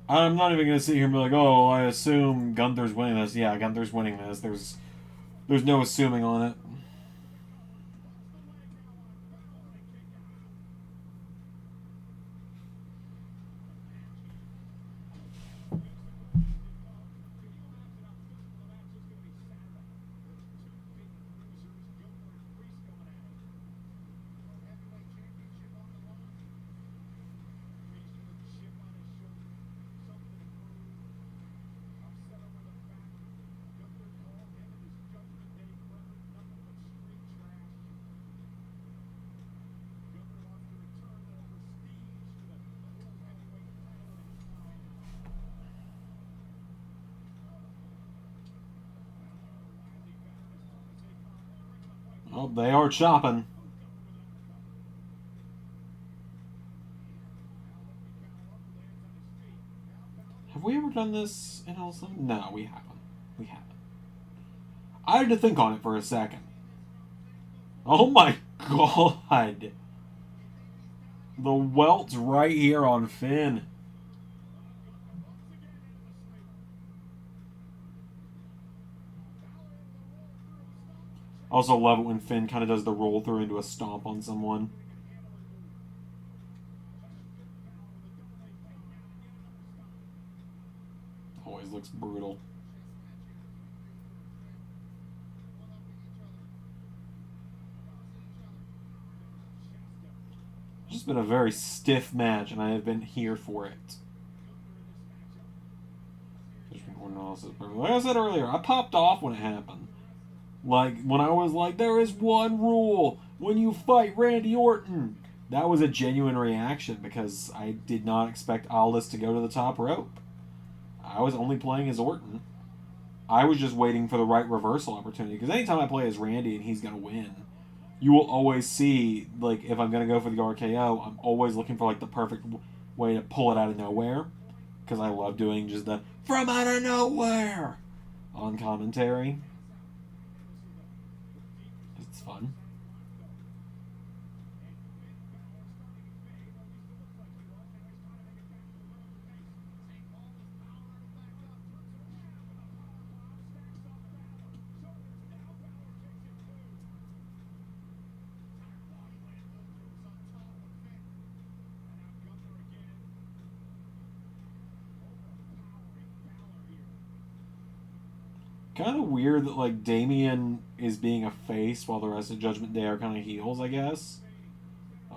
I'm not even gonna sit here and be like, oh, I assume Gunther's winning this. Yeah, Gunther's winning this. There's no assuming on it. Oh, they are chopping. Have we ever done this in L7? No, we haven't. We haven't. I had to think on it for a second. Oh my god. The welt's right here on Finn. I also love it when Finn kind of does the roll through into a stomp on someone. Always looks brutal. It's just been a very stiff match, and I have been here for it. Like I said earlier, I popped off when it happened. Like, when I was like, there is one rule when you fight Randy Orton. That was a genuine reaction because I did not expect Aldis to go to the top rope. I was only playing as Orton. I was just waiting for the right reversal opportunity. Because anytime I play as Randy and he's going to win, you will always see, like, if I'm going to go for the RKO, I'm always looking for, like, the perfect way to pull it out of nowhere. Because I love doing just the from out of nowhere on commentary. It's fun. Kind of weird that like Damien is being a face while the rest of Judgment Day are kind of heels, I guess.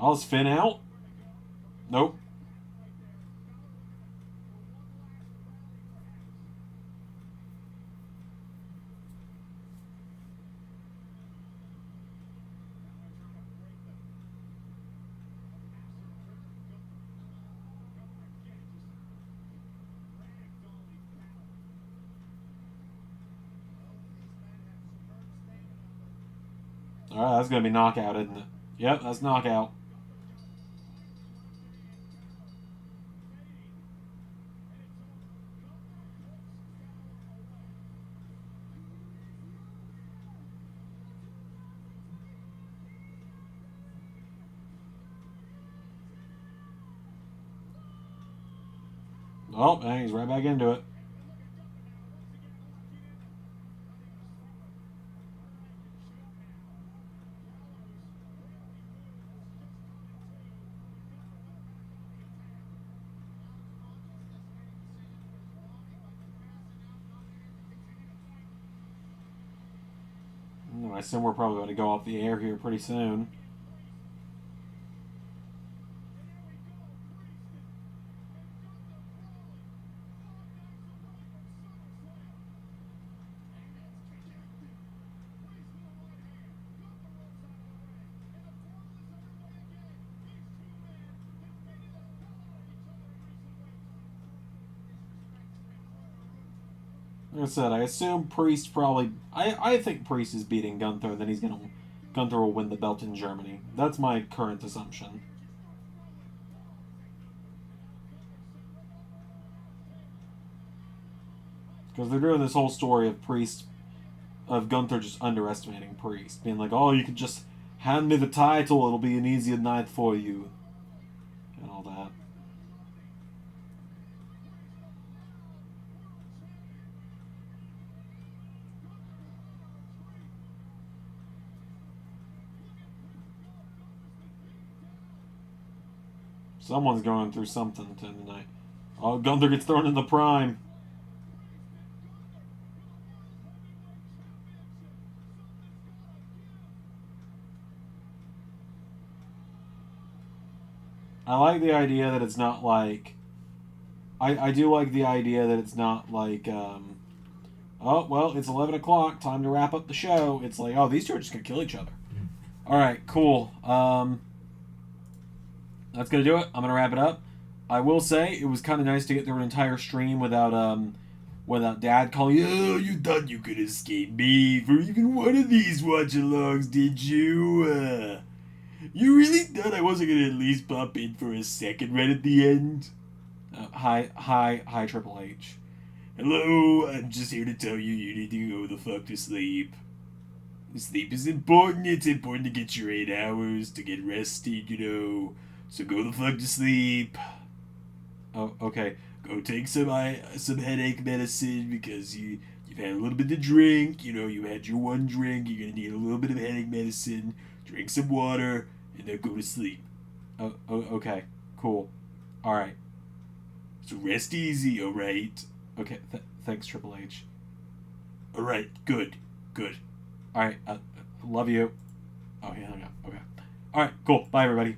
Oh, is Finn out? Nope. Alright, that's gonna be knockout, isn't it? Yep, that's knockout. Oh, and he's right back into it. I assume we're probably going to go off the air here pretty soon. Like I said, I assume Priest probably... I think Priest is beating Gunther, then Gunther will win the belt in Germany. That's my current assumption. Because they're doing this whole story of Gunther just underestimating Priest. Being like, oh, you could just hand me the title, it'll be an easier night for you. And all that. Someone's going through something tonight. Oh, Gunther gets thrown in the prime. I like the idea that it's not like... I do like the idea that it's not like, oh, well, it's 11 o'clock, time to wrap up the show. It's like, oh, these two are just going to kill each other. Alright, cool. That's going to do it. I'm going to wrap it up. I will say, it was kind of nice to get through an entire stream without Dad calling, oh, you thought you could escape me for even one of these watch-alongs, did you? You really thought I wasn't going to at least pop in for a second right at the end? Hi, Triple H. Hello, I'm just here to tell you you need to go the fuck to sleep. Sleep is important. It's important to get your 8 hours, to get rested, you know. So go the fuck to sleep. Oh, okay. Go take some headache medicine because you've had a little bit to drink. You know, you had your one drink. You're gonna need a little bit of headache medicine. Drink some water and then go to sleep. Oh, okay. Cool. All right. So rest easy, all right? Okay. Thanks, Triple H. All right. Good. All right. Love you. Oh, yeah. Okay. All right. Cool. Bye, everybody.